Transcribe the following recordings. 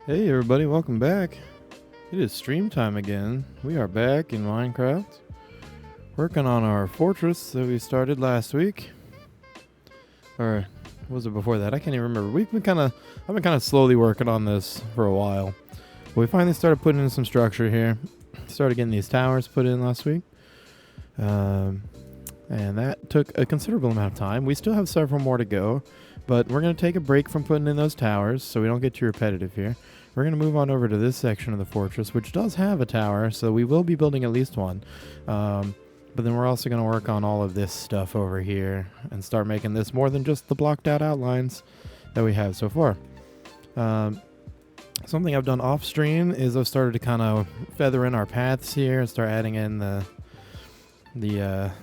Hey everybody, welcome back. It is stream time again. We are back in Minecraft, working on our fortress that we started last week. Or was it before that? I can't even remember. I've been kind of slowly working on this for a while. But we finally started putting in some structure here. Started getting these towers put in last week. And that took a considerable amount of time. We still have several more to go, but we're going to take a break from putting in those towers so we don't get too repetitive here. We're going to move on over to this section of the fortress, which does have a tower, so we will be building at least one. But then we're also going to work on all of this stuff over here and start making this more than just the blocked out outlines that we have so far. Something I've done off stream is I've started to kind of feather in our paths here and start adding in the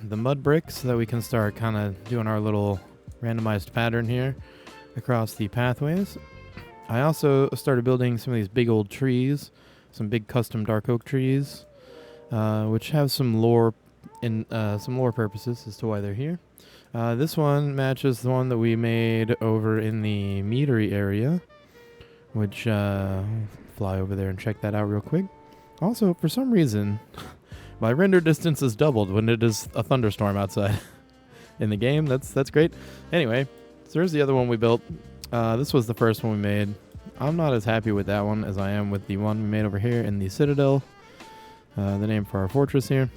mud bricks so that we can start kind of doing our little randomized pattern here across the pathways. I also started building some of these big old trees, some big custom dark oak trees, which have some lore purposes as to why they're here. This one matches the one that we made over in the meadery area, which fly over there and check that out real quick. Also, for some reason, my render distance is doubled when it is a thunderstorm outside in the game. That's great. Anyway, so there's the other one we built. This was the first one we made. I'm not as happy with that one as I am with the one we made over here in the Citadel, the name for our fortress here.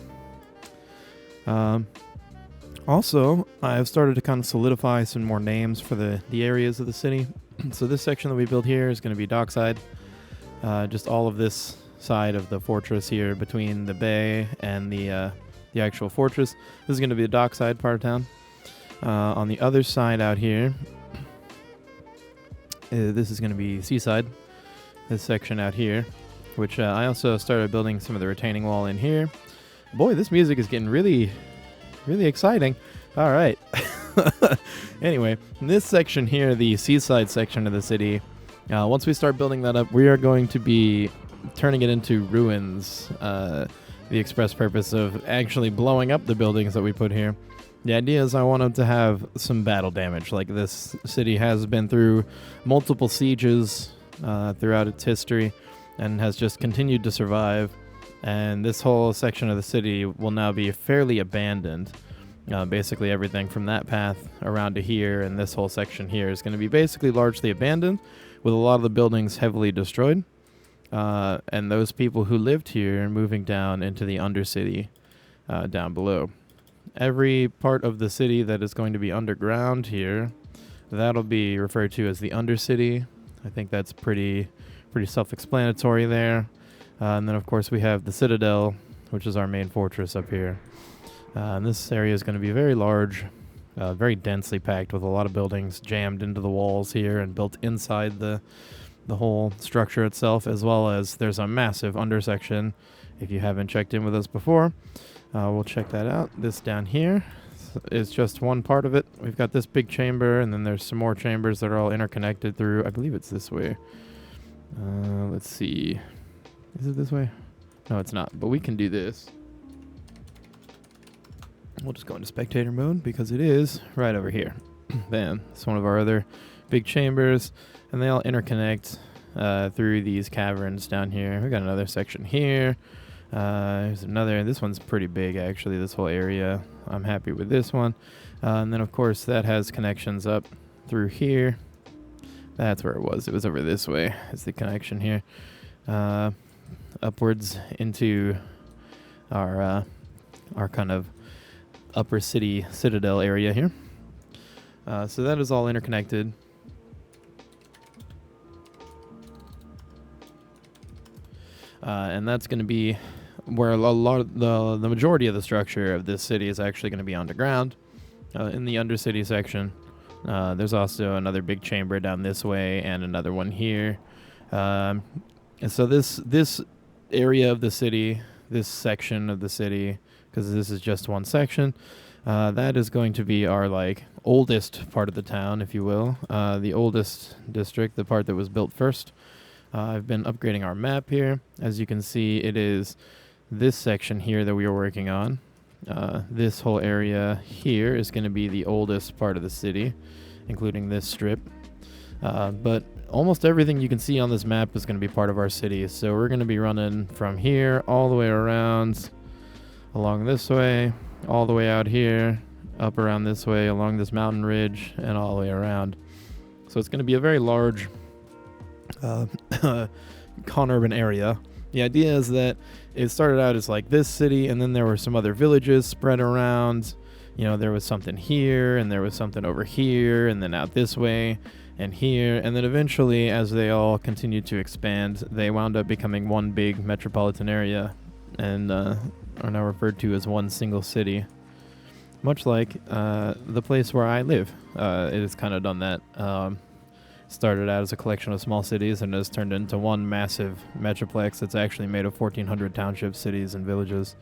Also, I've started to kind of solidify some more names for the areas of the city. So this section that we built here is going to be dockside. Just all of this side of the fortress here between the bay and the actual fortress. This is going to be the dockside part of town. On the other side out here, this is going to be seaside, this section out here, which I also started building some of the retaining wall in here. Boy, this music is getting really, really exciting. All right. Anyway, this section here, the seaside section of the city, once we start building that up, we are going to be turning it into ruins, the express purpose of actually blowing up the buildings that we put here. The idea is I want them to have some battle damage. Like, this city has been through multiple sieges throughout its history and has just continued to survive. And this whole section of the city will now be fairly abandoned. Basically everything from that path around to here and this whole section here is going to be basically largely abandoned, with a lot of the buildings heavily destroyed. And those people who lived here are moving down into the undercity down below. Every part of the city that is going to be underground here, that'll be referred to as the undercity. I think that's pretty self-explanatory there. And then, of course, we have the Citadel, which is our main fortress up here. And this area is going to be very large, very densely packed with a lot of buildings jammed into the walls here and built inside the whole structure itself, as well as there's a massive undersection. If you haven't checked in with us before, we'll check that out. This down here is just one part of it. We've got this big chamber, and then there's some more chambers that are all interconnected through, I believe it's this way. Let's see. Is it this way? No, it's not, but we can do this. We'll just go into spectator mode because it is right over here. Bam. It's one of our other big chambers, and they all interconnect through these caverns down here. We got another section here. There's another. This one's pretty big, actually, this whole area. I'm happy with this one. And then, of course, that has connections up through here. That's where it was. It was over this way. It's the connection here. Upwards into our kind of upper city citadel area here. So that is all interconnected. And that's going to be where a lot of the majority of the structure of this city is actually going to be underground. In the undercity section, there's also another big chamber down this way and another one here. And so this area of the city, this section of the city, because this is just one section, that is going to be our oldest part of the town, if you will. The oldest district, the part that was built first. I've been upgrading our map here. As you can see, it is this section here that we are working on. This whole area here is going to be the oldest part of the city, including this strip. But almost everything you can see on this map is going to be part of our city. So we're going to be running from here all the way around, along this way, all the way out here, up around this way, along this mountain ridge, and all the way around. So it's going to be a very large con-urban area. The idea is that it started out as like this city, and then there were some other villages spread around. You know, there was something here, and there was something over here, and then out this way, and here. And then eventually, as they all continued to expand, they wound up becoming one big metropolitan area, and are now referred to as one single city. Much like the place where I live. It has kind of done that. Started out as a collection of small cities and has turned into one massive metroplex that's actually made of 1,400 townships, cities, and villages.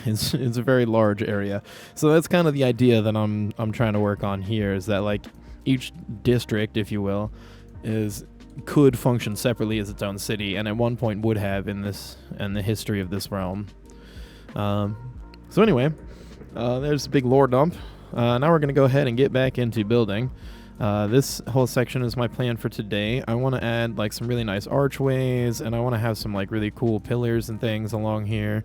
It's a very large area. So that's kind of the idea that I'm trying to work on here, is that like each district, if you will, could function separately as its own city, and at one point would have in the history of this realm. So anyway, there's a big lore dump. Now we're going to go ahead and get back into building. This whole section is my plan for today. I want to add like some really nice archways, and I want to have some like really cool pillars and things along here.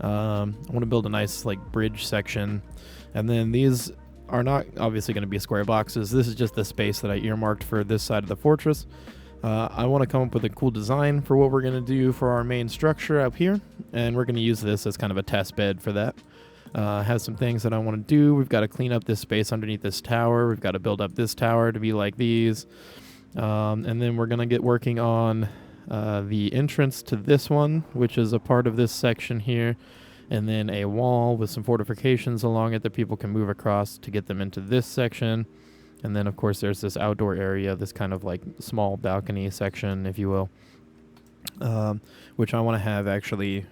I want to build a nice like bridge section, and then these are not obviously going to be square boxes. This is just the space that I earmarked for this side of the fortress. I want to come up with a cool design for what we're going to do for our main structure up here, and we're going to use this as kind of a test bed for that. Has some things that I want to do. We've got to clean up this space underneath this tower. We've got to build up this tower to be like these. And then we're going to get working on the entrance to this one, which is a part of this section here. And then a wall with some fortifications along it that people can move across to get them into this section. And then, of course, there's this outdoor area, this kind of like small balcony section, if you will, which I want to have actually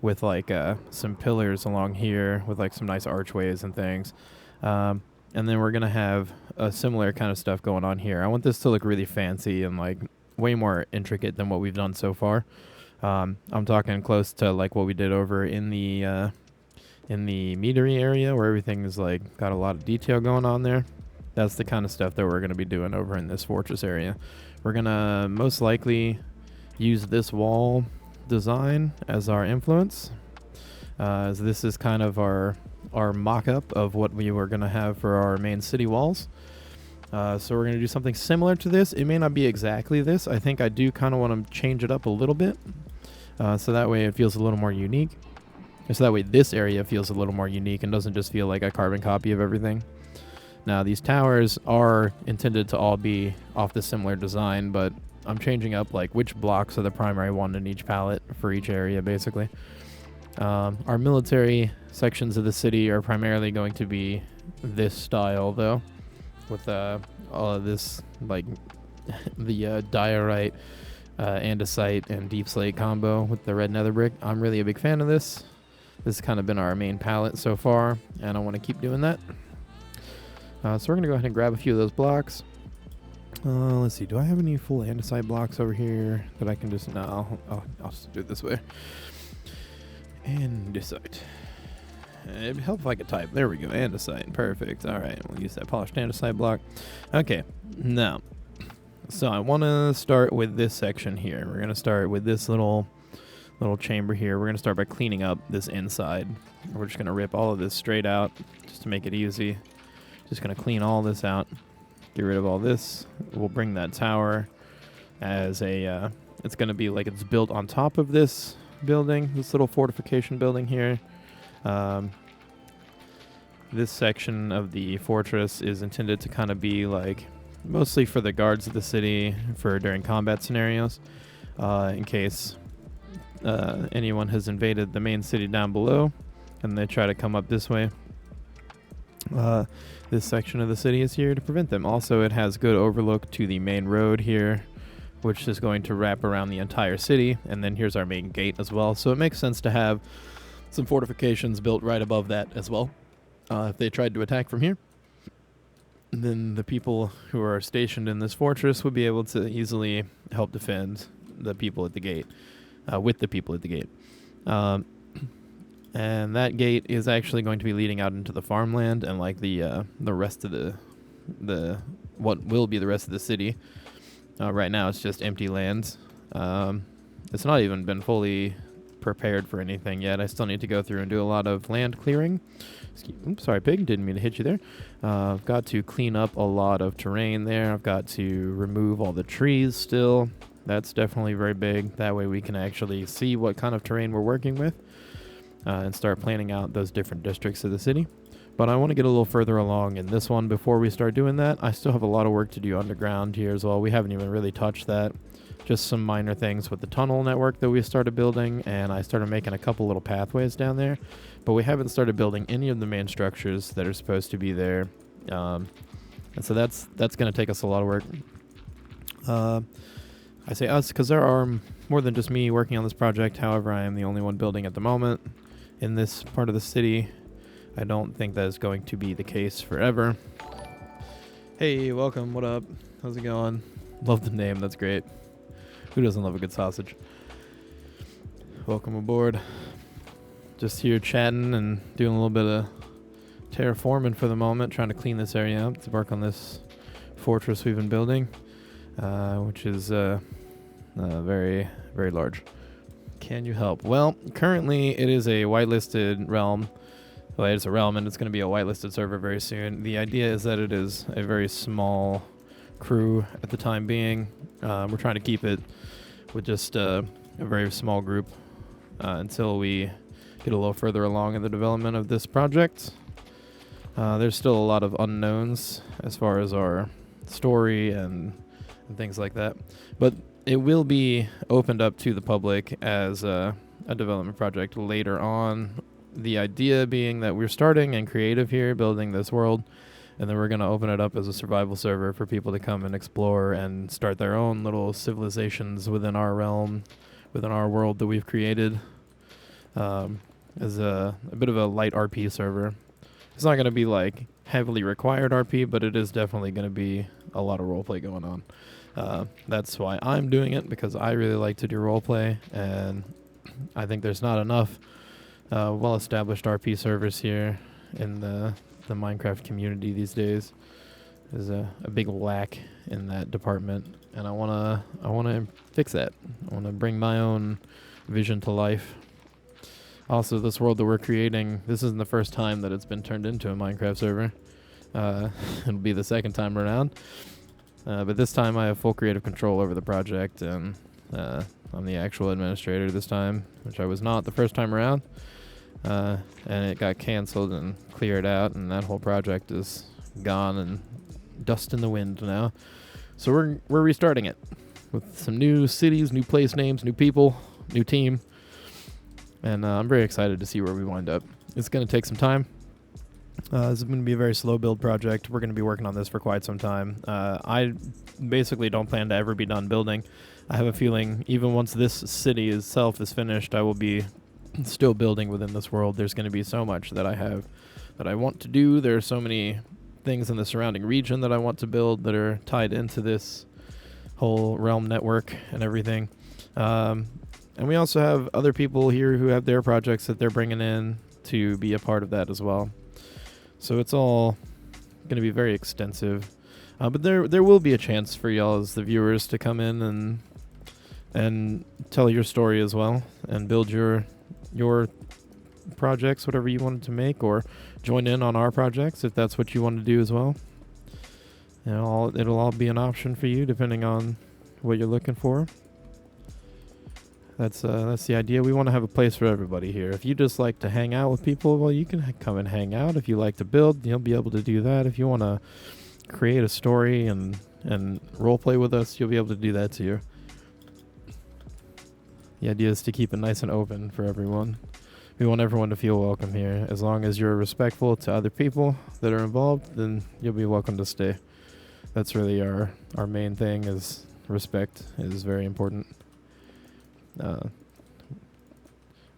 with like some pillars along here with like some nice archways and things. And then we're going to have a similar kind of stuff going on here. I want this to look really fancy and like way more intricate than what we've done so far. I'm talking close to like what we did over in the meadery area, where everything is like got a lot of detail going on there. That's the kind of stuff that we're going to be doing over in this fortress area. We're going to most likely use this wall design as our influence, as this is kind of our mock-up of what we were going to have for our main city walls. So we're going to do something similar to this. It may not be exactly this. I think I do kind of want to change it up a little bit, so that way it feels a little more unique. So that way this area feels a little more unique and doesn't just feel like a carbon copy of everything. Now these towers are intended to all be off the similar design, but I'm changing up like which blocks are the primary one in each palette for each area, basically. Our military sections of the city are primarily going to be this style, though, with all of this, like the diorite, andesite, and deep slate combo with the red nether brick. I'm really a big fan of this. This has kind of been our main palette so far, and I want to keep doing that. So we're going to go ahead and grab a few of those blocks. Let's see. Do I have any full andesite blocks over here that I can just... No, I'll just do it this way. Andesite. It'd help if I could type. There we go. Andesite. Perfect. All right. We'll use that polished andesite block. Okay. Now, so I want to start with this section here. We're going to start with this little chamber here. We're going to start by cleaning up this inside. We're just going to rip all of this straight out just to make it easy. Just going to clean all this out. Get rid of all this. We'll bring that tower as a... it's going to be like it's built on top of this building, this little fortification building here. This section of the fortress is intended to kind of be like mostly for the guards of the city for during combat scenarios, in case anyone has invaded the main city down below and they try to come up this way. This section of the city is here to prevent them. Also, it has good overlook to the main road here, which is going to wrap around the entire city. And then here's our main gate as well. So it makes sense to have some fortifications built right above that as well. If they tried to attack from here, then the people who are stationed in this fortress would be able to easily help defend the people at the gate, with the people at the gate. And that gate is actually going to be leading out into the farmland and like the rest of the what will be the rest of the city. Right now it's just empty lands. It's not even been fully prepared for anything yet. I still need to go through and do a lot of land clearing. Oops, sorry, pig. Didn't mean to hit you there. I've got to clean up a lot of terrain there. I've got to remove all the trees still. That's definitely very big. That way we can actually see what kind of terrain we're working with and start planning out those different districts of the city. But I want to get a little further along in this one before we start doing that. I still have a lot of work to do underground here as well. We haven't even really touched that. Just some minor things with the tunnel network that we started building, and I started making a couple little pathways down there. But we haven't started building any of the main structures that are supposed to be there. And so that's going to take us a lot of work. I say us because there are more than just me working on this project. However, I am the only one building at the moment in this part of the city. I don't think that is going to be the case forever. Hey, welcome. What up? How's it going? Love the name. That's great. Who doesn't love a good sausage? Welcome aboard. Just here chatting and doing a little bit of terraforming for the moment, trying to clean this area up to work on this fortress we've been building, which is very, very large. Can you help? Well, currently it is a whitelisted realm. Well, it's a realm, and it's going to be a whitelisted server very soon. The idea is that it is a very small crew at the time being. We're trying to keep it with just a very small group until we get a little further along in the development of this project. There's still a lot of unknowns as far as our story and things like that. But it will be opened up to the public as a development project later on. The idea being that we're starting in creative here, building this world, and then we're going to open it up as a survival server for people to come and explore and start their own little civilizations within our realm, within our world that we've created, as a bit of a light RP server. It's not going to be like heavily required RP, but it is definitely going to be a lot of roleplay going on. That's why I'm doing it, because I really like to do roleplay, and I think there's not enough well-established RP servers here in the Minecraft community these days. There's a big lack in that department, and I wanna fix that. I wanna bring my own vision to life. Also, this world that we're creating, this isn't the first time that it's been turned into a Minecraft server. It'll be the second time around. But this time I have full creative control over the project, and I'm the actual administrator this time, which I was not the first time around. And it got canceled and cleared out, and that whole project is gone and dust in the wind now. So we're restarting it with some new cities, new place names, new people, new team, and I'm very excited to see where we wind up. It's going to take some time. This is going to be a very slow build project. We're going to be working on this for quite some time. I basically don't plan to ever be done building. I have a feeling even once this city itself is finished, I will be still building within this world. There's going to be so much that I want to do. There are so many things in the surrounding region that I want to build that are tied into this whole realm network and everything. And we also have other people here who have their projects that they're bringing in to be a part of that as well. So it's all going to be very extensive. But there will be a chance for y'all as the viewers to come in and tell your story as well and build your projects, whatever you wanted to make, or join in on our projects if that's what you want to do as well. You know, it'll all be an option for you depending on what you're looking for. That's the idea. We want to have a place for everybody here. If you just like to hang out with people, well, you can come and hang out. If you like to build, you'll be able to do that. If you want to create a story and role play with us, you'll be able to do that too. The idea is to keep it nice and open for everyone. We want everyone to feel welcome here. As long as you're respectful to other people that are involved, then you'll be welcome to stay. That's really our main thing, is respect is very important.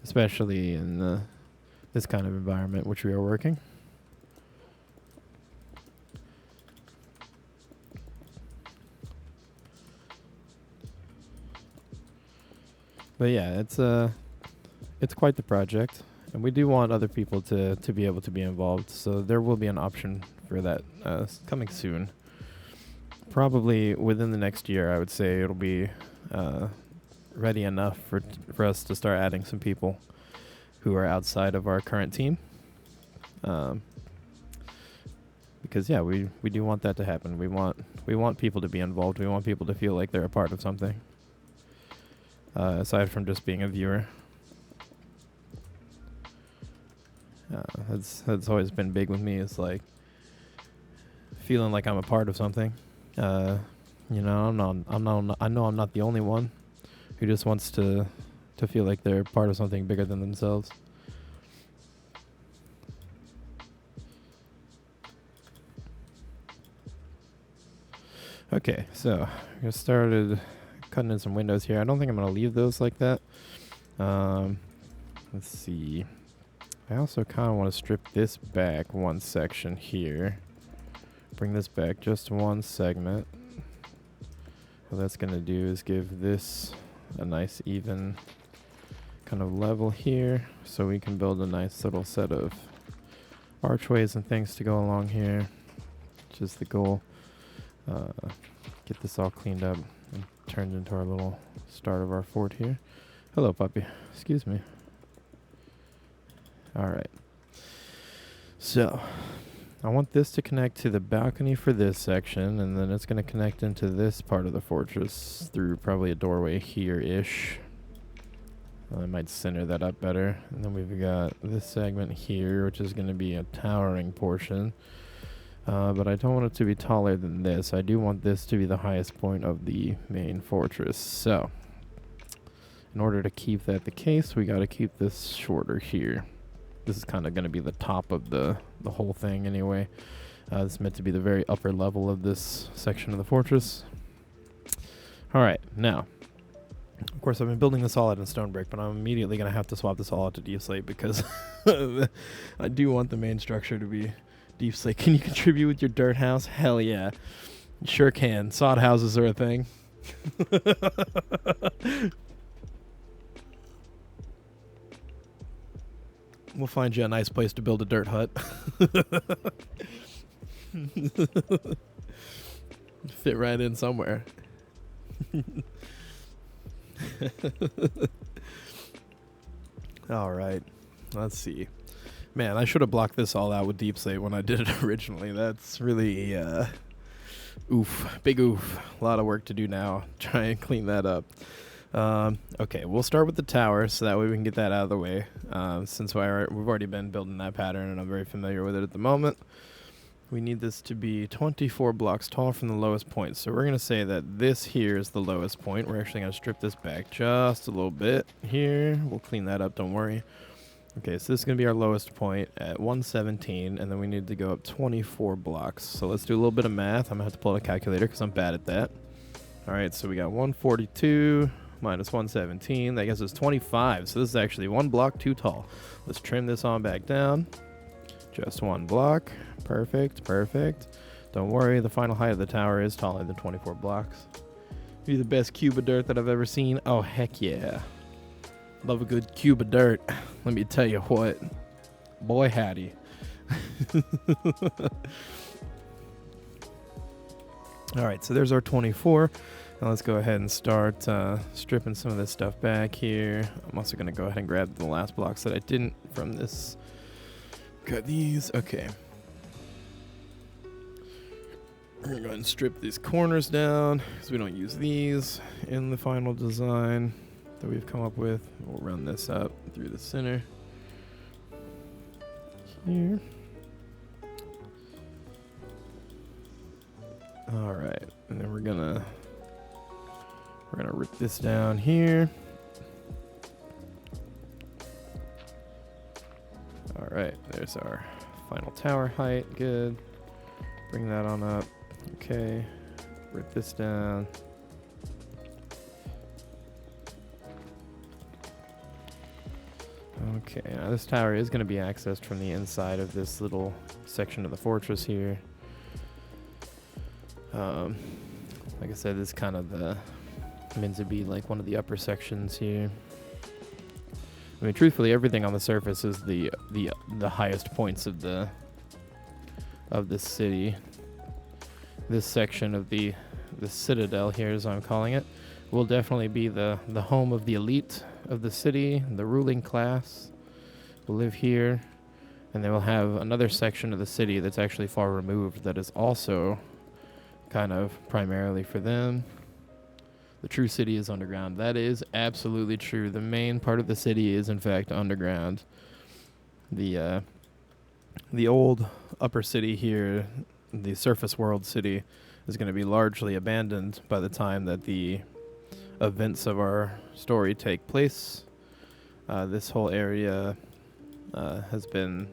Especially in this kind of environment which we are working. But yeah, it's quite the project, and we do want other people to be able to be involved, so there will be an option for that coming soon. probably within the next year, I would say it'll be ready enough for us to start adding some people who are outside of our current team. Because yeah, we do want that to happen. We want people to be involved. We want people to feel like they're a part of something. Aside from just being a viewer. That's always been big with me, is like feeling like I'm a part of something. I know I'm not the only one who just wants to feel like they're part of something bigger than themselves. Okay, so I started cutting in some windows here. I don't think I'm going to leave those like that. Let's see. I also kind of want to strip this back one section here. Bring this back just one segment. What that's going to do is give this a nice even kind of level here, so we can build a nice little set of archways and things to go along here, which is the goal. Get this all cleaned up and turned into our little start of our fort here. Hello, puppy. Excuse me. All right. So I want this to connect to the balcony for this section, and then it's going to connect into this part of the fortress through probably a doorway here-ish. I might center that up better. And then we've got this segment here, which is going to be a towering portion. But I don't want it to be taller than this. I do want this to be the highest point of the main fortress. So in order to keep that the case, we got to keep this shorter here. This is kind of going to be the top of the whole thing anyway. This is meant to be the very upper level of this section of the fortress. All right, now, of course, I've been building this all out in stone brick, but I'm immediately going to have to swap this all out to deep slate because I do want the main structure to be deep slate. Can you contribute with your dirt house? Hell yeah. You sure can. Sod houses are a thing. We'll find you a nice place to build a dirt hut. Fit right in somewhere. All right. Let's see. Man, I should have blocked this all out with deep slate when I did it originally. That's really, oof. Big oof. A lot of work to do now. Try and clean that up. Okay, we'll start with the tower so that way we can get that out of the way. Since we've already been building that pattern and I'm very familiar with it at the moment. We need this to be 24 blocks tall from the lowest point. So we're going to say that this here is the lowest point. We're actually going to strip this back just a little bit here. We'll clean that up, don't worry. Okay, so this is going to be our lowest point at 117, and then we need to go up 24 blocks. So let's do a little bit of math. I'm going to have to pull out a calculator because I'm bad at that. All right, so we got 142 minus 117. That gives us 25. So this is actually one block too tall. Let's trim this on back down. Just one block. Perfect, perfect. Don't worry, the final height of the tower is taller than 24 blocks. Be the best cube of dirt that I've ever seen. Oh, heck yeah. Love a good cube of dirt. Let me tell you what. Boy, howdy. All right, so there's our 24. Now let's go ahead and start stripping some of this stuff back here. I'm also going to go ahead and grab the last blocks that I didn't from this. Got these. Okay. We're going to go ahead and strip these corners down because we don't use these in the final design that we've come up with. We'll run this up through the center here. All right, and then we're gonna rip this down here. All right, there's our final tower height. Good. Bring that on up. Okay, rip this down. Okay, now this tower is going to be accessed from the inside of this little section of the fortress here. Like I said, this is kind of meant to be like one of the upper sections here. I mean, truthfully, everything on the surface is the highest points of this city. this section of the citadel here, as I'm calling it, will definitely be the home of the elite of the city. The ruling class will live here, and they will have another section of the city that's actually far removed that is also kind of primarily for them. The true city is underground. That is absolutely true. The main part of the city is in fact underground. The old upper city here, the surface world city, is going to be largely abandoned by the time that the events of our story take place. This whole area has been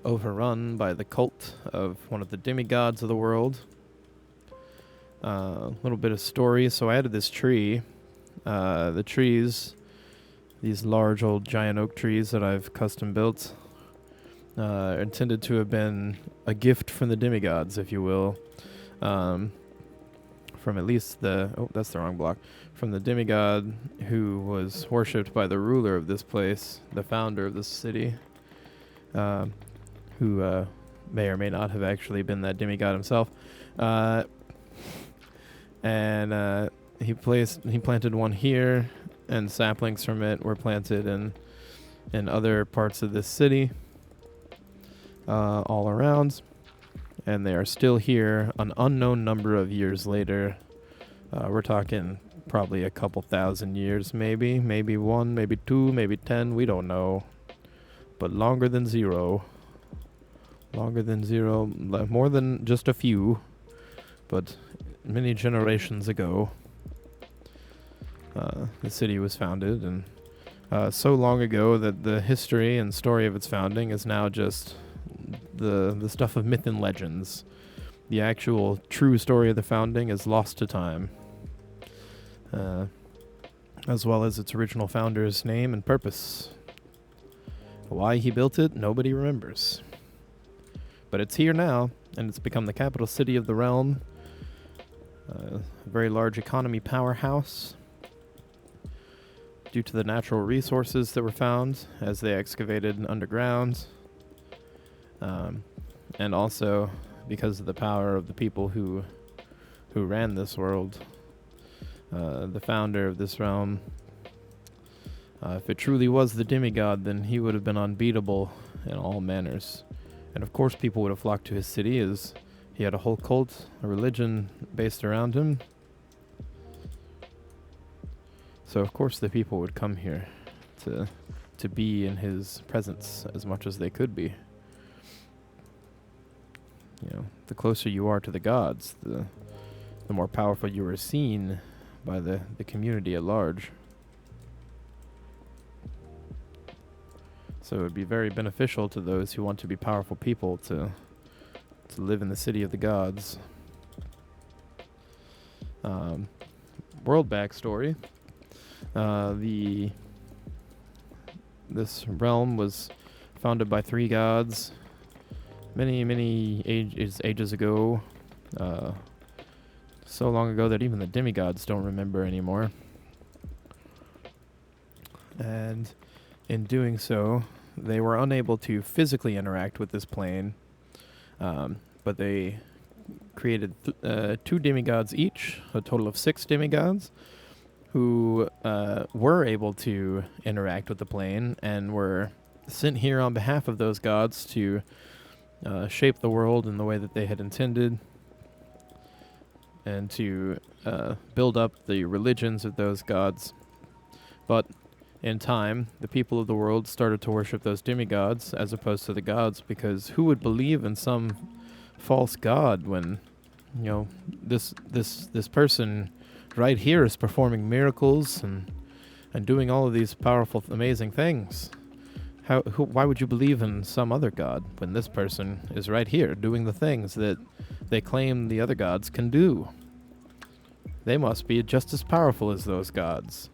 overrun by the cult of one of the demigods of the world. A little bit of story. So I added this tree. The trees, these large old giant oak trees that I've custom built, intended to have been a gift from the demigods, if you will. From at least that's the wrong block. From the demigod who was worshipped by the ruler of this place, the founder of this city, who may or may not have actually been that demigod himself. And he planted one here, and saplings from it were planted in other parts of this city, all around, and they are still here an unknown number of years later. We're talking probably a couple thousand years, maybe one, maybe two, maybe 10, we don't know, but longer than zero, more than just a few, but many generations ago, the city was founded, and so long ago that the history and story of its founding is now just the stuff of myth and legends. The actual true story of the founding is lost to time, as well as its original founder's name and purpose. Why he built it, nobody remembers. But it's here now, and it's become the capital city of the realm. A very large economy powerhouse due to the natural resources that were found as they excavated underground, and also because of the power of the people who ran this world. The founder of this realm, if it truly was the demigod, then he would have been unbeatable in all manners. And of course people would have flocked to his city, as he had a whole cult, a religion based around him. So of course the people would come here to be in his presence as much as they could be. You know, the closer you are to the gods, the more powerful you are seen by the community at large. So it would be very beneficial to those who want to be powerful people to live in the city of the gods. World backstory. This realm was founded by 3 gods many ages ago. So long ago that even the demigods don't remember anymore. And in doing so, they were unable to physically interact with this plane, but they created 2 demigods each, a total of 6 demigods, who were able to interact with the plane and were sent here on behalf of those gods to shape the world in the way that they had intended, and to build up the religions of those gods. But in time, the people of the world started to worship those demigods as opposed to the gods, because who would believe in some false god when, you know, this person right here is performing miracles and doing all of these powerful, amazing things? Why would you believe in some other god when this person is right here doing the things that they claim the other gods can do? They must be just as powerful as those gods.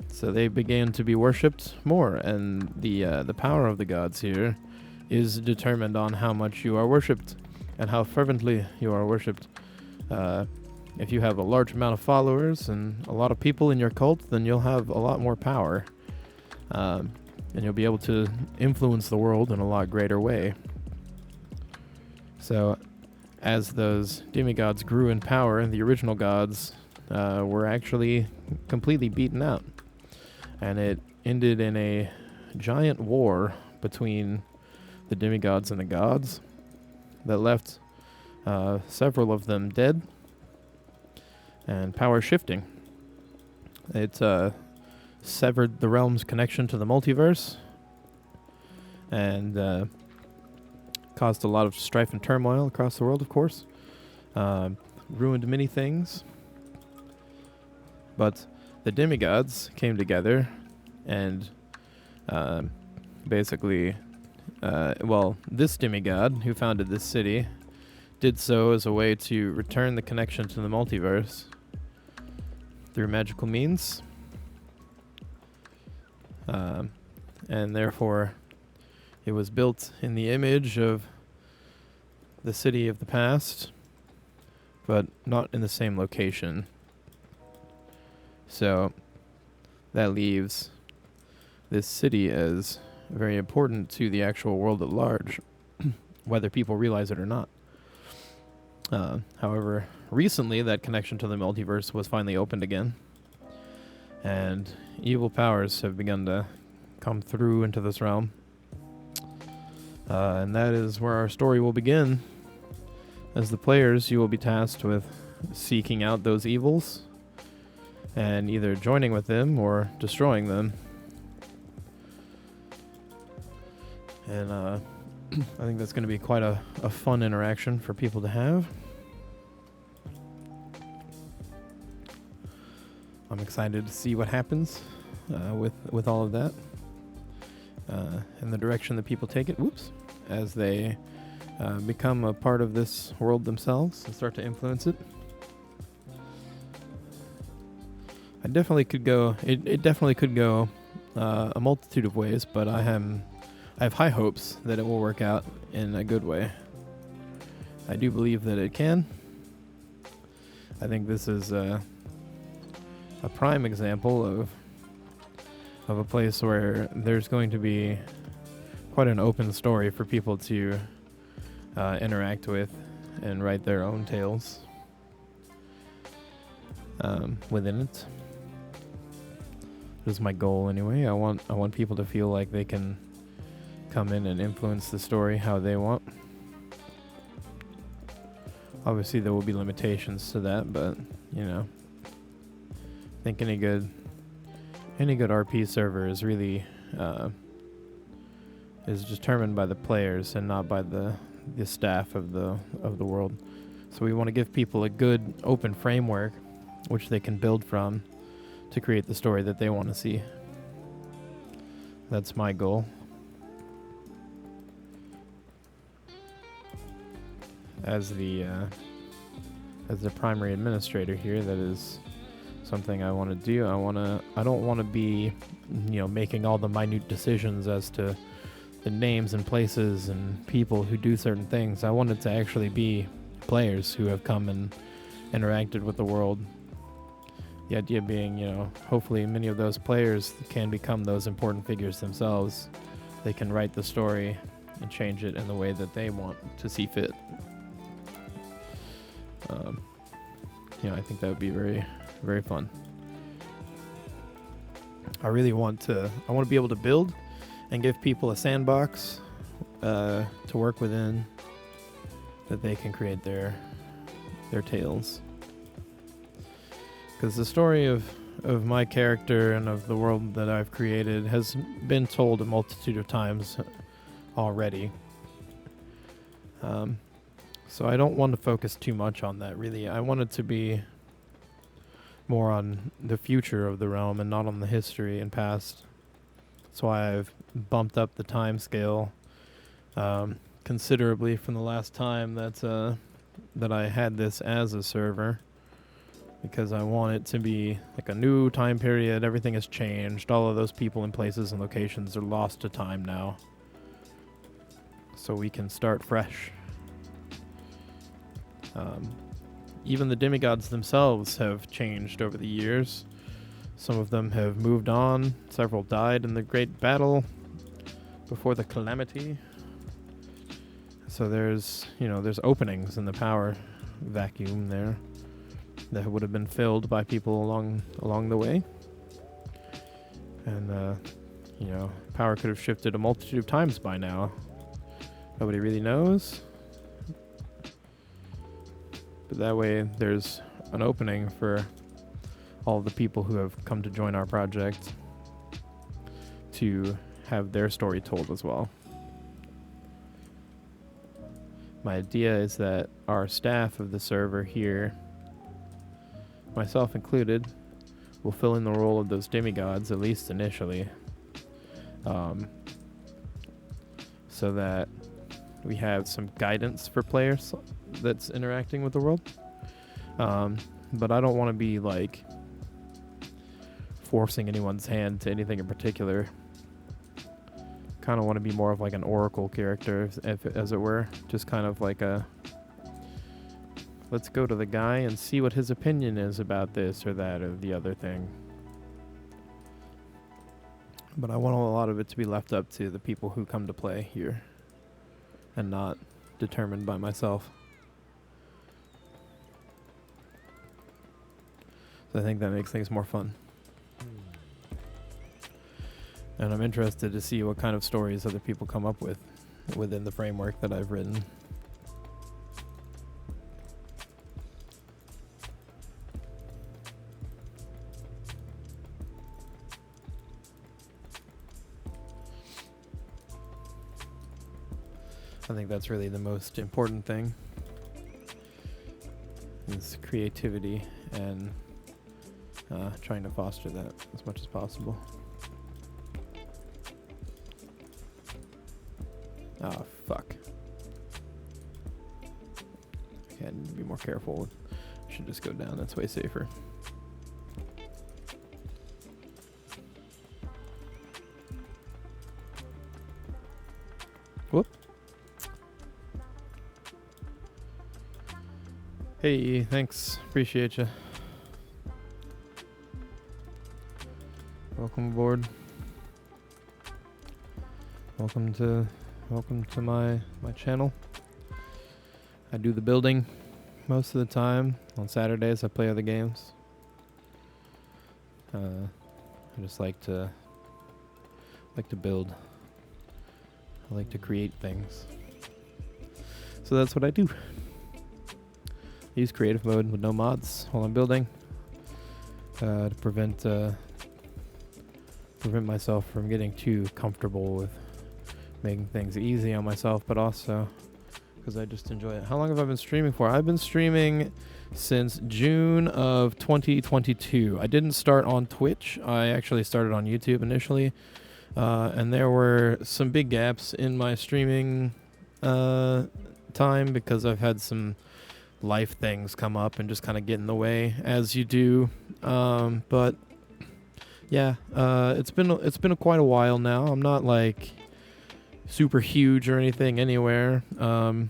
So they began to be worshipped more, and the power of the gods here is determined on how much you are worshipped and how fervently you are worshipped. If you have a large amount of followers and a lot of people in your cult, then you'll have a lot more power. And you'll be able to influence the world in a lot greater way. So, as those demigods grew in power, the original gods were actually completely beaten out. And it ended in a giant war between the demigods and the gods that left several of them dead and power shifting. It severed the realm's connection to the multiverse and caused a lot of strife and turmoil across the world, of course. Ruined many things. But the demigods came together and basically, this demigod who founded this city did so as a way to return the connection to the multiverse through magical means. And therefore, it was built in the image of the city of the past, but not in the same location. So that leaves this city as very important to the actual world at large, whether people realize it or not. However, recently that connection to the multiverse was finally opened again, and evil powers have begun to come through into this realm. And that is where our story will begin. As the players, you will be tasked with seeking out those evils and either joining with them or destroying them. And I think that's going to be quite a fun interaction for people to have. I'm excited to see what happens with all of that and the direction that people take it. As they become a part of this world themselves and start to influence it. It definitely could go a multitude of ways, but I have high hopes that it will work out in a good way. I do believe that it can. I think this is a prime example of a place where there's going to be quite an open story for people to interact with and write their own tales within it. This is my goal anyway. I want people to feel like they can come in and influence the story how they want. Obviously there will be limitations to that, but I think any good RP server is really is determined by the players and not by the staff of the world. So we want to give people a good open framework which they can build from to create the story that they want to see. That's my goal. As the primary administrator here, that is something I want to do. I don't want to be, making all the minute decisions as to the names and places and people who do certain things. I want it to actually be players who have come and interacted with the world. The idea being, hopefully many of those players can become those important figures themselves. They can write the story and change it in the way that they want to see fit. I think that would be very, very fun. I want to be able to build and give people a sandbox to work within that they can create their tales. Because the story of my character and of the world that I've created has been told a multitude of times already. So I don't want to focus too much on that, really. I want it to be more on the future of the realm and not on the history and past. That's why I've bumped up the time scale considerably from the last time that I had this as a server, because I want it to be like a new time period. Everything has changed. All of those people and places and locations are lost to time now, so we can start fresh. Even the demigods themselves have changed over the years. Some of them have moved on. Several died in the great battle before the calamity. So there's openings in the power vacuum there that would have been filled by people along the way. And power could have shifted a multitude of times by now. Nobody really knows. But that way there's an opening for all the people who have come to join our project to have their story told as well. My idea is that our staff of the server here, myself included, will fill in the role of those demigods, at least initially, so that we have some guidance for players that's interacting with the world. But I don't want to be like forcing anyone's hand to anything in particular. Kind of want to be more of like an oracle character, as it were. Just kind of like a, let's go to the guy and see what his opinion is about this or that or the other thing. But I want a lot of it to be left up to the people who come to play here and not determined by myself. So I think that makes things more fun. And I'm interested to see what kind of stories other people come up with within the framework that I've written. I think that's really the most important thing, is creativity and trying to foster that as much as possible. Oh, fuck. Okay, I need to be more careful. I should just go down. That's way safer. Whoop. Hey, thanks. Appreciate you. Welcome aboard. Welcome to my channel. I do the building most of the time. On Saturdays I play other games. I just like to build. I like to create things. So that's what I do. I use creative mode with no mods while I'm building to prevent myself from getting too comfortable with making things easy on myself, but also because I just enjoy it. How long have I been streaming for? I've been streaming since June of 2022. I didn't start on Twitch. I actually started on YouTube initially, and there were some big gaps in my streaming time because I've had some life things come up and just kind of get in the way, as you do. But yeah, it's been quite a while now. I'm not like super huge or anything anywhere. My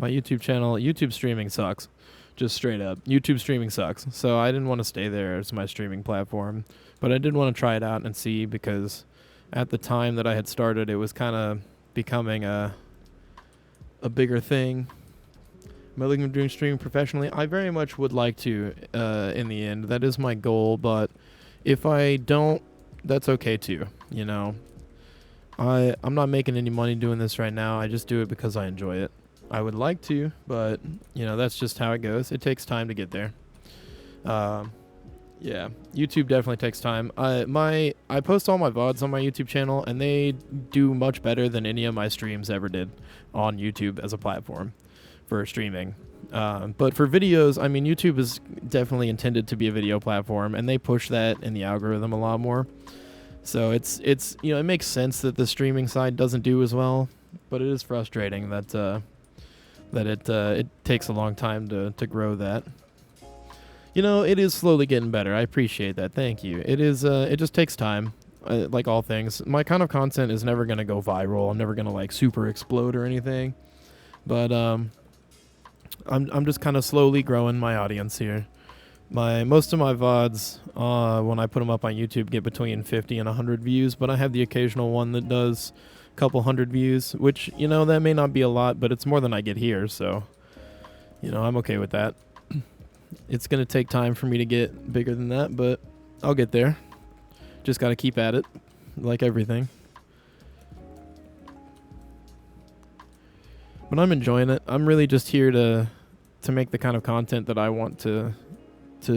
YouTube channel, YouTube streaming sucks. Just straight up. YouTube streaming sucks. So I didn't want to stay there as my streaming platform. But I did want to try it out and see, because at the time that I had started, it was kind of becoming a bigger thing. Am I looking at doing streaming professionally? I very much would like to in the end. That is my goal, but if I don't, that's okay too, you know. I'm not making any money doing this right now. I just do it because I enjoy it. I would like to, but you know, that's just how it goes. It takes time to get there. Yeah, YouTube definitely takes time. I post all my VODs on my YouTube channel, and they do much better than any of my streams ever did on YouTube as a platform for streaming. But for videos, I mean, YouTube is definitely intended to be a video platform, and they push that in the algorithm a lot more. So it's you know, it makes sense that the streaming side doesn't do as well, but it is frustrating that it takes a long time to grow that. You know, it is slowly getting better. I appreciate that. Thank you. It is it just takes time. Like all things, my kind of content is never gonna go viral. I'm never gonna like super explode or anything. But I'm just kind of slowly growing my audience here. Most of my VODs, when I put them up on YouTube, get between 50 and 100 views, but I have the occasional one that does couple hundred views, which, you know, that may not be a lot, but it's more than I get here, so, you know, I'm okay with that. It's going to take time for me to get bigger than that, but I'll get there. Just got to keep at it, like everything. But I'm enjoying it. I'm really just here to make the kind of content that I want to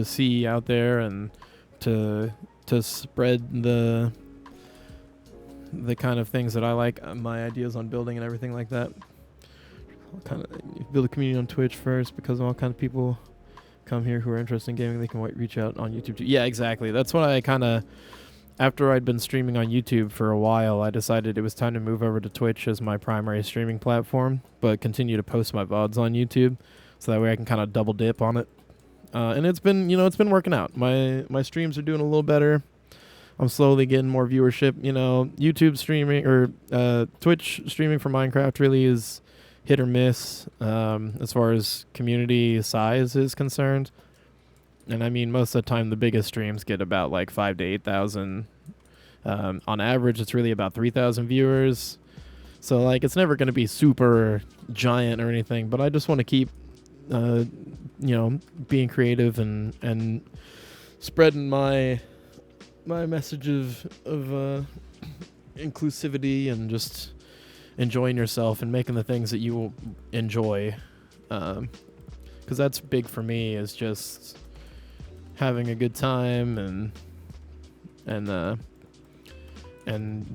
see out there, and to spread the kind of things that I like, my ideas on building and everything like that. Kind of build a community on Twitch first, because all kind of people come here who are interested in gaming. They can reach out on YouTube too. Yeah, exactly. That's what I kind of, after I'd been streaming on YouTube for a while, I decided it was time to move over to Twitch as my primary streaming platform, but continue to post my VODs on YouTube, so that way I can kind of double dip on it. And it's been, you know, it's been working out. My streams are doing a little better. I'm slowly getting more viewership. You know, YouTube streaming or Twitch streaming for Minecraft really is hit or miss as far as community size is concerned. And I mean, most of the time, the biggest streams get about like 5,000 to 8,000. On average, it's really about 3,000 viewers. So like, it's never going to be super giant or anything. But I just want to keep, you know, being creative and spreading my message of inclusivity, and just enjoying yourself and making the things that you will enjoy. Because that's big for me, is just having a good time and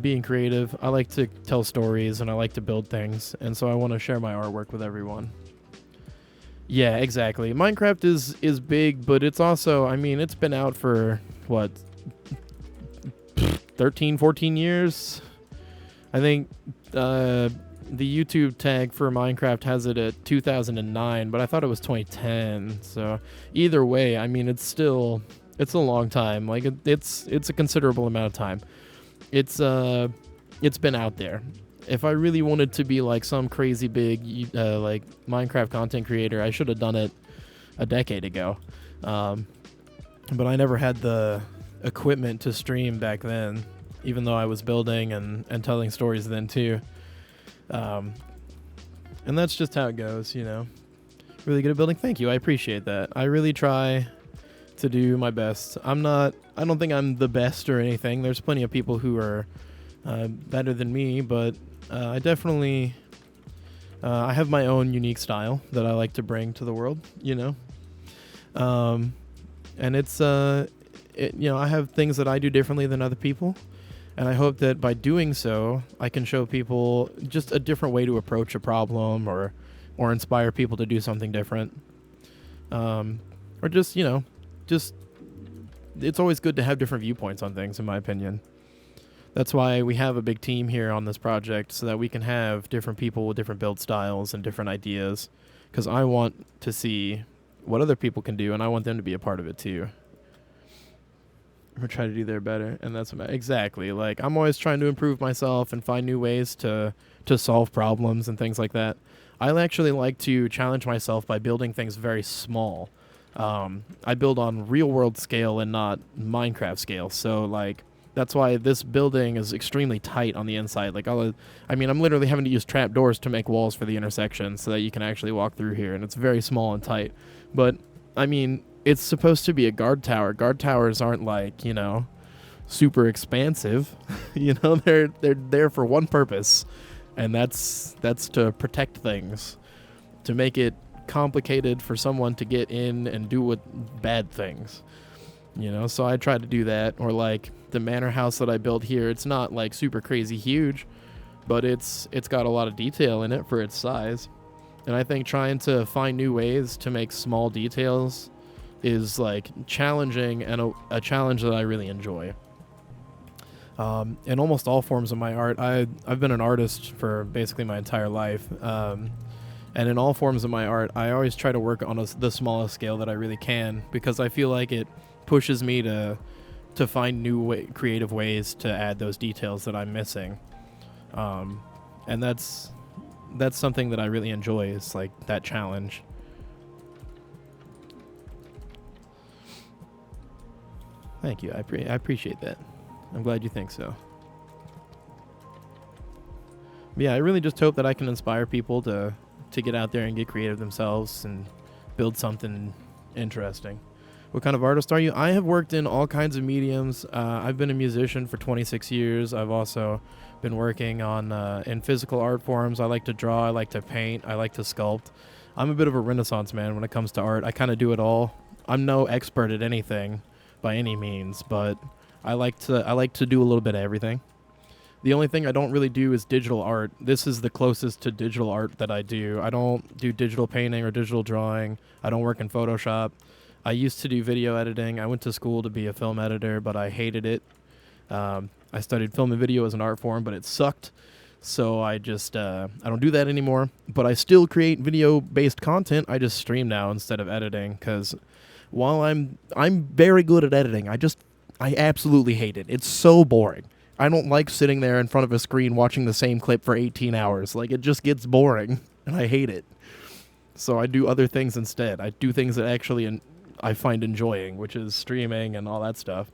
being creative. I like to tell stories, and I like to build things, and so I want to share my artwork with everyone. Yeah, exactly. Minecraft is big, but it's also, I mean, it's been out for what, 13, 14 years? I think the YouTube tag for Minecraft has it at 2009, but I thought it was 2010. So either way, I mean, it's a long time. Like it's a considerable amount of time. It's been out there. If I really wanted to be like some crazy big like Minecraft content creator, I should have done it a decade ago. But I never had the equipment to stream back then, even though I was building and telling stories then too. And that's just how it goes, you know. Really good at building. Thank you. I appreciate that. I really try to do my best. I don't think I'm the best or anything. There's plenty of people who are better than me, but I definitely I have my own unique style that I like to bring to the world, you know. And it's you know, I have things that I do differently than other people, and I hope that by doing so, I can show people just a different way to approach a problem, or inspire people to do something different. Or just, you know, just, it's always good to have different viewpoints on things, in my opinion. That's why we have a big team here on this project, so that we can have different people with different build styles and different ideas, because I want to see what other people can do, and I want them to be a part of it too. Or try to do their better, and that's what exactly. Like, I'm always trying to improve myself and find new ways to solve problems and things like that. I actually like to challenge myself by building things very small. I build on real world scale and not Minecraft scale. So like, that's why this building is extremely tight on the inside. Like, I mean, I'm literally having to use trap doors to make walls for the intersection so that you can actually walk through here, and it's very small and tight. But I mean, it's supposed to be a guard tower. Guard towers aren't like, you know, super expansive. You know, they're there for one purpose, and that's to protect things, to make it complicated for someone to get in and do bad things. You know, so I try to do that. Or like the manor house that I built here, it's not like super crazy huge, but it's got a lot of detail in it for its size. And I think trying to find new ways to make small details is like challenging, and a challenge that I really enjoy. In almost all forms of my art, I've been an artist for basically my entire life. And in all forms of my art, I always try to work on the smallest scale that I really can, because I feel like it pushes me to find new creative ways to add those details that I'm missing. And that's something that I really enjoy, is like that challenge. Thank you. I appreciate that. I'm glad you think so. Yeah, I really just hope that I can inspire people to get out there and get creative themselves and build something interesting. What kind of artist are you? I have worked in all kinds of mediums. I've been a musician for 26 years. I've also been working on in physical art forms. I like to draw. I like to paint. I like to sculpt. I'm a bit of a renaissance man when it comes to art. I kind of do it all. I'm no expert at anything by any means, but I like to do a little bit of everything. The only thing I don't really do is digital art. This is the closest to digital art that I do. I don't do digital painting or digital drawing. I don't work in Photoshop. I used to do video editing. I went to school to be a film editor, but I hated it. I studied film and video as an art form, but it sucked. So I just I don't do that anymore. But I still create video-based content. I just stream now instead of editing, because while I'm very good at editing, I absolutely hate it. It's so boring. I don't like sitting there in front of a screen watching the same clip for 18 hours. Like, it just gets boring, and I hate it. So I do other things instead. I do things that actually I find enjoying, which is streaming and all that stuff.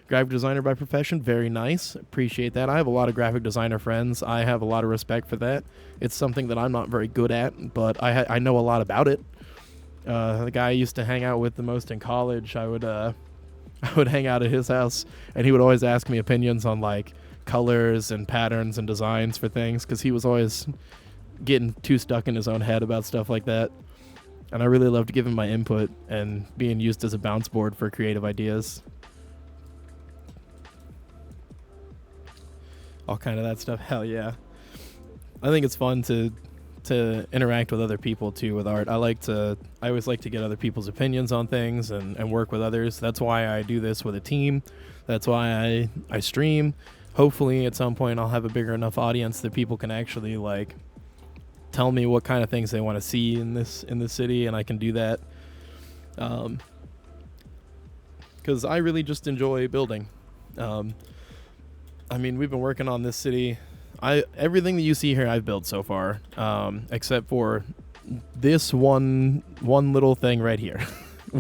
Graphic designer by profession, very nice. Appreciate that. I have a lot of graphic designer friends. I have a lot of respect for that. It's something that I'm not very good at, but I know a lot about it. The guy I used to hang out with the most in college, I would hang out at his house, and he would always ask me opinions on like colors and patterns and designs for things, because he was always getting too stuck in his own head about stuff like that. And I really loved giving my input and being used as a bounce board for creative ideas. All kind of that stuff. Hell yeah. I think it's fun to interact with other people too with art. I always like to get other people's opinions on things and work with others. That's why I do this with a team. That's why I stream. Hopefully at some point I'll have a bigger enough audience that people can actually like tell me what kind of things they want to see in this city, and I can do that. Because I really just enjoy building. I mean, we've been working on this city. Everything that you see here I've built so far, except for this one little thing right here,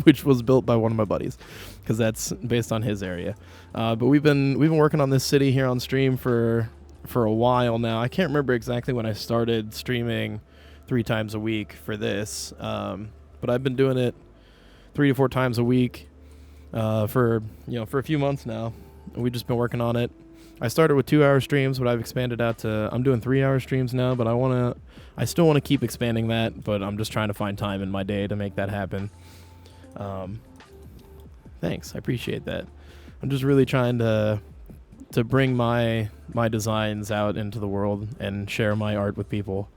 which was built by one of my buddies, because that's based on his area. But we've been working on this city here on stream for a while now. I can't remember exactly when I started streaming 3 times a week for this, but I've been doing it 3 to 4 times a week for a few months now. We've just been working on it. I started with 2-hour streams, but I've expanded out to, I'm doing 3-hour streams now, but I still want to keep expanding that, but I'm just trying to find time in my day to make that happen. Thanks, I appreciate that. I'm just really trying to bring my designs out into the world and share my art with people,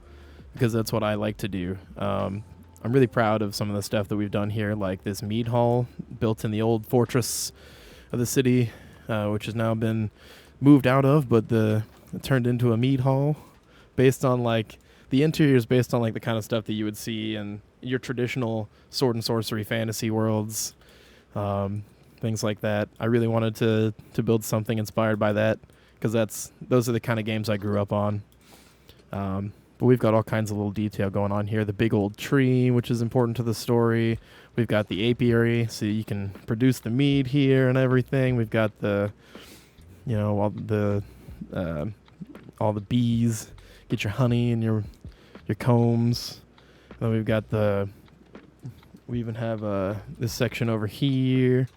because that's what I like to do. I'm really proud of some of the stuff that we've done here, like this mead hall built in the old fortress of the city, which has now been moved out of, but it turned into a mead hall based on like the interior is based on like the kind of stuff that you would see in your traditional sword and sorcery fantasy worlds, things like that. I really wanted to build something inspired by that, because those are the kind of games I grew up on. But we've got all kinds of little detail going on here. The big old tree, which is important to the story. We've got the apiary, so you can produce the mead here and everything. We've got all the bees, get your honey and your combs. Then we've got we even have this section over here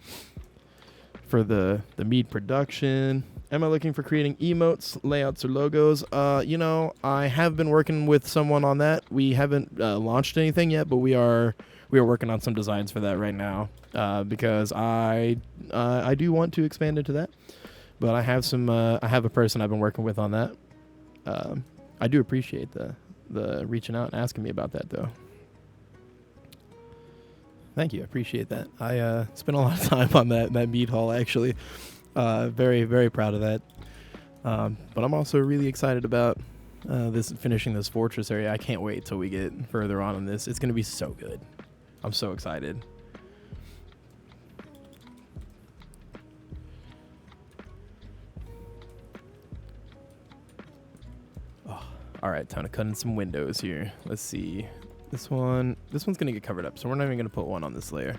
for the mead production. Am I looking for creating emotes, layouts, or logos? I have been working with someone on that. We haven't launched anything yet, but we are working on some designs for that right now, because I do want to expand into that. But I have a person I've been working with on that. I do appreciate the reaching out and asking me about that, though. Thank you. I appreciate that. I spent a lot of time on that mead hall, actually. Very, very proud of that. But I'm also really excited about finishing this fortress area. I can't wait till we get further on in this. It's going to be so good. I'm so excited. All right, time to cut in some windows here. Let's see. This one's going to get covered up, so we're not even going to put one on this layer.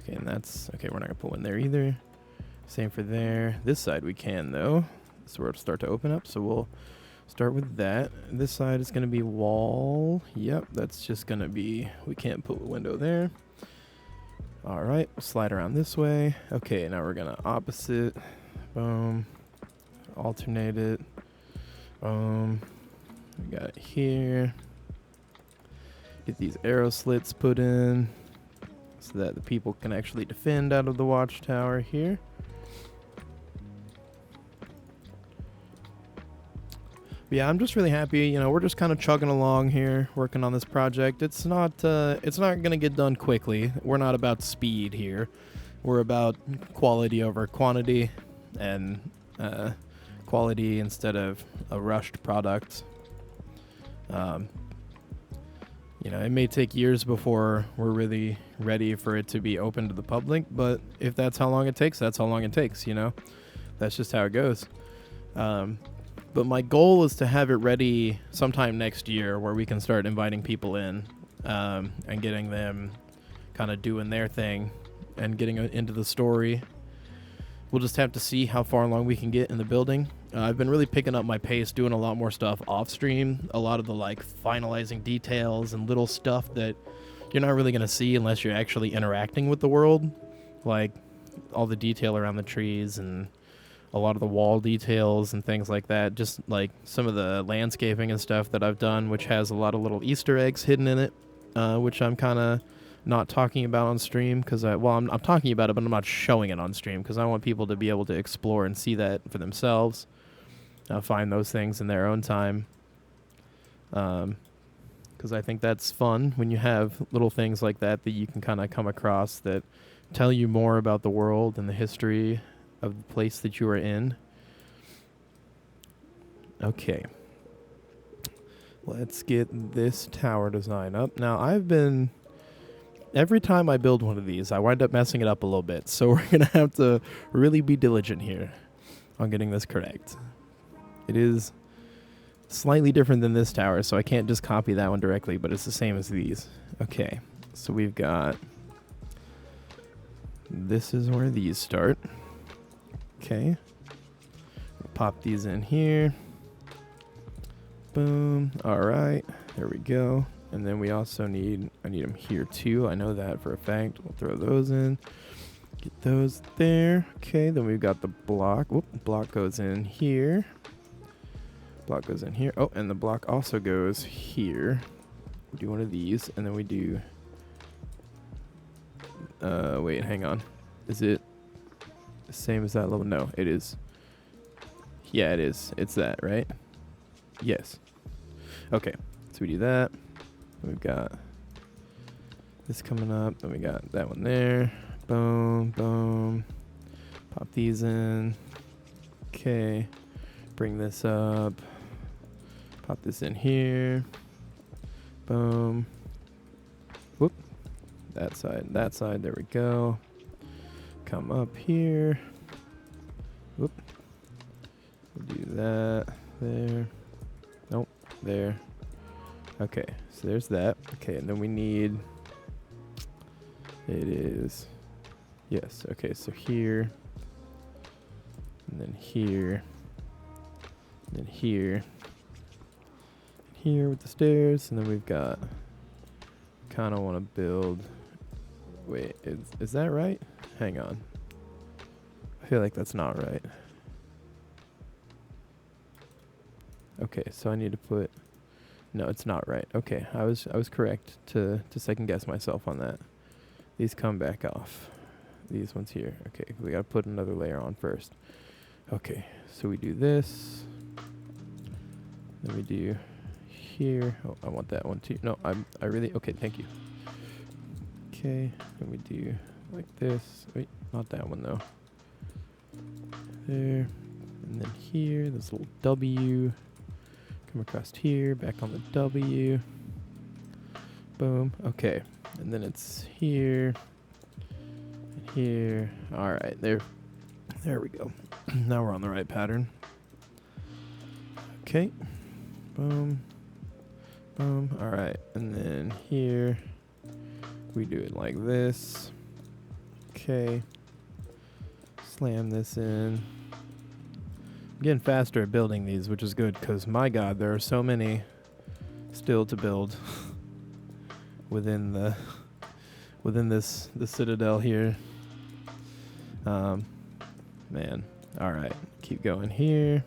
Okay, and we're not going to put one there either. Same for there. This side we can, though. So we're to start to open up, so we'll start with that. This side is going to be wall. Yep, that's just going to be, we can't put a window there. All right, we'll slide around this way. Okay, now we're going to opposite. Boom. Alternate it. Boom. We got it here. Get these arrow slits put in so that the people can actually defend out of the watchtower here. But yeah, I'm just really happy. You know, we're just kind of chugging along here, working on this project. It's not gonna get done quickly. We're not about speed here. We're about quality over quantity, and quality instead of a rushed product. You know, it may take years before we're really ready for it to be open to the public, but if that's how long it takes, that's how long it takes. You know, that's just how it goes. But my goal is to have it ready sometime next year where we can start inviting people in and getting them kind of doing their thing and getting into the story. We'll just have to see how far along we can get in the building. I've been really picking up my pace, doing a lot more stuff off stream. A lot of the like finalizing details and little stuff that you're not really going to see unless you're actually interacting with the world. Like all the detail around the trees and a lot of the wall details and things like that. Just like some of the landscaping and stuff that I've done, which has a lot of little Easter eggs hidden in it, which I'm kind of not talking about on stream because I'm talking about it, but I'm not showing it on stream because I want people to be able to explore and see that for themselves. Find those things in their own time. Because I think that's fun when you have little things like that that you can kind of come across that tell you more about the world and the history of the place that you are in. Okay. Let's get this tower design up. Now, every time I build one of these, I wind up messing it up a little bit. So we're going to have to really be diligent here on getting this correct. It is slightly different than this tower, so I can't just copy that one directly, but it's the same as these. Okay, so we've got... This is where these start. Okay. Pop these in here. Boom. All right. There we go. And then we also I need them here too. I know that for a fact. We'll throw those in. Get those there. Okay. Then we've got the block. Whoop. Block goes in here. Block goes in here. Oh, and the block also goes here. We do one of these, and then we do... wait, hang on. Is it the same as that level? No, it is. Yeah, it is. It's that, right? Yes. Okay, so we do that. We've got this coming up. Then we got that one there. Boom, boom. Pop these in. Okay. Bring this up. Pop this in here. Boom. Whoop. That side. There we go. Come up here. Whoop. We'll do that. There. Nope. There. Okay. So there's that. Okay. And then we need... It is... Yes. Okay. So here. And then here. And then here. Here with the stairs. And then we've got... Kind of want to build... Wait. Is that right? Hang on. I feel like that's not right. Okay, so I need to put... No, it's not right. Okay, I was correct to second guess myself on that. These come back off. These ones here. Okay, we gotta put another layer on first. Okay, so we do this. Then we do here. Oh, I want that one too. No, I really... Okay, thank you. Okay, then we do like this. Wait, not that one though. There. And then here, this little W. Come across here, back on the W. Boom. Okay. And then it's here. And here. Alright, there we go. Now we're on the right pattern. Okay. Boom. Boom. Alright. And then here we do it like this. Okay. Slam this in. I'm getting faster at building these, which is good, because my god, there are so many still to build within this citadel here. Man, all right, keep going here.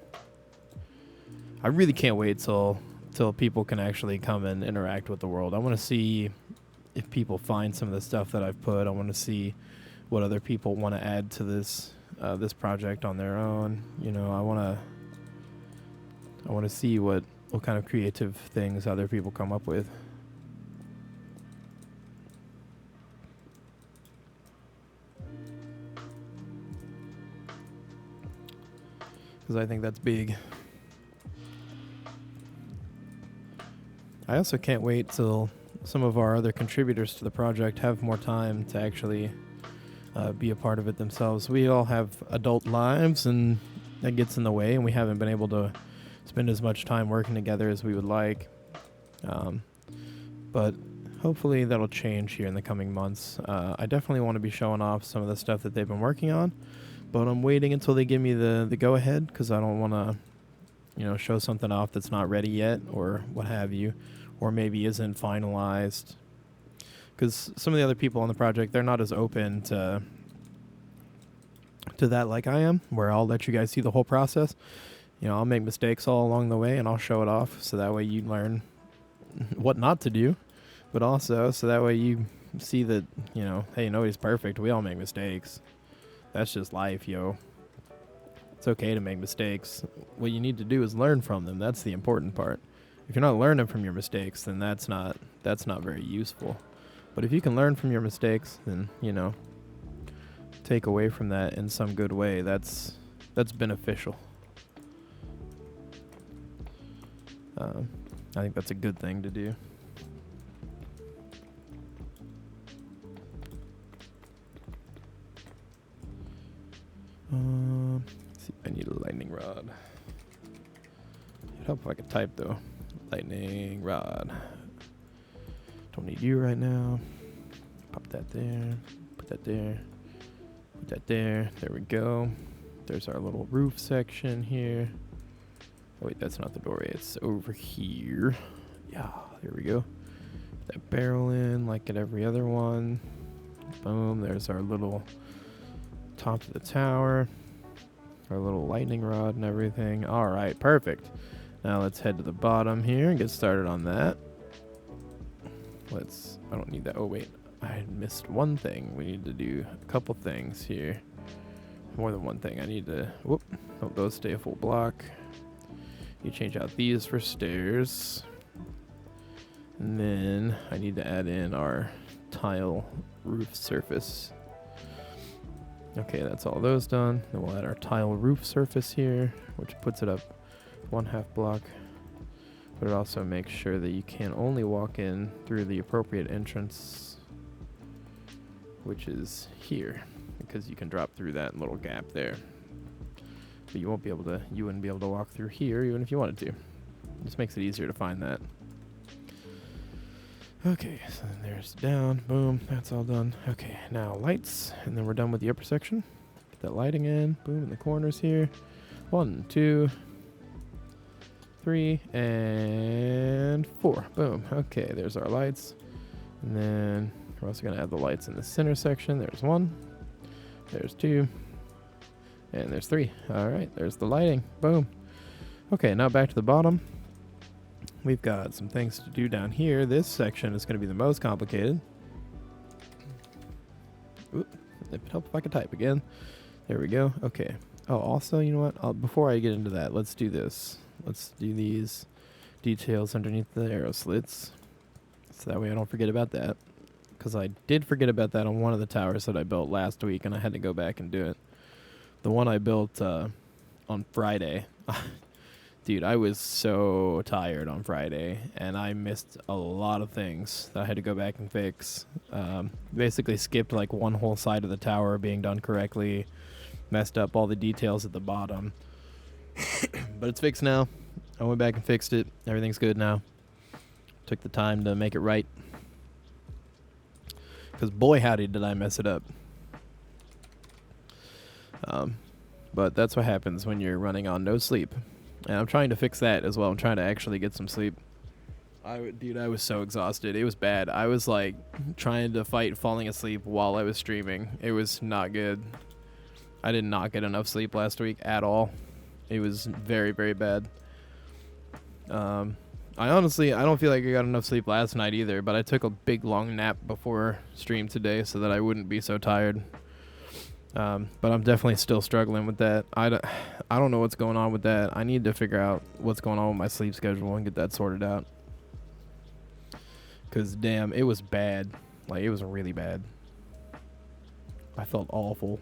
I really can't wait till people can actually come and interact with the world. I want to see if people find some of the stuff that I've put. I want to see what other people want to add to this project on their own. You know, I want to see what kind of creative things other people come up with. Because I think that's big. I also can't wait till some of our other contributors to the project have more time to actually be a part of it themselves. We all have adult lives, and that gets in the way, and we haven't been able to spend as much time working together as we would like. But hopefully that'll change here in the coming months. I definitely want to be showing off some of the stuff that they've been working on, but I'm waiting until they give me the go-ahead, because I don't want to, show something off that's not ready yet, or what have you, or maybe isn't finalized. Because some of the other people on the project, they're not as open to that like I am, where I'll let you guys see the whole process. I'll make mistakes all along the way, and I'll show it off, so that way you learn what not to do, but also so that way you see that, hey, nobody's perfect. We all make mistakes. That's just life, yo. It's okay to make mistakes. What you need to do is learn from them. That's the important part. If you're not learning from your mistakes, then that's not very useful. But if you can learn from your mistakes, then, take away from that in some good way, that's beneficial. I think that's a good thing to do. Let's see, I need a lightning rod. It'd help if I could type, though. Lightning rod. Don't need you right now. Pop that there. Put that there. Put that there. There we go. There's our little roof section here. Oh, wait, that's not the doorway. It's over here. Yeah, there we go. Put that barrel in like at every other one. Boom. There's our little top of the tower. Our little lightning rod and everything. All right, perfect. Now let's head to the bottom here and get started on that. I don't need that. Oh, wait. I missed one thing. We need to do a couple things here. More than one thing. I need to... Whoop. Don't those stay a full block. You change out these for stairs. And then I need to add in our tile roof surface. Okay, that's all those done. Then we'll add our tile roof surface here, which puts it up 1/2 block. But it also makes sure that you can only walk in through the appropriate entrance, which is here, because you can drop through that little gap there. But you wouldn't be able to walk through here even if you wanted to. It just makes it easier to find that. Okay, so then there's down, boom, that's all done. Okay, now lights, and then we're done with the upper section. Get that lighting in, boom, in the corners here. 1, 2, 3, and 4. Boom. Okay, there's our lights. And then we're also going to add the lights in the center section. There's 1. There's 2. And there's 3. All right, there's the lighting. Boom. Okay, now back to the bottom. We've got some things to do down here. This section is going to be the most complicated. Oop, it'd help if I could type again. There we go. Okay. Oh, also, you know what? Before I get into that, let's do this. Let's do these details underneath the arrow slits, so that way I don't forget about that. Because I did forget about that on one of the towers that I built last week, and I had to go back and do it. The one I built on Friday. Dude, I was so tired on Friday, and I missed a lot of things that I had to go back and fix. Basically skipped like one whole side of the tower being done correctly, messed up all the details at the bottom. But it's fixed now. I went back and fixed it. Everything's good now. Took the time to make it right. Because boy howdy did I mess it up. But that's what happens when you're running on no sleep. And I'm trying to fix that as well. I'm trying to actually get some sleep. Dude, I was so exhausted. It was bad. I was like trying to fight falling asleep while I was streaming. It was not good. I did not get enough sleep last week at all. It was very, very bad. I don't feel like I got enough sleep last night either, but I took a big long nap before stream today so that I wouldn't be so tired. But I'm definitely still struggling with that. I don't know what's going on with that. I need to figure out what's going on with my sleep schedule and get that sorted out. Because, damn, it was bad. Like, it was really bad. I felt awful.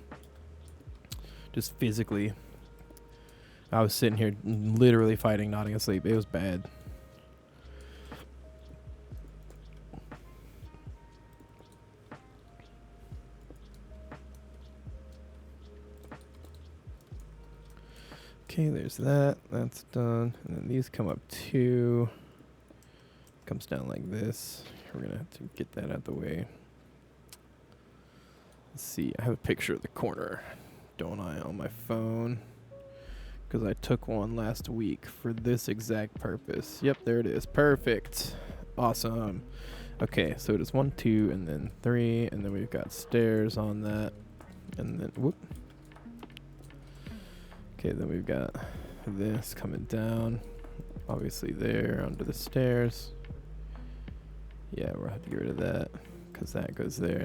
Just physically. I was sitting here literally fighting nodding asleep. It was bad. Okay, there's that. That's done. And then these come up too. Comes down like this. We're going to have to get that out the way. Let's see. I have a picture of the corner, don't I, on my phone? Because I took one last week for this exact purpose. Yep, there it is. Perfect. Awesome. Okay, so it is 1, 2, and then 3, and then we've got stairs on that. And then, whoop. Okay, then we've got this coming down. Obviously there, under the stairs. Yeah, we'll have to get rid of that. Because that goes there,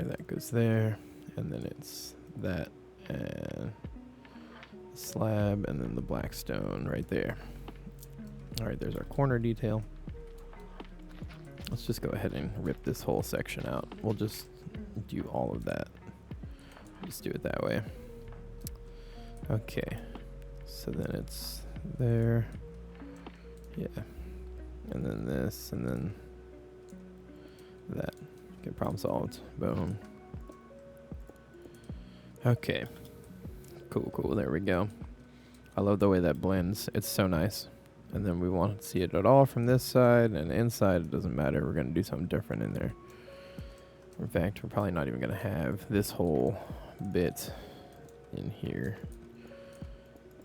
and then it's that, and slab, and then the black stone right there. Alright, there's our corner detail. Let's just go ahead and rip this whole section out. We'll just do all of that. Just do it that way. Okay. So then it's there. Yeah. And then this, and then that. Okay, problem solved. Boom. Okay. Cool. There we go. I love the way that blends. It's so nice. And then we want to see it at all from this side, and inside it doesn't matter. We're going to do something different in there. In fact, we're probably not even going to have this whole bit in here.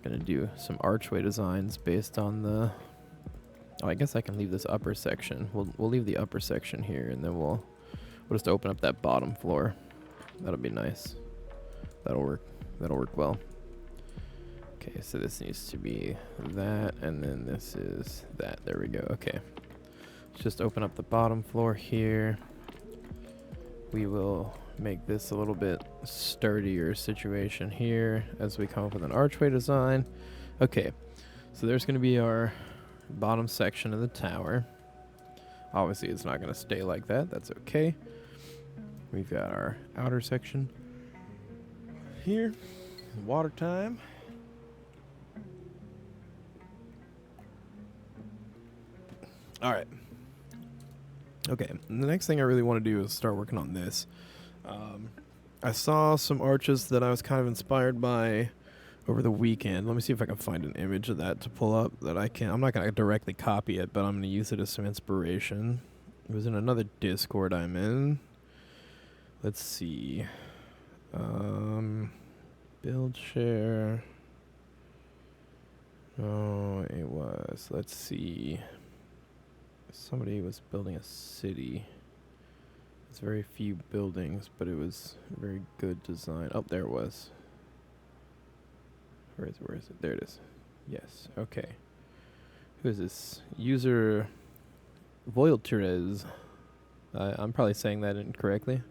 Going to do some archway designs based on the... Oh, I guess I can leave this upper section. We'll leave the upper section here, and then we'll just open up that bottom floor. That'll be nice. That'll work well. Okay, so this needs to be that, and then this is that. There we go. Okay. Let's just open up the bottom floor here. We will make this a little bit sturdier situation here as we come up with an archway design. Okay, so there's going to be our bottom section of the tower. Obviously, it's not going to stay like that. That's okay. We've got our outer section here. Water time. All right. Okay, and the next thing I really want to do is start working on this. I saw some arches that I was kind of inspired by over the weekend. Let me see if I can find an image of that to pull up that I can. I'm not going to directly copy it, but I'm going to use it as some inspiration. It was in another Discord I'm in. Let's see. Build share. Oh, it was. Let's see. Somebody was building a city. It's very few buildings, but it was very good design. Oh, there it was. Where is it? There it is. Yes. Okay. Who is this? User Voilterez. I'm probably saying that incorrectly.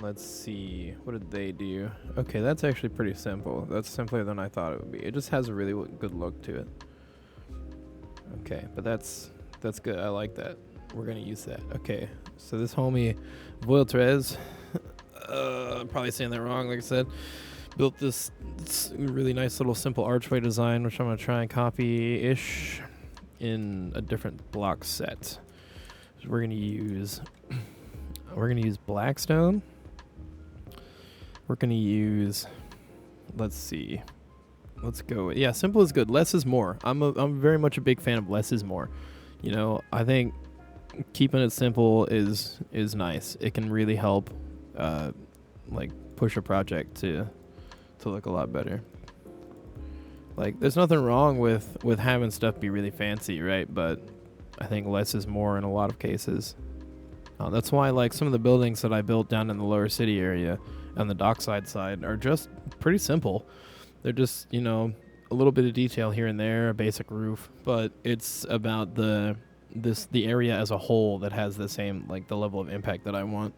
Let's see. What did they do? Okay, that's actually pretty simple. That's simpler than I thought it would be. It just has a really good look to it. Okay, but that's good. I like that. We're going to use that. Okay, so this homie, Voilterez, I'm probably saying that wrong, like I said, built this really nice little simple archway design, which I'm going to try and copy-ish in a different block set. So we're going to use Blackstone. We're going to use, let's see. Let's go. Yeah, simple is good. Less is more. I'm very much a big fan of less is more. You know, I think keeping it simple is nice. It can really help like push a project to to look a lot better. Like, there's nothing wrong with having stuff be really fancy, right? But I think less is more in a lot of cases. That's why, like, some of the buildings that I built down in the lower city area on the dockside side are just pretty simple. They're just, you know, a little bit of detail here and there, a basic roof, but it's about the area as a whole that has the same, like, the level of impact that I want.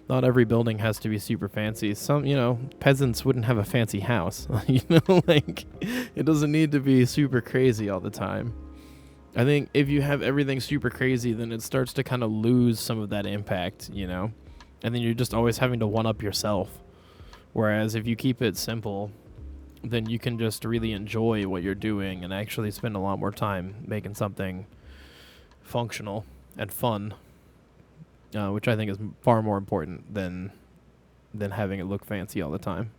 Not every building has to be super fancy. Some, you know, peasants wouldn't have a fancy house. You know, like, it doesn't need to be super crazy all the time. I think if you have everything super crazy, then it starts to kind of lose some of that impact, you know? And then you're just always having to one-up yourself. Whereas if you keep it simple, then you can just really enjoy what you're doing and actually spend a lot more time making something functional and fun, which I think is far more important than having it look fancy all the time.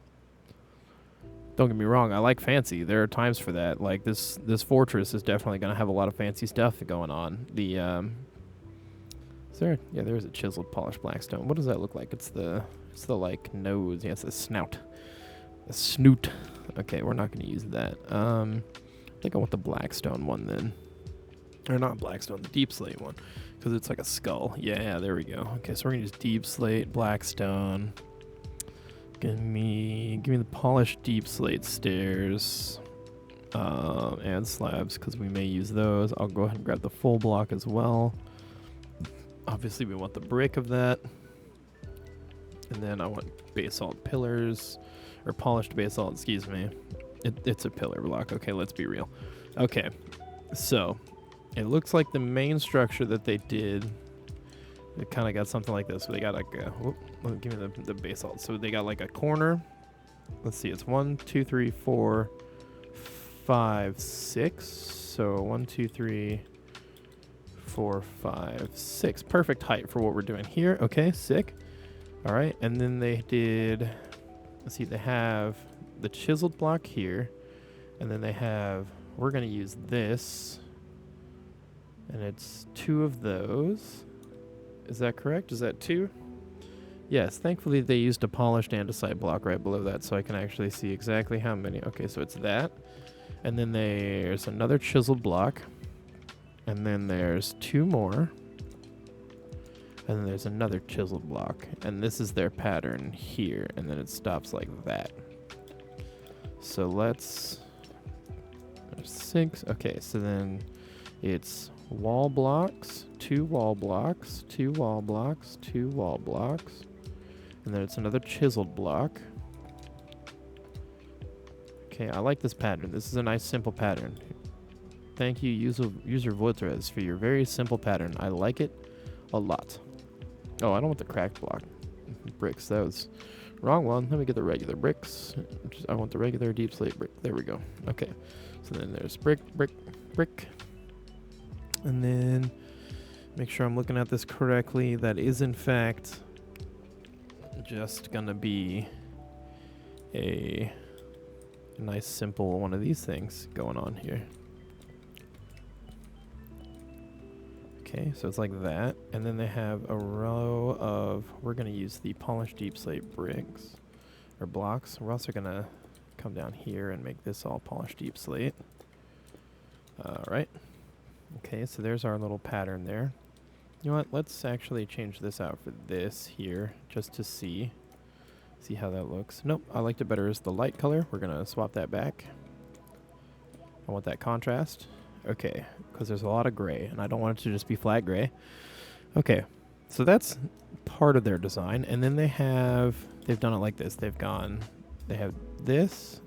Don't get me wrong, I like fancy. There are times for that. Like, this fortress is definitely going to have a lot of fancy stuff going on. Is there? Yeah, there is a chiseled polished blackstone. What does that look like? It's the like nose. Yeah, it's the snout. The snoot. Okay, we're not going to use that. I think I want the blackstone one then. Or not blackstone, the deep slate one. Because it's like a skull. Yeah, there we go. Okay, so we're going to use deep slate, blackstone. Give me the polished deep slate stairs. And slabs, because we may use those. I'll go ahead and grab the full block as well. Obviously, we want the brick of that. And then I want basalt pillars. Or polished basalt, excuse me. It's a pillar block. Okay, let's be real. Okay, so it looks like the main structure that they did, it kind of got something like this. So they got like a, give me the basalt. So they got like a corner. Let's see, it's 1, 2, 3, 4, 5, 6. So 1, 2, 3, 4, 5, 6. Perfect height for what we're doing here. Okay, sick. All right, and then they did, let's see, they have the chiseled block here, and then they have, we're going to use this, and it's 2 of those. Is that correct? Is that 2? Yes, thankfully they used a polished andesite block right below that, so I can actually see exactly how many. Okay, so it's that. And then there's another chiseled block. And then there's 2 more. And then there's another chiseled block. And this is their pattern here. And then it stops like that. So let's... There's 6. Okay, so then it's wall blocks, 2 wall blocks, 2 wall blocks, 2 wall blocks. And then it's another chiseled block. Okay, I like this pattern. This is a nice simple pattern. Thank you, user Voitres, for your very simple pattern. I like it a lot. Oh, I don't want the cracked block. Bricks, that was wrong one. Let me get the regular bricks. I want the regular deep slate brick. There we go. Okay, so then there's brick, brick, brick. And then make sure I'm looking at this correctly. That is, in fact, just gonna be a nice simple one of these things going on here. Okay, so it's like that, and then they have a row of, we're gonna use the polished deep slate bricks or blocks. We're also gonna come down here and make this all polished deep slate. All right. Okay, so there's our little pattern there. You know what? Let's actually change this out for this here, just to see how that looks. Nope, I liked it better as the light color. We're gonna swap that back. I want that contrast. Okay, because there's a lot of gray, and I don't want it to just be flat gray. Okay, so that's part of their design, and then they've done it like this. They have this,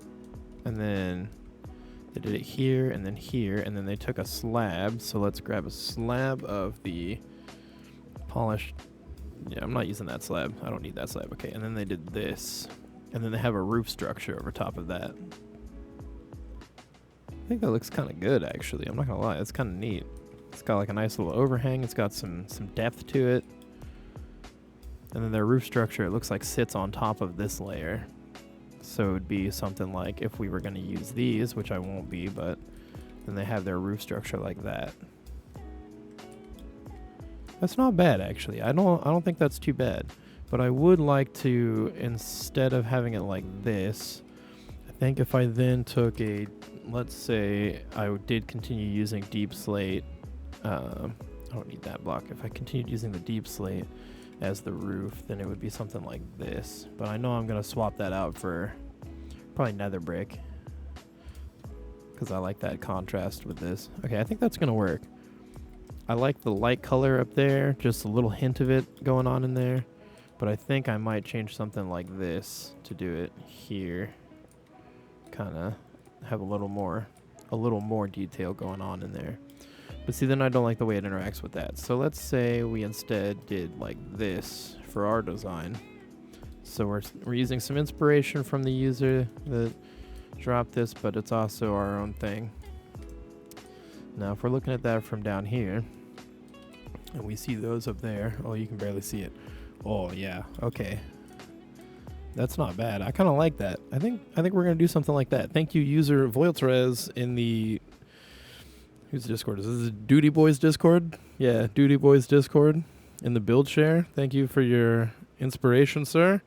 and then they did it here, and then they took a slab. So let's grab a slab of the polished. Yeah, I'm not using that slab. I don't need that slab. Okay, and then they did this, and then they have a roof structure over top of that. I think that looks kind of good, actually. I'm not gonna lie, it's kind of neat. It's got like a nice little overhang. It's got some depth to it. And then their roof structure, it looks like sits on top of this layer. So it would be something like if we were gonna use these, which I won't be, but then they have their roof structure like that. That's not bad, actually. I don't think that's too bad. But I would like to, instead of having it like this, think if I then took let's say I did continue using deep slate, I don't need that block. If I continued using the deep slate as the roof, then it would be something like this. But I know I'm going to swap that out for probably nether brick, because I like that contrast with this. Okay, I think that's going to work. I like the light color up there, just a little hint of it going on in there. But I think I might change something like this to do it here. Kind of have a little more detail going on in there. But see, then I don't like the way it interacts with that. So let's say we instead did like this for our design. So we're using some inspiration from the user that dropped this, but it's also our own thing. Now, if we're looking at that from down here, and we see those up there, oh, you can barely see it. Oh yeah, okay. That's not bad. I kind of like that. I think we're gonna do something like that. Thank you, user Voiltrez in the who's Discord? Is this Duty Boys Discord? Yeah, Duty Boys Discord in the build share. Thank you for your inspiration, sir.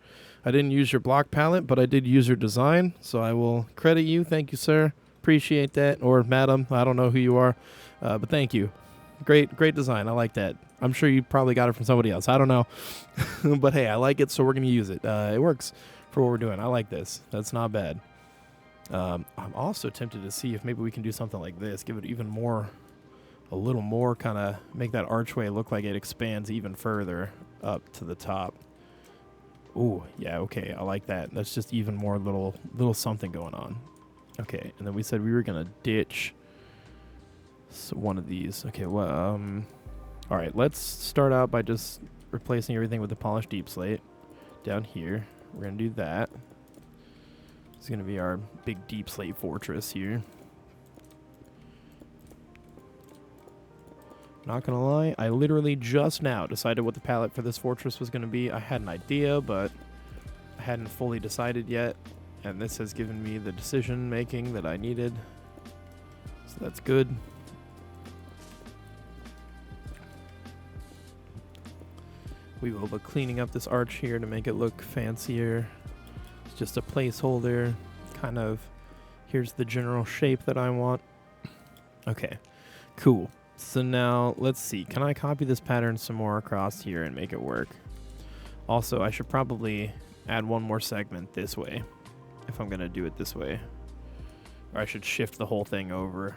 I didn't use your block palette, but I did use your design, so I will credit you. Thank you, sir. Appreciate that, or madam. I don't know who you are, but thank you. Great design. I like that. I'm sure you probably got it from somebody else. I don't know. But hey, I like it, so we're going to use it. It works for what we're doing. I like this. That's not bad. I'm also tempted to see if maybe we can do something like this. Give it even more, a little more, kind of make that archway look like it expands even further up to the top. Ooh, yeah, okay. I like that. That's just even more little something going on. Okay, and then we said we were going to ditch one of these. Okay, well, all right, let's start out by just replacing everything with the polished deep slate down here. We're going to do that. It's going to be our big deep slate fortress here. Not going to lie, I literally just now decided what the palette for this fortress was going to be. I had an idea, but I hadn't fully decided yet, and this has given me the decision making that I needed. So that's good. We will be cleaning up this arch here to make it look fancier. It's just a placeholder, kind of. Here's the general shape that I want. Okay, cool. So now, let's see. Can I copy this pattern some more across here and make it work? Also, I should probably add one more segment this way, if I'm going to do it this way. Or I should shift the whole thing over.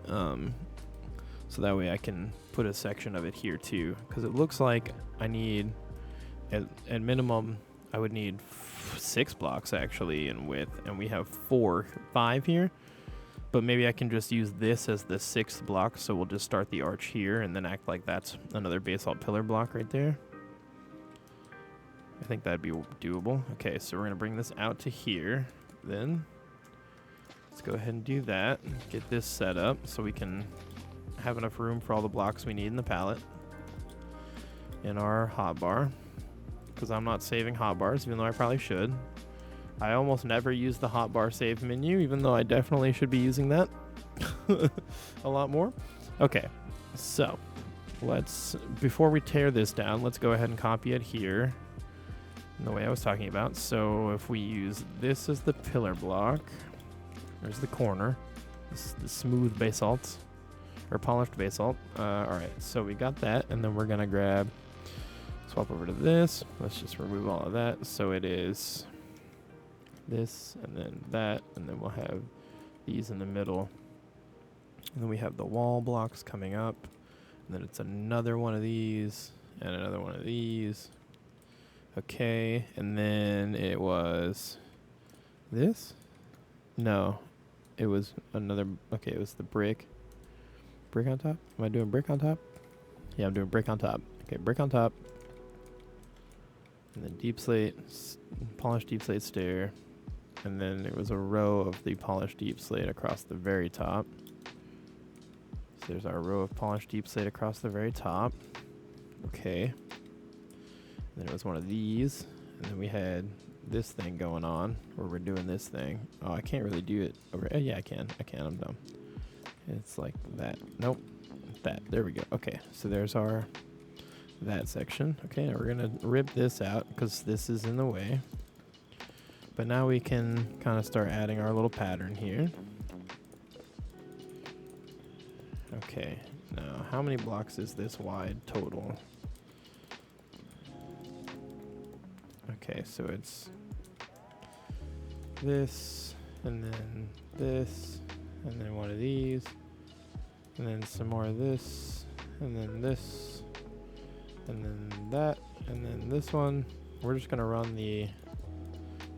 So that way I can put a section of it here too. Because it looks like I need, at minimum, I would need 6 blocks actually in width. And we have 5 here. But maybe I can just use this as the 6th block, so we'll just start the arch here and then act like that's another basalt pillar block right there. I think that'd be doable. Okay, so we're going to bring this out to here. Then let's go ahead and do that. Get this set up so we can have enough room for all the blocks we need in the palette. In our hotbar, because I'm not saving hotbars, even though I probably should. I almost never use the hotbar save menu, even though I definitely should be using that a lot more. Okay, so before we tear this down, let's go ahead and copy it here in the way I was talking about. So if we use this as the pillar block, there's the corner, the smooth basalt, or polished basalt. All right, so we got that, and then we're gonna swap over to this. Let's just remove all of that. So it is this and then that, and then we'll have these in the middle, and then we have the wall blocks coming up, and then it's another one of these and another one of these. Okay, and then it was this? No, it was another. Okay, it was the brick on top. Am I doing brick on top? Yeah, I'm doing brick on top. Okay, brick on top, and then deep slate, polished deep slate stair. And then there was a row of the polished deep slate across the very top. So there's our row of polished deep slate across the very top. Okay. And then it was one of these. And then we had this thing going on where we're doing this thing. Oh, I can't really do it over. Yeah, I can. I'm dumb. It's like that. Nope. That. There we go. Okay. So there's that section. Okay. Now we're going to rip this out because this is in the way. But now we can kind of start adding our little pattern here. Okay, now how many blocks is this wide total? Okay, so it's this, and then one of these, and then some more of this, and then this, and then that, and then this one. We're just gonna run the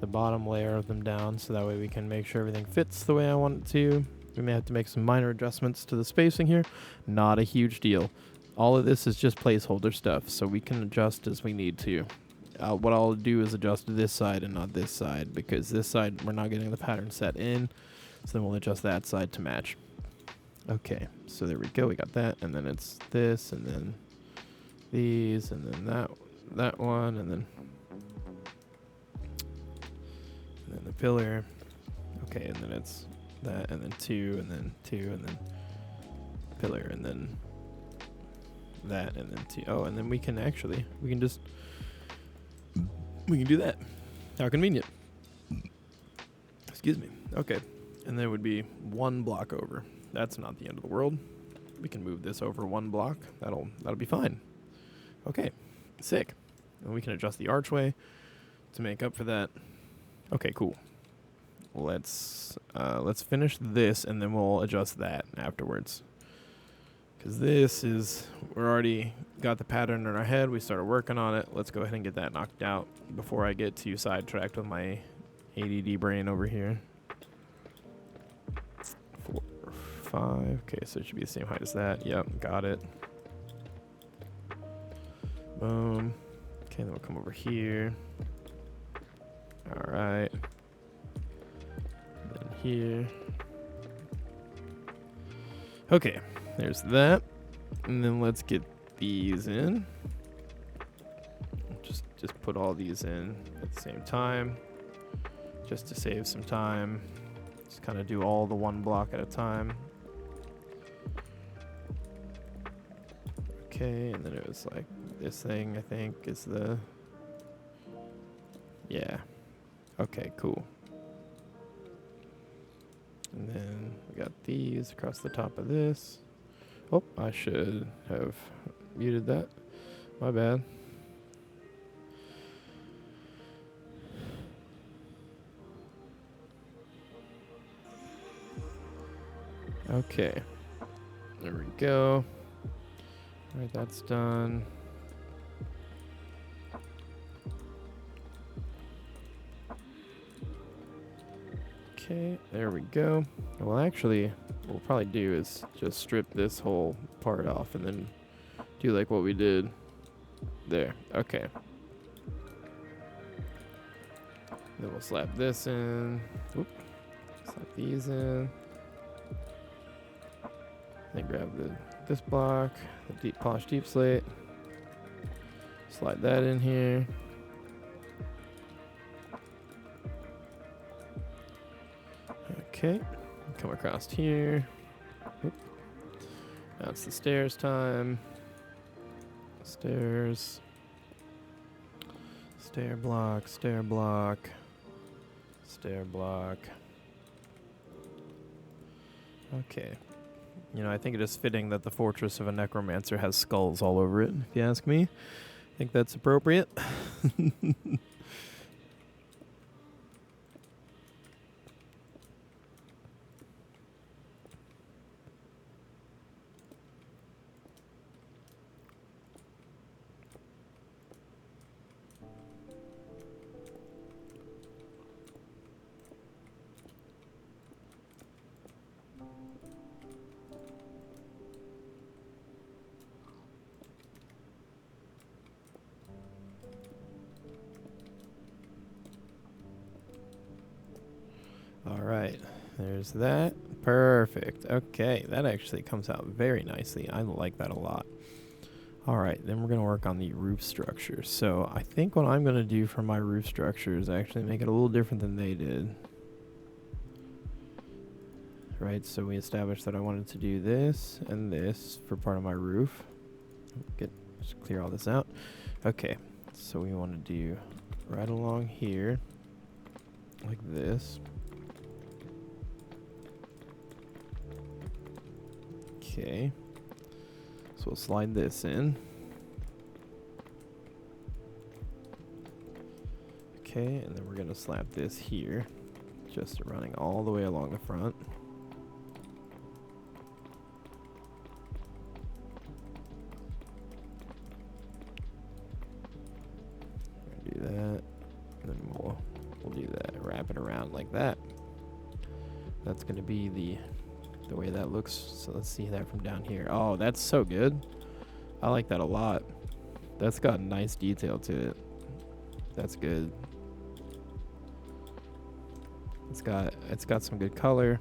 bottom layer of them down so that way we can make sure everything fits the way I want it to. We may have to make some minor adjustments to the spacing here. Not a huge deal. All of this is just placeholder stuff, so we can adjust as we need to. What I'll do is adjust this side and not this side, because this side we're not getting the pattern set in, so then we'll adjust that side to match. Okay, so there we go, we got that, and then it's this, and then these, and then that one, and then the pillar. Okay, and then it's that, and then two, and then pillar, and then that, and then two. Oh, and then we can do that. How convenient. Excuse me. Okay, and then it would be one block over. That's not the end of the world. We can move this over one block. That'll be fine. Okay, sick. And we can adjust the archway to make up for that. Okay, cool. Let's finish this, and then we'll adjust that afterwards. Because we're already got the pattern in our head. We started working on it. Let's go ahead and get that knocked out before I get too sidetracked with my ADD brain over here. 4, 5. Okay, so it should be the same height as that. Yep, got it. Boom. Okay, then we'll come over here. All right. Then here. Okay, there's that. And then let's get these in. Just put all these in at the same time, just to save some time. Just kind of do all the one block at a time. Okay, and then it was like this thing, I think, is the... Yeah. Okay, cool. And then we got these across the top of this. Oh, I should have muted that. My bad. Okay. There we go. All right, that's done. Okay, there we go. Well, actually, what we'll probably do is just strip this whole part off and then do like what we did there. Okay. Then we'll slap this in. Oop. Slap these in. Then grab this block, the deep polished deep slate. Slide that in here. Okay, come across here. Oop. Now it's the stairs time. Stairs. Stair block, stair block, stair block. Okay. You know, I think it is fitting that the fortress of a necromancer has skulls all over it, if you ask me. I think that's appropriate. Alright, there's that. Perfect. Okay, that actually comes out very nicely. I like that a lot. Alright, then we're going to work on the roof structure. So I think what I'm going to do for my roof structure is actually make it a little different than they did. Right, so we established that I wanted to do this and this for part of my roof. Just clear all this out. Okay, so we want to do right along here. like this. Okay. So we'll slide this in. Okay, and then we're gonna slap this here, just running all the way along the front. Do that, and then we'll do that. Wrap it around like that. That's gonna be the way that looks. So let's see that from down here. Oh, that's so good. I like that a lot. That's got nice detail to it. That's good. It's got some good color.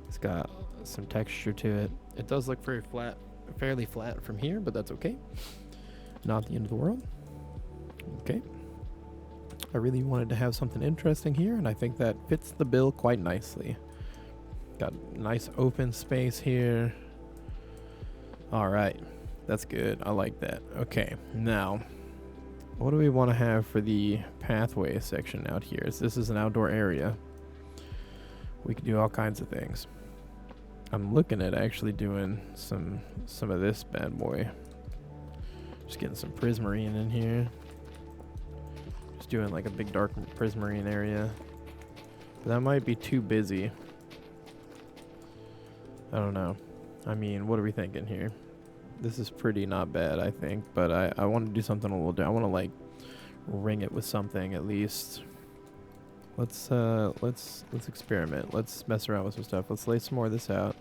It's got some texture to it. It does look very flat, fairly flat from here, but that's okay. Not the end of the world. Okay. I really wanted to have something interesting here, and I think that fits the bill quite nicely. Got nice open space here. All right. That's good. I like that. Okay. Now, what do we want to have for the pathway section out here? This is an outdoor area. We could do all kinds of things. I'm looking at actually doing some of this bad boy. Just getting some prismarine in here. Just doing like a big dark prismarine area. That might be too busy. I don't know. I mean, what are we thinking here? This is pretty not bad, I think, but I want to do something a little different. I want to like ring it with something at least. Let's experiment. Let's mess around with some stuff. Let's lay some more of this out,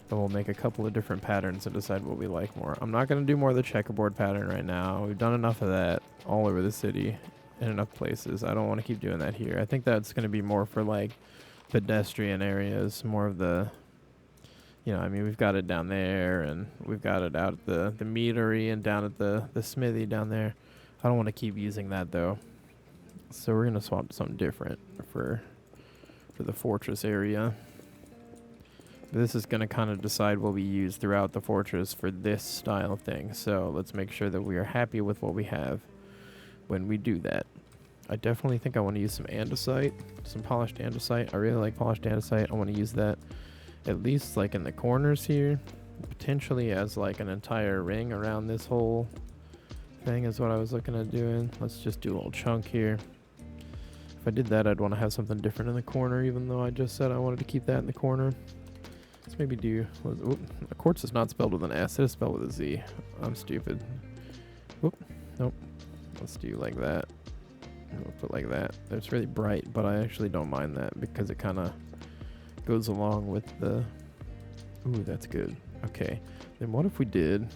and we'll make a couple of different patterns and decide what we like more. I'm not going to do more of the checkerboard pattern right now. We've done enough of that all over the city in enough places. I don't want to keep doing that here. I think that's going to be more for like pedestrian areas, more of the, you know, I mean, we've got it down there, and we've got it out at the meadery and down at the smithy down there. I don't want to keep using that though. So we're gonna swap to something different for the fortress area. This is gonna kind of decide what we use throughout the fortress for this style thing. So let's make sure that we are happy with what we have when we do that. I definitely think I want to use some andesite, some polished andesite. I really like polished andesite. I want to use that at least like in the corners here, potentially as like an entire ring around this whole thing is what I was looking at doing. Let's just do a little chunk here. If I did that, I'd want to have something different in the corner, even though I just said I wanted to keep that in the corner. Let's maybe do, quartz is not spelled with an S, it is spelled with a Z. I'm stupid. Whoop, nope. Let's do like that. We'll put like that. It's really bright, but I actually don't mind that because it kind of goes along with the, ooh, that's good. Okay, then what if we did,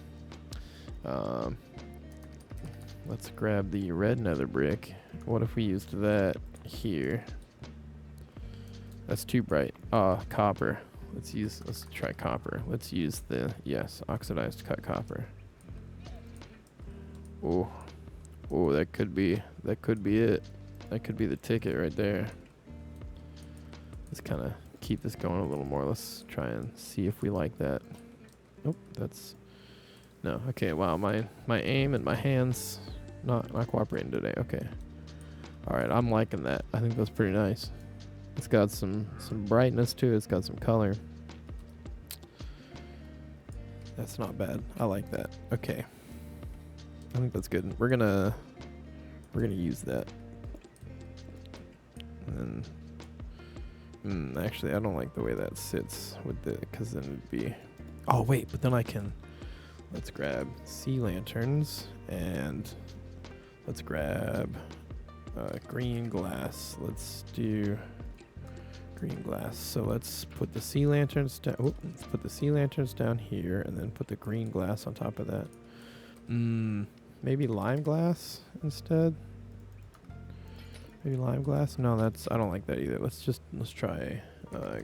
let's grab the red nether brick. What if we used that here? That's too bright. Copper. Let's try copper. Let's use the, yes, oxidized cut copper. Oh, that could be it. That could be the ticket right there. Let's kind of keep this going a little more. Let's try and see if we like that. Nope, that's, no. Okay, wow, my aim and my hands not cooperating today. Okay. All right, I'm liking that. I think that's pretty nice. It's got some brightness to it. It's got some color. That's not bad. I like that. Okay. I think that's good. We're gonna use that. And then, actually, I don't like the way that sits with the, because then it'd be, oh wait, but then I can, let's grab sea lanterns and let's grab green glass. Let's do green glass. So let's put the sea lanterns down. Oh, let's put the sea lanterns down here and then put the green glass on top of that. Maybe lime glass instead. Maybe lime glass. No, I don't like that either. Let's try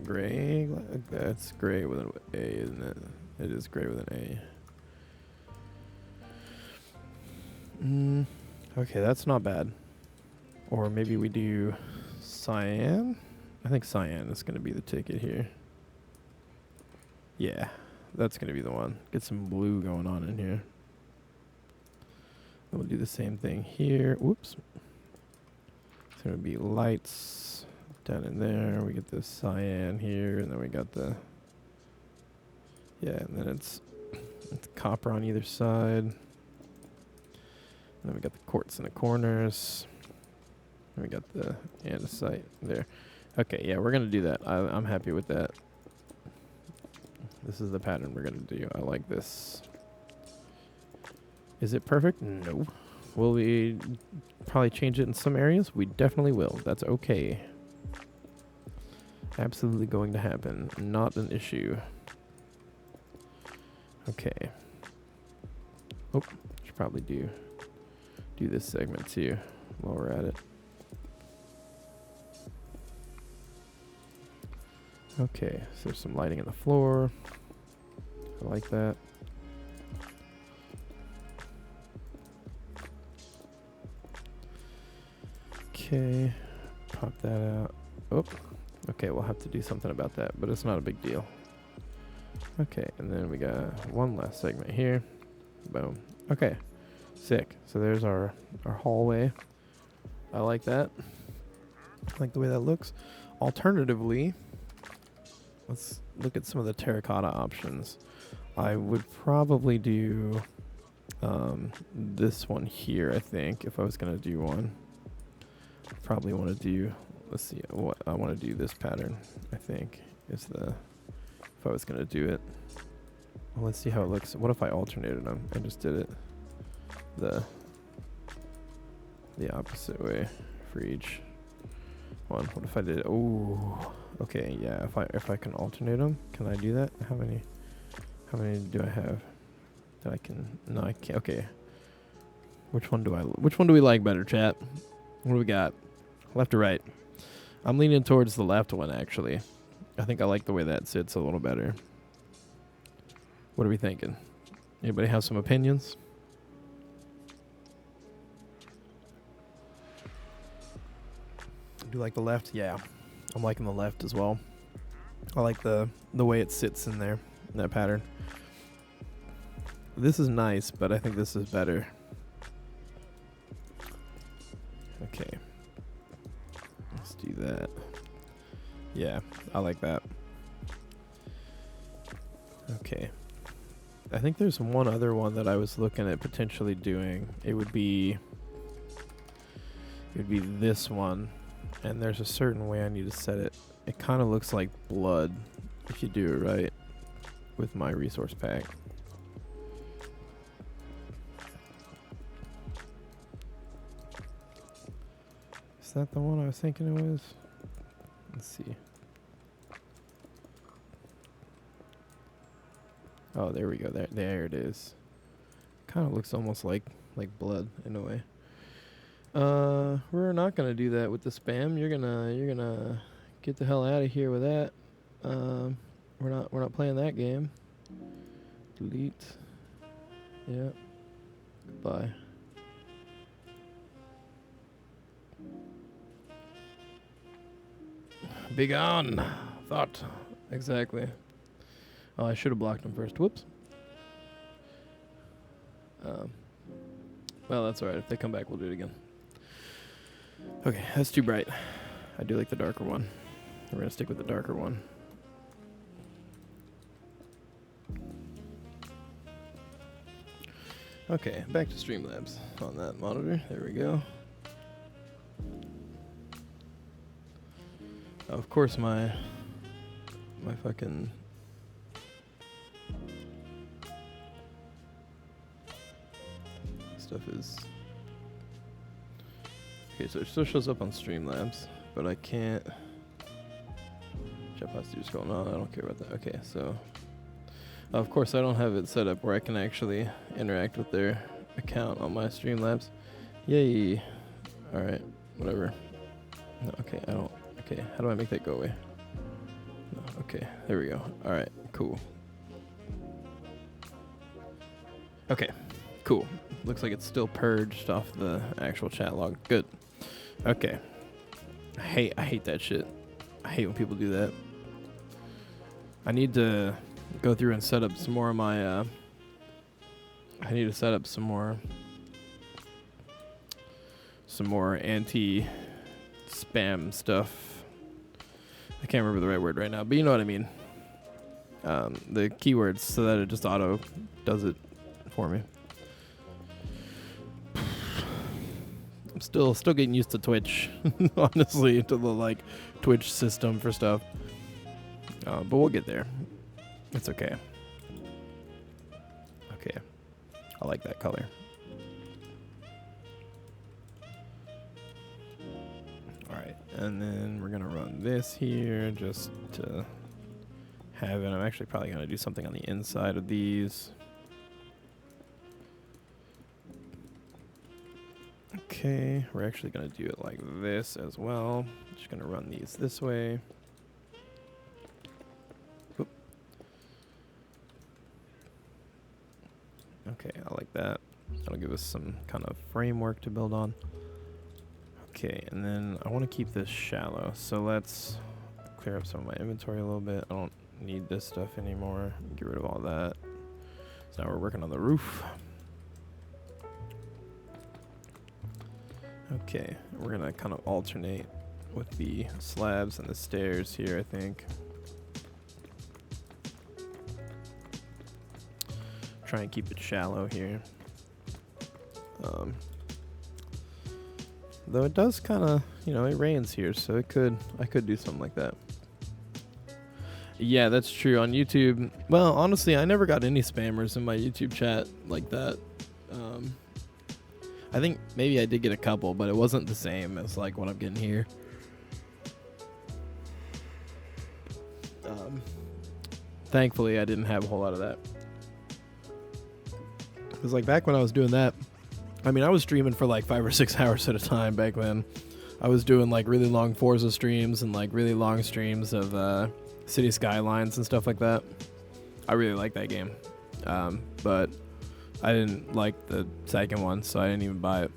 gray. That's gray with an A, isn't it? It is gray with an A. Okay, that's not bad. Or maybe we do cyan. I think cyan is going to be the ticket here. Yeah, that's going to be the one. Get some blue going on in here. Then we'll do the same thing here. Whoops. It's going to be lights down in there. We get this cyan here, and then we got the... Yeah, and then it's copper on either side. And then we got the quartz in the corners. And we got the andesite there. Okay, yeah, we're going to do that. I'm happy with that. This is the pattern we're going to do. I like this. Is it perfect? No. Will we probably change it in some areas? We definitely will. That's okay. Absolutely going to happen. Not an issue. Okay. Oh, should probably do this segment too while we're at it. Okay, so there's some lighting on the floor. I like that. Okay, pop that out. Oh, okay, we'll have to do something about that, but it's not a big deal. Okay, and then we got one last segment here. Boom. Okay, sick. So there's our hallway. I like that. I like the way that looks. Alternatively, let's look at some of the terracotta options. I would probably do this one here, I think, if I was going to do one. Probably want to do, let's see, what I want to do this pattern, I think, is the, if I was going to do it. Well, let's see how it looks. What if I alternated them and just did it the opposite way for each one? What if I did, oh, okay, yeah, if I can alternate them, can I do that? How many do I have that I can, no, I can't, okay. Which one do we like better, chat? What do we got? Left or right? I'm leaning towards the left one, actually. I think I like the way that sits a little better. What are we thinking? Anybody have some opinions? Do you like the left? Yeah. I'm liking the left as well. I like the way it sits in there, in that pattern. This is nice, but I think this is better. Okay. Let's do that. Yeah, I like that. Okay. I think there's one other one that I was looking at potentially doing. It would be this one, and there's a certain way I need to set it. It kind of looks like blood if you do it right with my resource pack. Is that the one I was thinking it was? Let's see. Oh, there we go. There it is. Kind of looks almost like blood in a way. We're not gonna do that with the spam. You're gonna get the hell out of here with that. We're not playing that game. Delete. Yep. Goodbye. Be gone. Thought. Exactly. Oh, I should have blocked him first. Whoops. Well, that's alright. If they come back, we'll do it again. Okay, that's too bright. I do like the darker one. We're going to stick with the darker one. Okay, back to Streamlabs on that monitor. There we go. Of course, my fucking stuff is okay. So it still shows up on Streamlabs, but I can't. Chat is going on. I don't care about that. Okay, so of course I don't have it set up where I can actually interact with their account on my Streamlabs. Yay! All right, whatever. No, okay, I don't. Okay, how do I make that go away? No, okay, there we go. All right, cool. Okay, cool. Looks like it's still purged off the actual chat log. Good. Okay. I hate that shit. I hate when people do that. I need to go through and set up some more of my. I need to set up some more anti spam stuff. I can't remember the right word right now, but you know what I mean. The keywords so that it just auto does it for me. I'm still getting used to Twitch, honestly, to the like Twitch system for stuff. But we'll get there. It's okay. Okay, I like that color. All right, and then we're gonna run this here just to have it. I'm actually probably gonna do something on the inside of these. Okay, we're actually gonna do it like this as well. Just gonna run these this way. Oop. Okay, I like that. That'll give us some kind of framework to build on. Okay, and then I want to keep this shallow, so let's clear up some of my inventory a little bit. I don't need this stuff anymore. Get rid of all that. So now we're working on the roof. Okay, we're gonna kind of alternate with the slabs and the stairs here, I think. Try and keep it shallow here. Though it does kind of, you know, it rains here, so I could do something like that. Yeah, that's true. On YouTube, well, honestly, I never got any spammers in my YouTube chat like that. I think maybe I did get a couple, but it wasn't the same as like what I'm getting here. Thankfully, I didn't have a whole lot of that. Because like back when I was doing that, I mean, I was streaming for like 5 or 6 hours at a time back then. I was doing like really long Forza streams and like really long streams of City Skylines and stuff like that. I really like that game. But I didn't like the second one, so I didn't even buy it.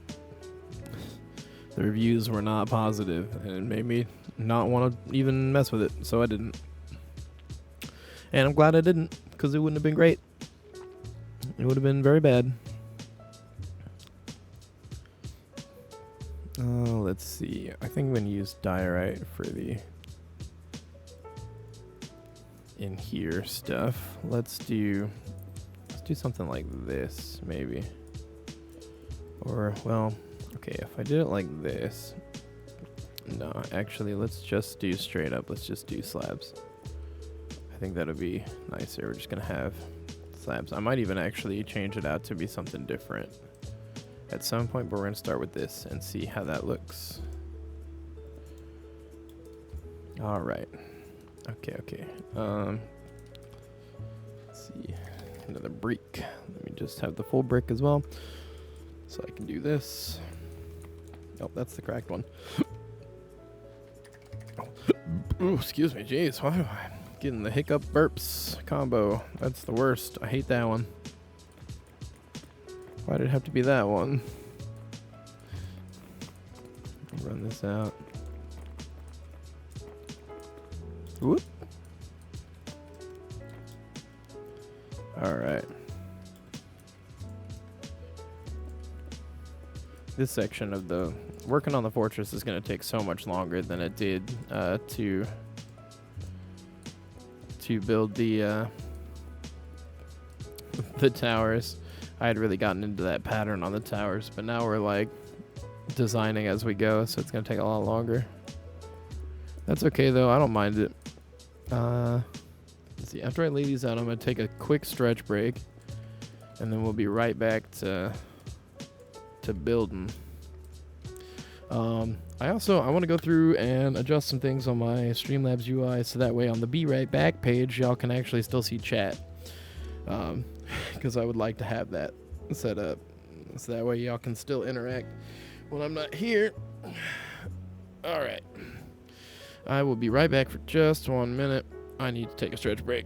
The reviews were not positive, and it made me not want to even mess with it, so I didn't. And I'm glad I didn't, because it wouldn't have been great. It would have been very bad. Let's see. I think I'm going to use diorite for the in here stuff. Let's do something like this, maybe. Or, well, okay, if I did it like this. No, actually, let's just do straight up. Let's just do slabs. I think that'll be nicer. We're just going to have slabs. I might even actually change it out to be something different at some point, but we're going to start with this and see how that looks. All right. Okay. Let's see. Another brick. Let me just have the full brick as well, so I can do this. Oh, that's the cracked one. Oh, excuse me. Jeez, why am I getting the hiccup burps combo? That's the worst. I hate that one. Why did it have to be that one? Run this out. Whoop. All right. This section of the working on the fortress is going to take so much longer than it did to build the towers. I had really gotten into that pattern on the towers, but now we're like designing as we go, so it's going to take a lot longer. That's okay though. I don't mind it. Let's see. After I lay these out, I'm going to take a quick stretch break, and then we'll be right back to building. I want to go through and adjust some things on my Streamlabs UI, so that way on the Be Right Back page, y'all can actually still see chat. Because I would like to have that set up, so that way y'all can still interact when I'm not here. All right. I will be right back for just 1 minute. I need to take a stretch break.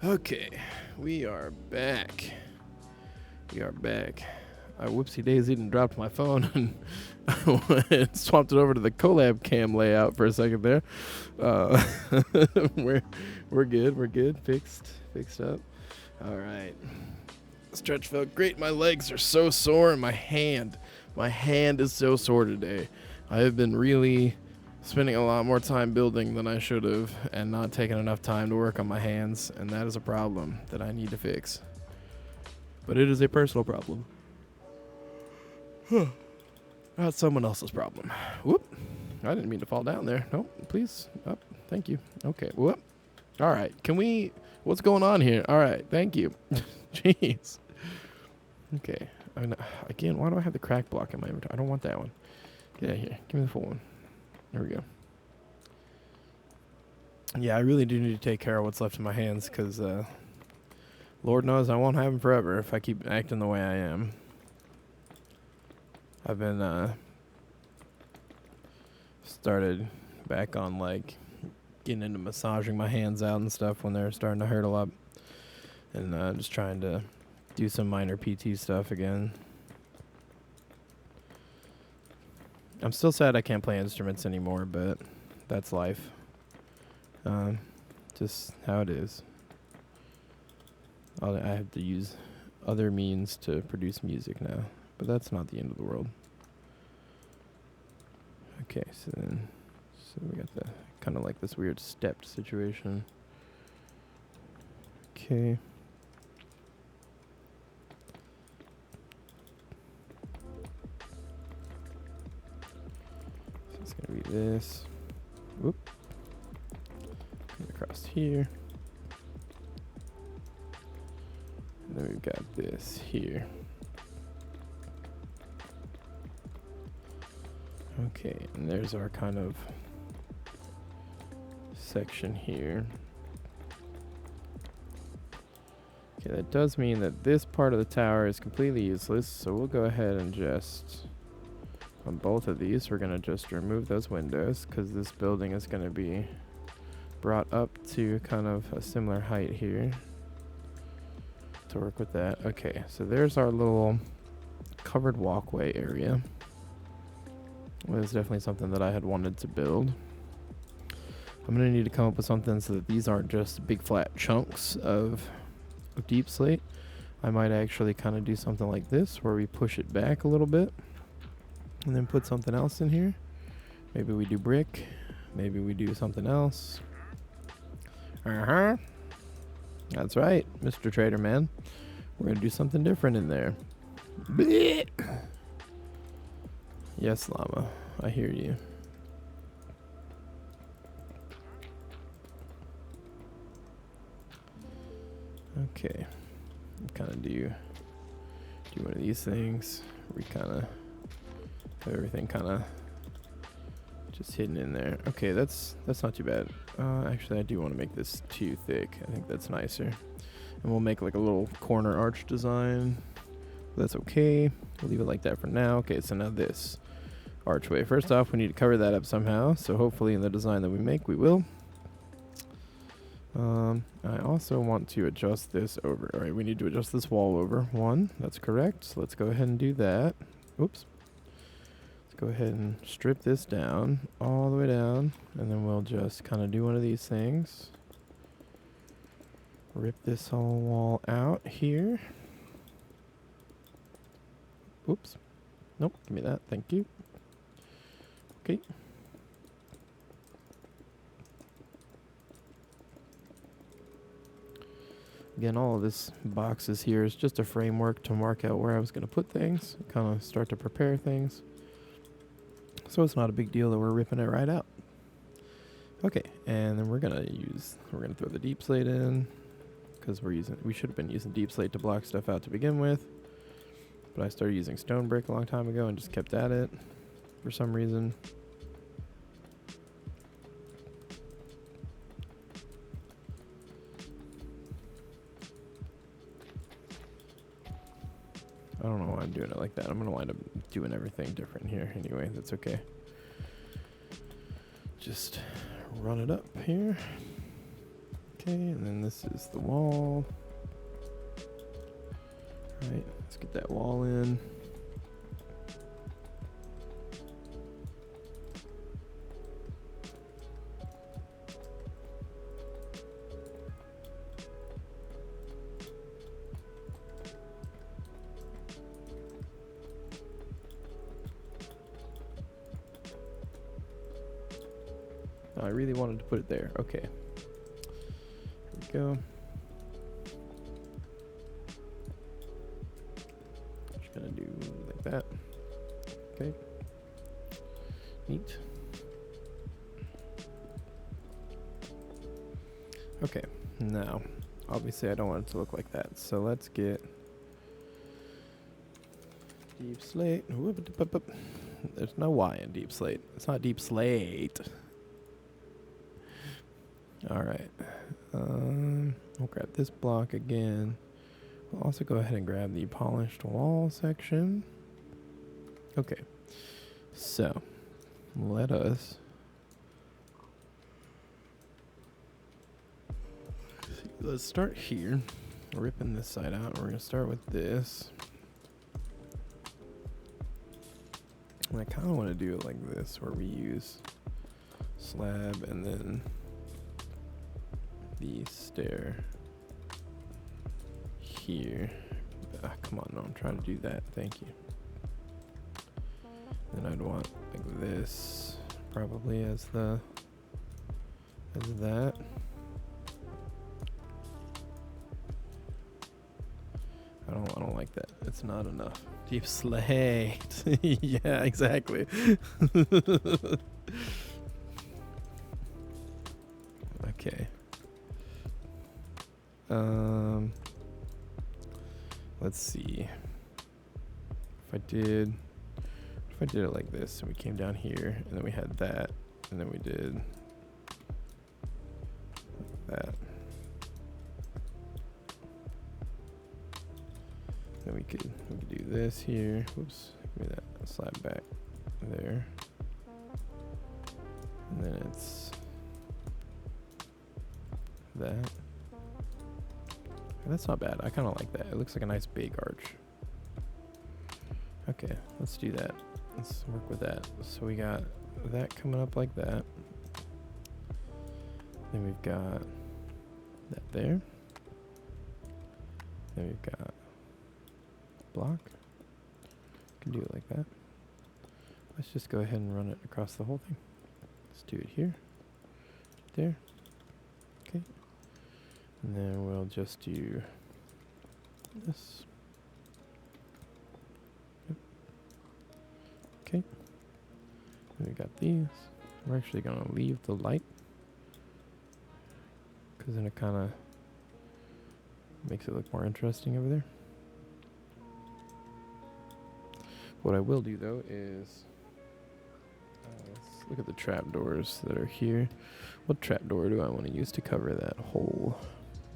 Okay, we are back. We are back. I whoopsie daisied and dropped my phone and swapped it over to the collab cam layout for a second there. We're good. We're good. Fixed up. All right. Stretch felt great. My legs are so sore, and my hand is so sore today. I have been really spending a lot more time building than I should have, and not taking enough time to work on my hands, and that is a problem that I need to fix. But it is a personal problem. Not someone else's problem. Whoop. I didn't mean to fall down there. No, please. Up. Thank you. Okay. Whoop. All right. What's going on here? All right. Thank you. Jeez. Okay. Again, why do I have the crack block in my inventory? I don't want that one. Get out of here. Give me the full one. There we go. Yeah, I really do need to take care of what's left in my hands, because Lord knows I won't have them forever if I keep acting the way I am. I've been started back on like getting into massaging my hands out and stuff when they're starting to hurt a lot, and just trying to do some minor PT stuff again. I'm still sad I can't play instruments anymore, but that's life. Just how it is. I have to use other means to produce music now, but that's not the end of the world. Okay, so we got the kind of like this weird stepped situation. Okay. So it's gonna be this. Whoop. Come across here. And then we've got this here. Okay, and there's our kind of section here. Okay, that does mean that this part of the tower is completely useless, so we'll go ahead and just, on both of these, we're going to just remove those windows, because this building is going to be brought up to kind of a similar height here to work with that. Okay, so there's our little covered walkway area. Well, it's definitely something that I had wanted to build. I'm going to need to come up with something so that these aren't just big flat chunks of deep slate. I might actually kind of do something like this where we push it back a little bit and then put something else in here. Maybe we do brick. Maybe we do something else. That's right, Mr. Trader Man. We're going to do something different in there. Blech. Yes, llama. I hear you. Okay. Kind of do one of these things. We kind of have everything kind of just hidden in there. Okay, that's not too bad. Actually, I do want to make this too thick. I think that's nicer. And we'll make like a little corner arch design. That's okay. We'll leave it like that for now. Okay, so now this archway. First off, we need to cover that up somehow. So hopefully in the design that we make, we will. I also want to adjust this over. All right, we need to adjust this wall over. One, that's correct. So let's go ahead and do that. Oops. Let's go ahead and strip this down all the way down. And then we'll just kind of do one of these things. Rip this whole wall out here. Oops. Nope, give me that. Thank you. Okay. Again, all of this boxes here is just a framework to mark out where I was going to put things, kind of start to prepare things. So it's not a big deal that we're ripping it right out. Okay, and then we're gonna throw the deep slate in, because we should have been using deep slate to block stuff out to begin with. But I started using stone brick a long time ago and just kept at it for some reason. I don't know why I'm doing it like that. I'm going to wind up doing everything different here anyway. That's okay. Just run it up here. Okay, and then this is the wall. Right, let's get that wall in. Oh, I really wanted to put it there. Okay. Here we go. Just gonna do like that. Okay. Neat. Okay, now, obviously I don't want it to look like that, so let's get deep slate. There's no Y in deep slate. It's not deep slate. Alright. We'll grab this block again. We'll also go ahead and grab the polished wall section. Okay, so let us see. Let's start here, ripping this side out. We're gonna start with this. And I kind of want to do it like this, where we use slab and then the stair here. Come on, no, I'm trying to do that. Thank you. Then I'd want like this, probably as that. I don't like that. It's not enough. Deep slate. Yeah, exactly. Okay. Let's see. If I did it like this, and we came down here, and then we had that, and then we did like that. Then we could do this here. Whoops, give me that slide back there. And then it's that. That's not bad. I kind of like that. It looks like a nice big arch. Okay, let's do that. Let's work with that. So we got that coming up like that. Then we've got that there. Then we've got block. Can do it like that. Let's just go ahead and run it across the whole thing. Let's do it here, there. Okay. And then we'll just do this. Yep. Okay. And we got these. We're actually going to leave the light, because then it kind of makes it look more interesting over there. What I will do though is let's look at the trapdoors that are here. What trapdoor do I want to use to cover that whole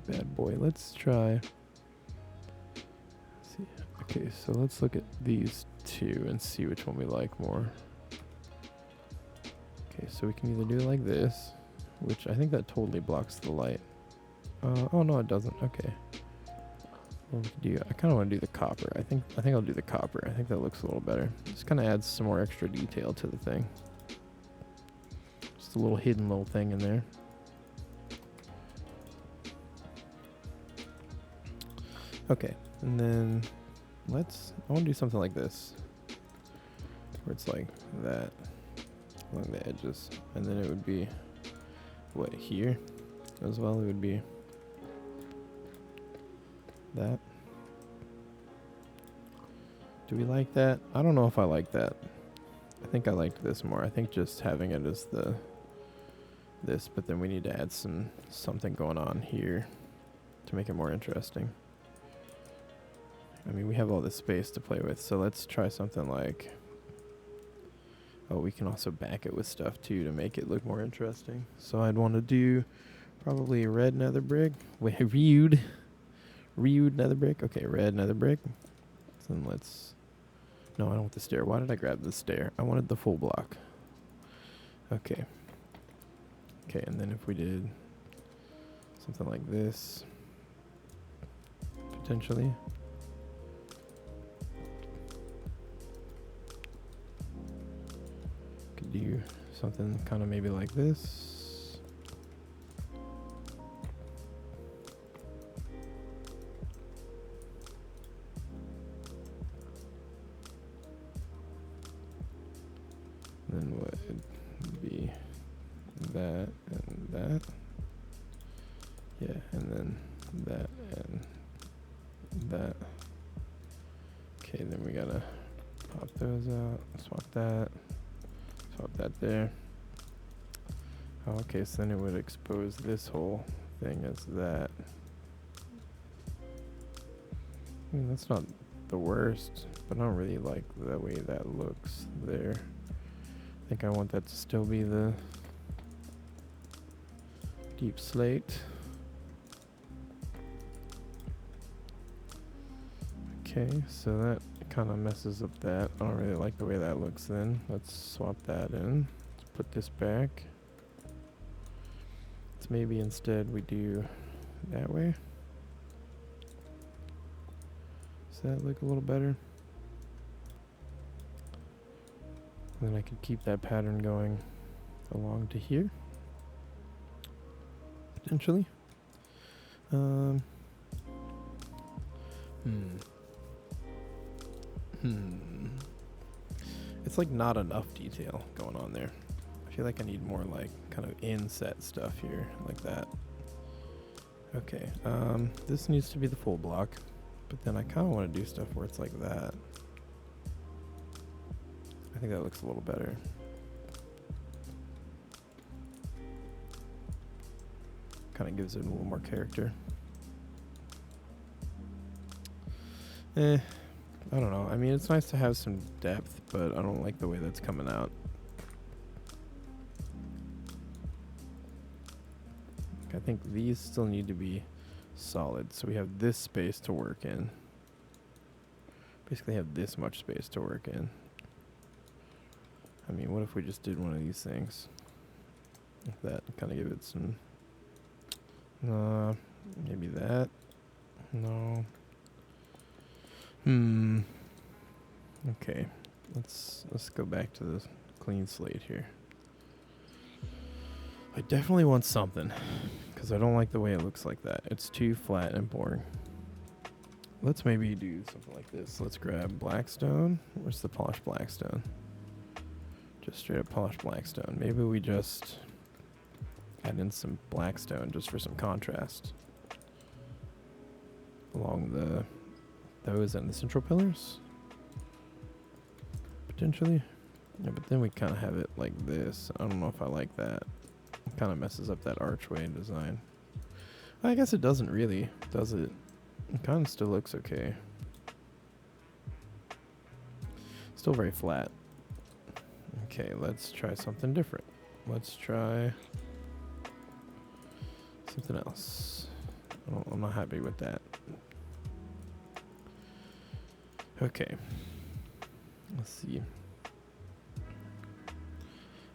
bad boy? Let's try. See. Okay, so let's look at these two and see which one we like more. Okay, so we can either do it like this, which I think that totally blocks the light. Oh no, it doesn't. Okay. What we could do? I kind of want to do the copper. I think I'll do the copper. I think that looks a little better. Just kind of adds some more extra detail to the thing. Just a little hidden little thing in there. Okay, and then I want to do something like this, where it's like that along the edges, and then it would be what, here as well. It would be that. Do we like that? I don't know if I like that. I think I liked this more. I think just having it as this, but then we need to add something going on here to make it more interesting. I mean, we have all this space to play with, so let's try something like, oh, we can also back it with stuff too to make it look more interesting. So I'd want to do probably red nether brick. Wait, Rewed nether brick. Okay, red nether brick. So then no, I don't want the stair. Why did I grab the stair? I wanted the full block. Okay. Okay, and then if we did Something like this, potentially. Could do something kind of maybe like this. Then what would be that and that. Yeah, and then that and that. Okay, then we gotta pop those out, swap that there. Oh, okay, so then it would expose this whole thing as that. I mean, that's not the worst, but I don't really like the way that looks there. I think I want that to still be the deep slate. Okay, so that kind of messes up that. I don't really like the way that looks then. Let's swap that in. Let's put this back. Let's maybe instead we do that way. Does that look a little better? And then I could keep that pattern going along to here. Potentially. It's like not enough detail going on there. I feel like I need more like kind of inset stuff here, like that. Okay, this needs to be the full block, but then I kind of want to do stuff where it's like that. I think that looks a little better. Kind of gives it a little more character. I don't know. I mean, it's nice to have some depth, but I don't like the way that's coming out. I think these still need to be solid, so we have this space to work in. Basically have this much space to work in. I mean, what if we just did one of these things? Like that, kind of give it some... maybe that. No. Okay, let's go back to this clean slate here. I definitely want something, because I don't like the way it looks like that. It's too flat and boring. Let's maybe do something like this. Let's grab blackstone. Where's the polished blackstone? Just straight up polished blackstone. Maybe we just add in some blackstone just for some contrast along those and the central pillars, potentially. Yeah, but then we kind of have it like this. I don't know if I like that. It kind of messes up that archway design. I guess it doesn't really, does it? It kind of still looks okay. Still very flat. Okay, let's try something different. Let's try something else. I'm not happy with that. Okay, let's see.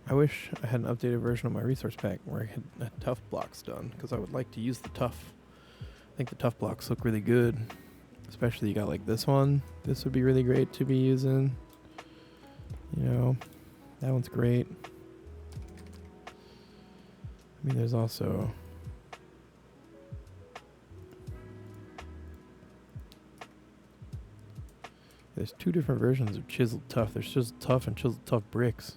I wish I had an updated version of my resource pack where I had tough blocks done, because I would like to use the tough. I think the tough blocks look really good, especially you got like this one. This would be really great to be using. You know, that one's great. I mean, there's also... There's two different versions of chiseled tough. There's chiseled tough and chiseled tough bricks.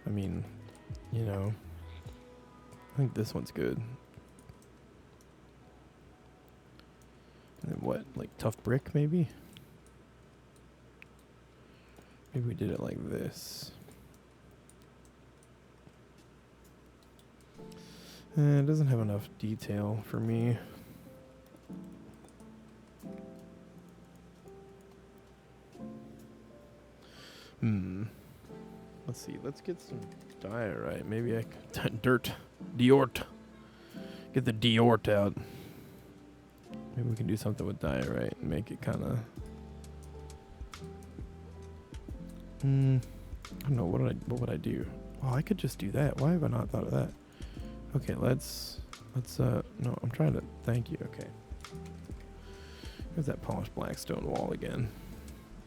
I mean, you know, I think this one's good. And then what, like tough brick maybe? Maybe we did it like this. It doesn't have enough detail for me. Let's see. Let's get some diorite. Maybe I can... Diort. Get the diort out. Maybe we can do something with diorite and make it kind of... I don't know. What would I do? Oh, I could just do that. Why have I not thought of that? Okay, let's Let's, no, I'm trying to, thank you, okay. There's that polished black stone wall again.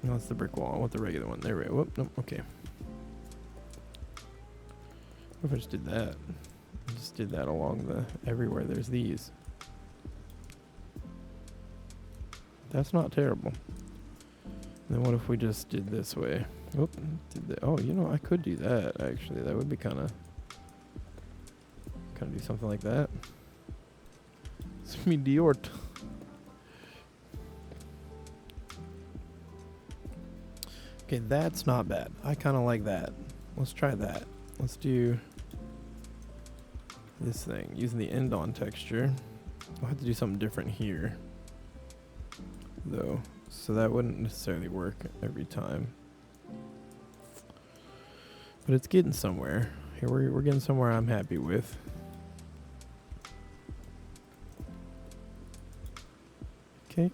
No, that's the brick wall. I want the regular one. There we go. Whoop, nope, okay. What if I just did that? I just did that along the, everywhere there's these. That's not terrible. And then what if we just did this way? Oop, oh, you know, I could do that, actually. That would be kind of do something like that. It's me Diort. Okay, that's not bad. I kind of like that. Let's try that. Let's do this thing using the end on texture. I'll have to do something different here, though, so that wouldn't necessarily work every time. But it's getting somewhere. Here we're getting somewhere I'm happy with. Okay,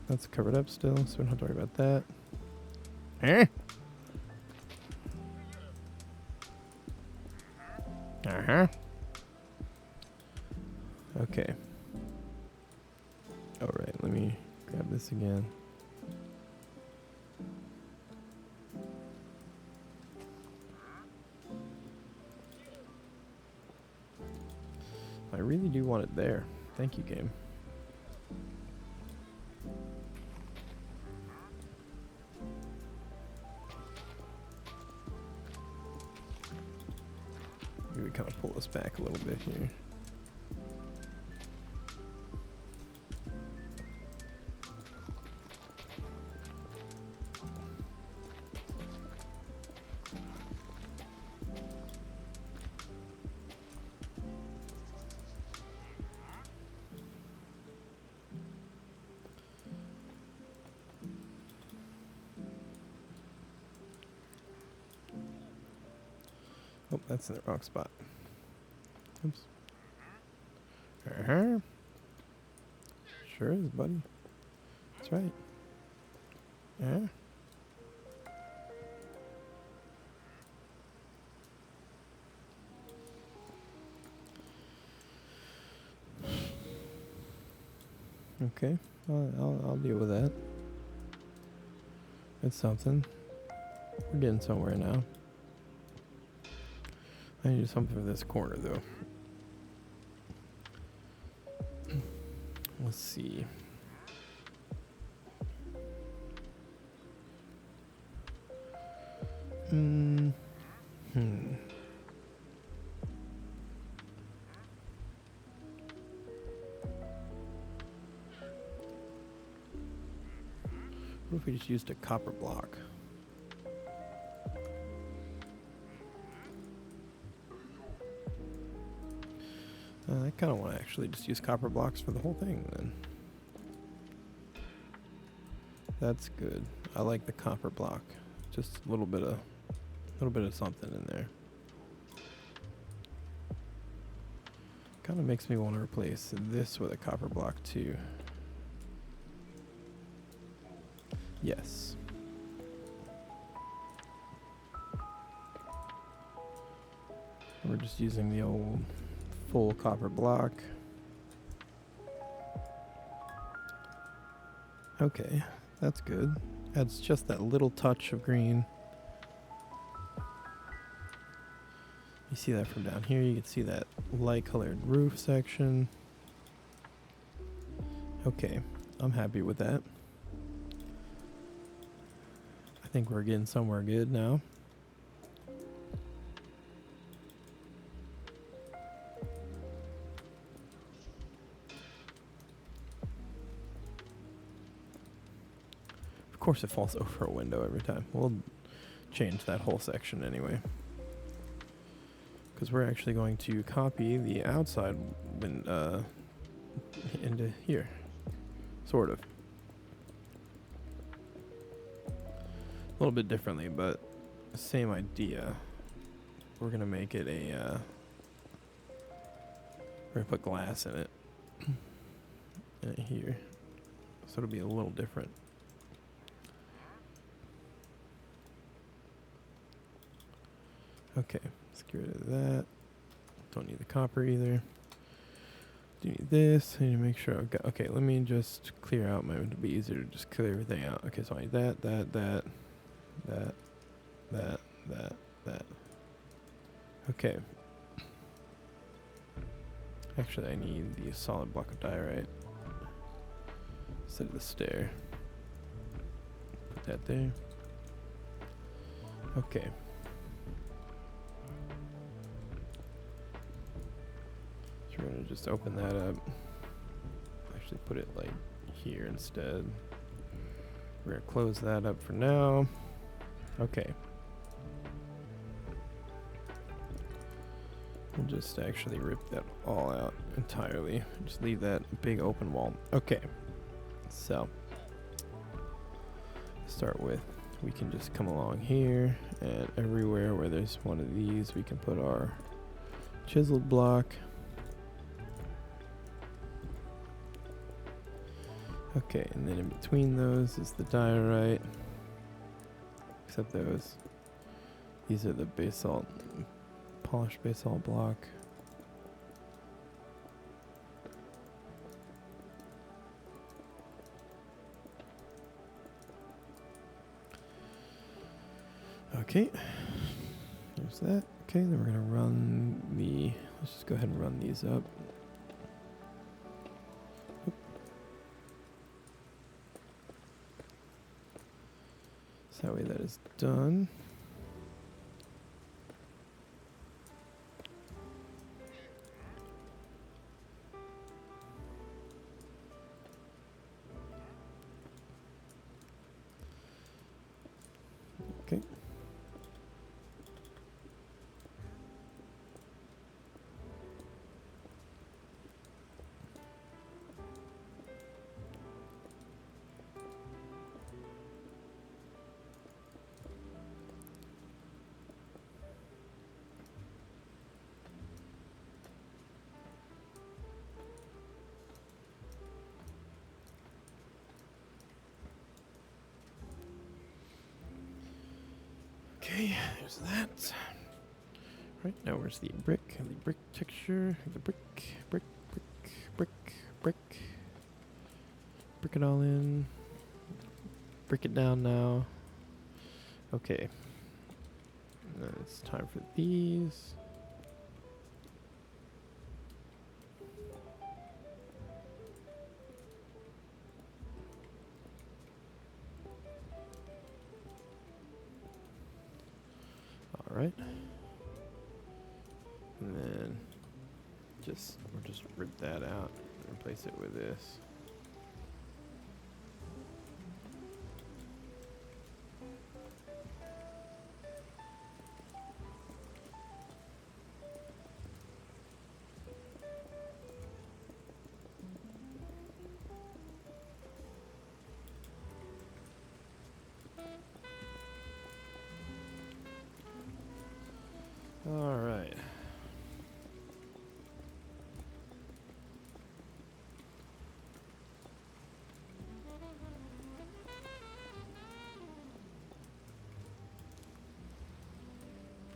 that's covered up still, so we don't have to worry about that. Okay. Alright, let me grab this again. I really do want it there. Thank you, game. Maybe we kind of pull this back a little bit here. Oh, that's in the wrong spot. Oops. Sure is, buddy. That's right. Yeah. Okay, I'll deal with that. It's something. We're getting somewhere now. I need to do something for this corner, though. Let's see. What if we just used a copper block? I kind of want to actually just use copper blocks for the whole thing then. That's good. I like the copper block. Just a little bit of something in there. Kind of makes me want to replace this with a copper block too. Yes. We're just using the old full copper block. Okay, that's good. Adds just that little touch of green. You see that from down here. You can see that light colored roof section. Okay, I'm happy with that. I think we're getting somewhere good now. Of course it falls over a window every time. We'll change that whole section anyway. Because we're actually going to copy the outside into here. Sort of. A little bit differently, but same idea. We're going to make it a... we're going to put glass in it. Here. So it'll be a little different. Okay, let's get rid of that. Don't need the copper either. do need this. I need to make sure I've got. Okay, let me just clear out my. It'll be easier to just clear everything out. Okay, so I need that, that. Okay. Actually, I need the solid block of diorite instead of the stair. Put that there. Okay. So we're gonna just open that up. Actually put it like here instead. We're gonna close that up for now. Okay. We'll just actually rip that all out entirely. Just leave that big open wall. Okay. So start with, we can just come along here, and everywhere where there's one of these we can put our chiseled block. Okay, and then in between those is the diorite. Except these are the basalt, polished basalt block. Okay, there's that. Okay, then we're gonna run let's just go ahead and run these up. Oop. So that way that is done. Okay. Okay, there's that. Right, now where's the brick? The brick texture. The brick. Brick it all in. Brick it down now. Okay. Now it's time for these. All right. And then we'll just rip that out and replace it with this. All right.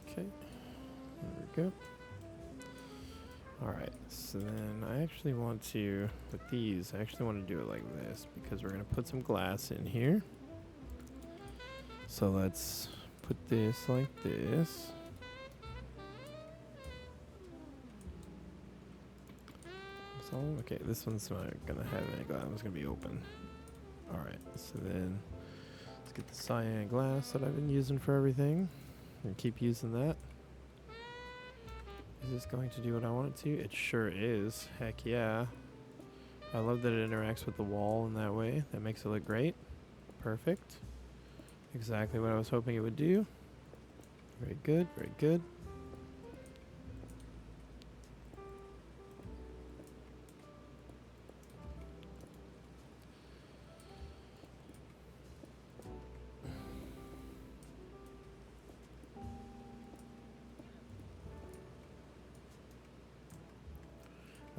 Okay, there we go. All right, so then I actually want to, with these, I actually want to do it like this because we're going to put some glass in here. So let's put this like this. So, okay, this one's not going to have any glass. It's going to be open. All right, so then let's get the cyan glass that I've been using for everything. And keep using that. Is this going to do what I want it to? It sure is. Heck yeah. I love that it interacts with the wall in that way. That makes it look great. Perfect. Exactly what I was hoping it would do. Very good, very good.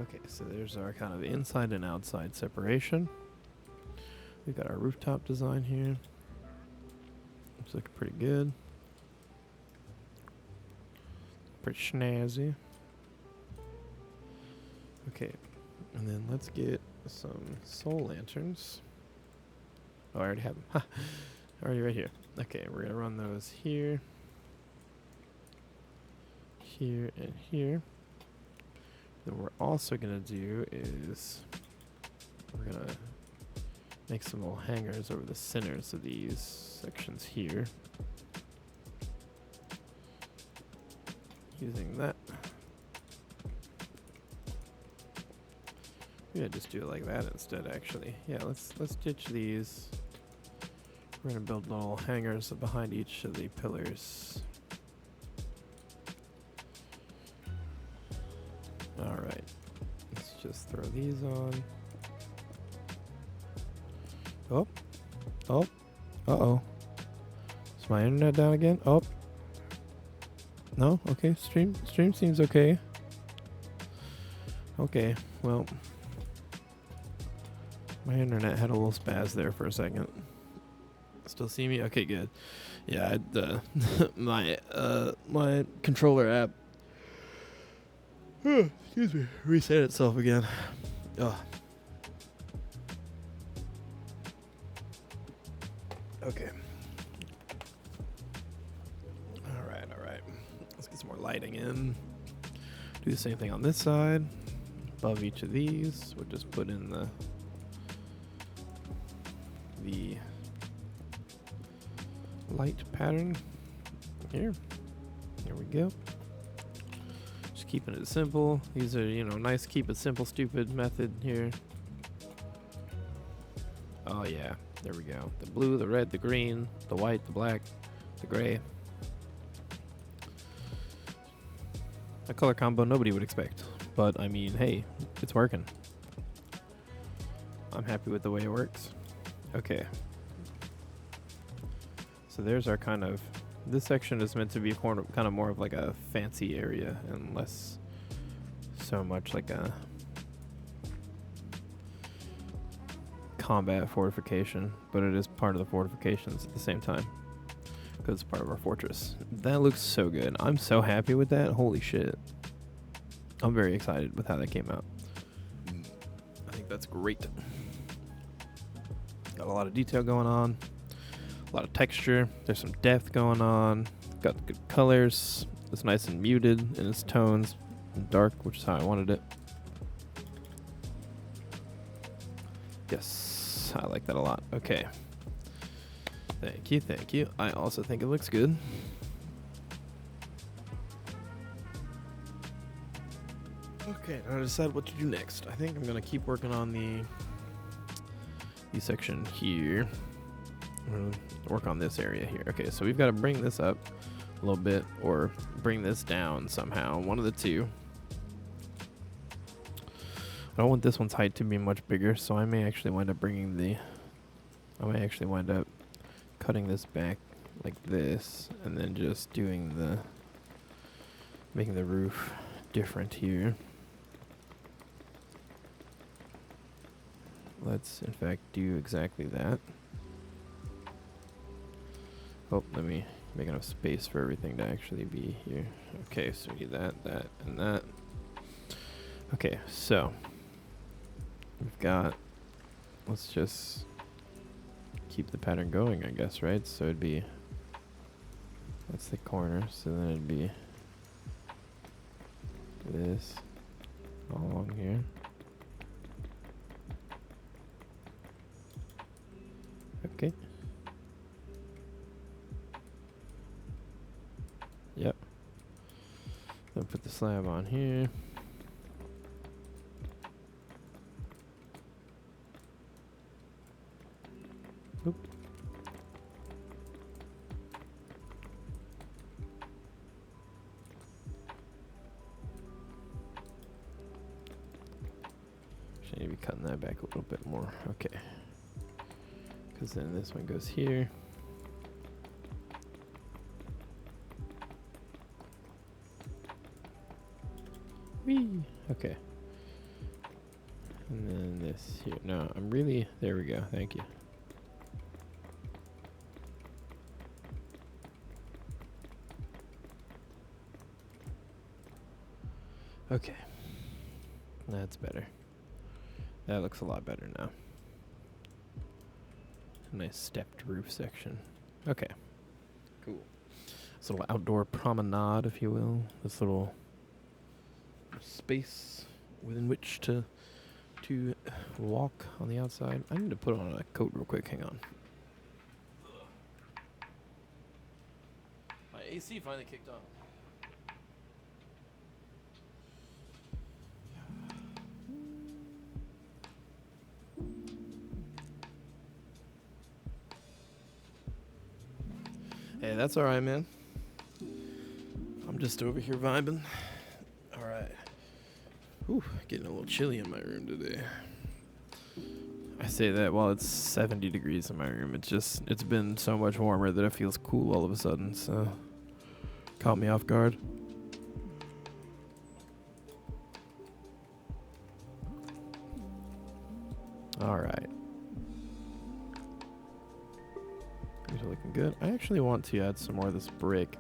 Okay, so there's our kind of inside and outside separation. We've got our rooftop design here. Looks looking pretty good. Pretty snazzy. Okay, And then let's get some soul lanterns. Oh, I already have them. Ha! Already right here. Okay, we're going to run those here. Here and here. Then what we're also going to do is we're going to make some little hangers over the centers of these sections here. Using that. Yeah, just do it like that instead, actually. Yeah, let's ditch these. We're gonna build little hangers behind each of the pillars. Alright. Let's just throw these on. Oh. Oh. Uh-oh. Is my internet down again? Oh. No? Okay. Stream seems okay. Okay. Well, my internet had a little spaz there for a second. Still see me? Okay, good. Yeah, my controller app excuse me, reset itself again. Ugh. Okay. All right. Let's get some more lighting in. Do the same thing on this side. Above each of these, we'll just put in the light pattern here. There we go. Just keeping it simple. These are, nice keep it simple stupid method here. Oh yeah, there we go. The blue, the red, the green, the white, the black, the gray. A color combo nobody would expect. But I mean, hey, it's working. I'm happy with the way it works. Okay. So there's our kind of, this section is meant to be kind of more of like a fancy area and less so much like a combat fortification, but it is part of the fortifications at the same time because it's part of our fortress. That looks so good. I'm so happy with that. Holy shit. I'm very excited with how that came out. I think that's great. Got a lot of detail going on, a lot of texture. There's some depth going on. Got good colors. It's nice and muted in its tones, and dark, which is how I wanted it. Yes, I like that a lot. Okay. Thank you. I also think it looks good. Okay, now I decide what to do next. I think I'm gonna keep working on the section here. I'm gonna work on this area here. Okay, so we've got to bring this up a little bit or bring this down somehow. One of the two. I don't want this one's height to be much bigger, so I may actually wind up cutting this back like this, and then just making the roof different here. Let's, in fact, do exactly that. Oh, let me make enough space for everything to actually be here. Okay, so we need that, and that. Okay, so we've got, let's just keep the pattern going, I guess, right? So it'd be, that's the corner, so then it'd be this all along here. Okay. Yep. Then put the slab on here. Oop. Should maybe cutting that back a little bit more. Okay. Because then this one goes here. Whee! Okay. And then this here. No, there we go. Thank you. Okay. That's better. That looks a lot better now. Nice stepped roof section. Okay. Cool. This little outdoor promenade, if you will. This little space within which to walk on the outside. I need to put on a coat real quick. Hang on. My AC finally kicked on. Hey, that's alright, man. I'm just over here vibing. Alright. Ooh, getting a little chilly in my room today. I say that while it's 70 degrees in my room. It's been so much warmer that it feels cool all of a sudden, so caught me off guard. Alright. These are looking good. I actually want to add some more of this brick.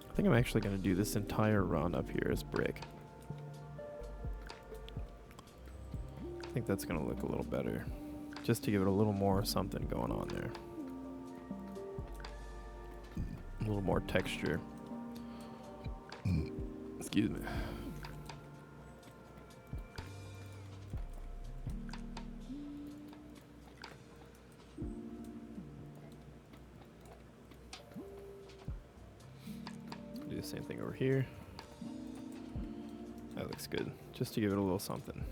I think I'm actually going to do this entire run up here as brick. I think that's going to look a little better. Just to give it a little more something going on there. A little more texture. Excuse me. Do the same thing over here. That looks good. Just to give it a little something.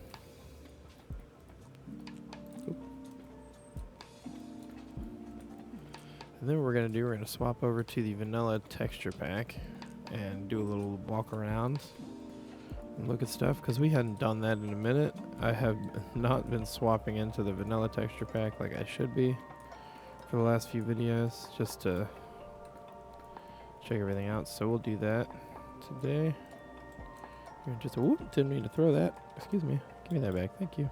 And then what we're going to do, we're going to swap over to the vanilla texture pack and do a little walk around and look at stuff, because we hadn't done that in a minute. I have not been swapping into the vanilla texture pack like I should be for the last few videos, just to check everything out. So we'll do that today. Just didn't mean to throw that. Excuse me. Give me that back. Thank you.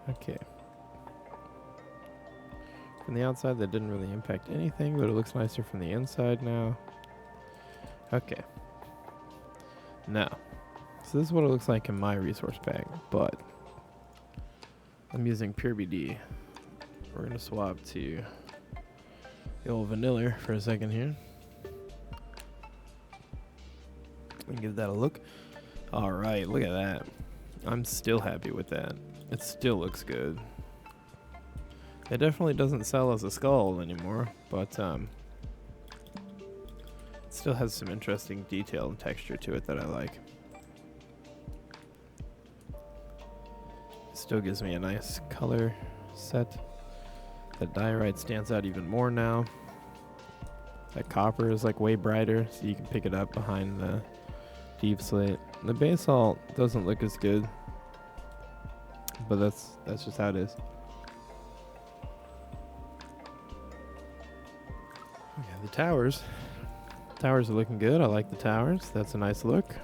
Okay. From the outside, that didn't really impact anything, but it looks nicer from the inside now. Okay. Now, so this is what it looks like in my resource pack, but I'm using Pure BD. We're going to swap to the old vanilla for a second here. And give that a look. Alright, look at that. I'm still happy with that. It still looks good. It definitely doesn't sell as a skull anymore, but it still has some interesting detail and texture to it that I like. It still gives me a nice color set. The diorite stands out even more now. That copper is like way brighter, so you can pick it up behind the deep slate. The basalt doesn't look as good, but that's just how it is. Yeah, the towers. Towers are looking good. I like the towers. That's a nice look.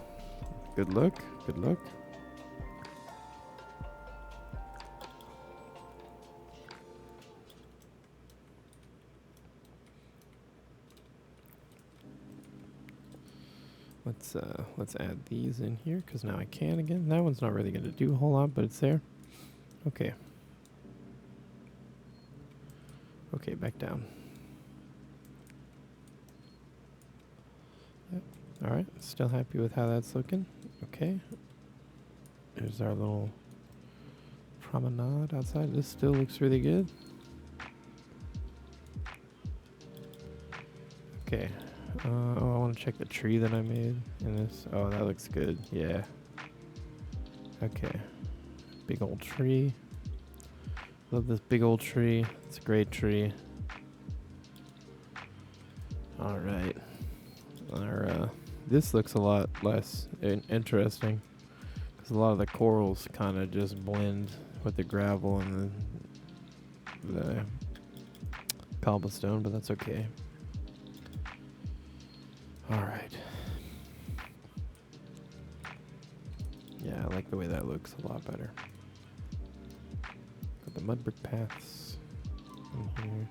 Good look. Good look. Let's add these in here, because now I can again. That one's not really going to do a whole lot, but it's there. Okay. Okay, back down. Yep. Alright, still happy with how that's looking. Okay. There's our little promenade outside. This still looks really good. Okay. Oh, I want to check the tree that I made in this. Oh, that looks good. Yeah. Okay. Big old tree. Love this big old tree. It's a great tree. Alright. This looks a lot less interesting, because a lot of the corals kind of just blend with the gravel and the cobblestone, but that's okay. Alright. Yeah, I like the way that looks a lot better. Got the mud brick paths in here.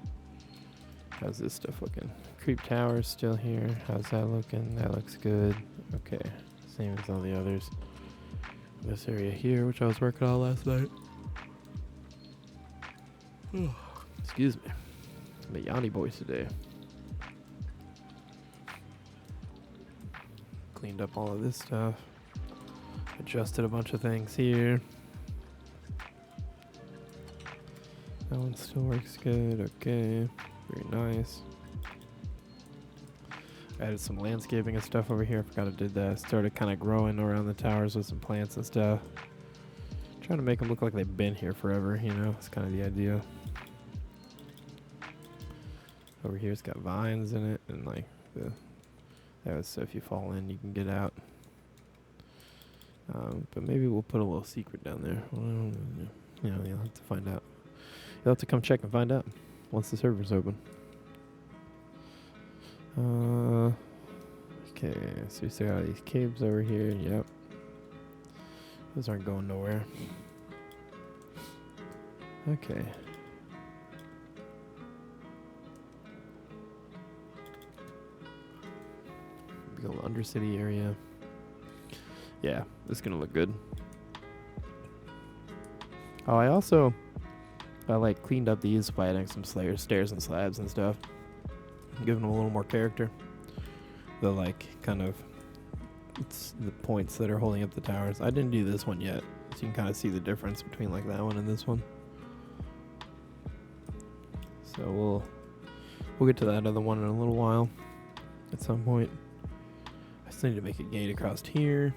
How's this stuff looking? Creep tower's still here. How's that looking? That looks good. Okay, same as all the others. This area here, which I was working on last night. Excuse me. I'm a Yanni boy today. Cleaned up all of this stuff. Adjusted a bunch of things here. That one still works good. Okay. Very nice. Added some landscaping and stuff over here. I forgot I did that. Started kind of growing around the towers with some plants and stuff. Trying to make them look like they've been here forever, you know? That's kind of the idea. Over here it's got vines in it and like so if you fall in you can get out. But maybe we'll put a little secret down there. You know, you'll have to find out. You'll have to come check and find out once the server's open. Okay, so we still got these caves over here. Yep. Those aren't going nowhere. Okay. Big old Undercity area. Yeah, this is gonna look good. Oh, I like cleaned up these by adding some stairs and slabs and stuff. Giving them a little more character. The like kind of it's the points that are holding up the towers. I didn't do this one yet, so you can kind of see the difference between like that one and this one. So we'll get to that other one in a little while at some point. I still need to make a gate across here.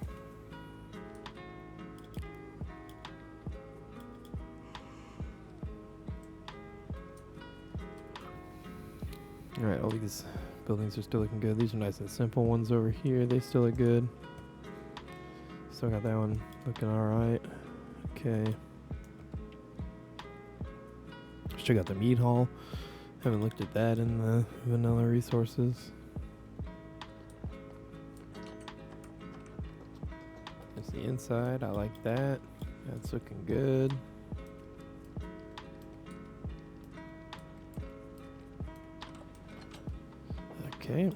Alright, all these buildings are still looking good. These are nice and simple ones over here. They still look good. Still got that one looking alright. Okay. Still got the meat hall. Haven't looked at that in the vanilla resources. There's the inside. I like that. That's looking good. Okay.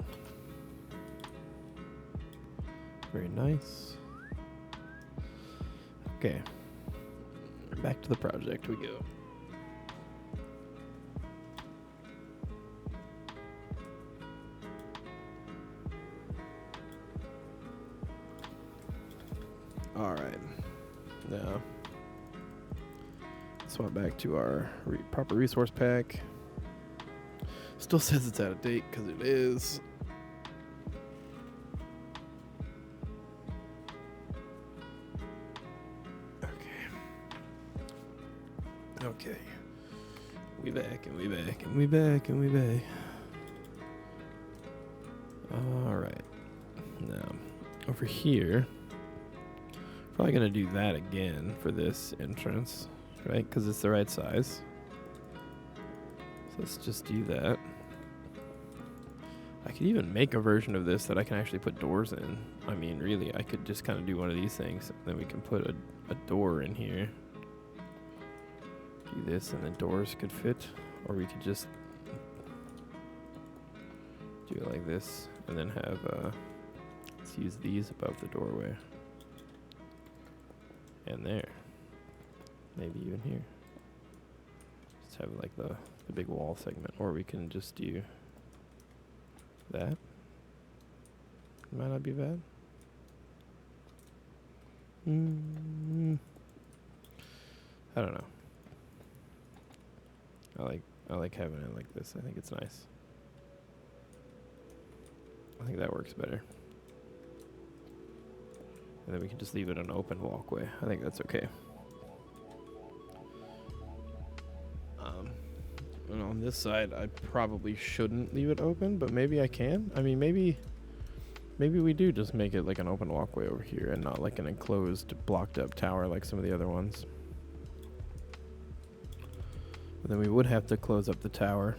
Very nice. Okay. Back to the project we go. Alright. Now, swap back to our proper resource pack. Still says it's out of date because it is. Okay. We back and we back and we back and we back. Alright. Now, over here, probably going to do that again for this entrance, right? Because it's the right size. So let's just do that. I could even make a version of this that I can actually put doors in. I mean, really, I could just kind of do one of these things. Then we can put a door in here. Do this and the doors could fit. Or we could just do it like this. And then have, let's use these above the doorway. And there. Maybe even here. Just have like the big wall segment. Or we can just do that. Might not be bad. I don't know. I like having it like this. I think it's nice. I think that works better. And then we can just leave it an open walkway. I think that's okay. And on this side, I probably shouldn't leave it open, but maybe I can. I mean, maybe we do just make it like an open walkway over here and not like an enclosed, blocked up tower like some of the other ones. But then we would have to close up the tower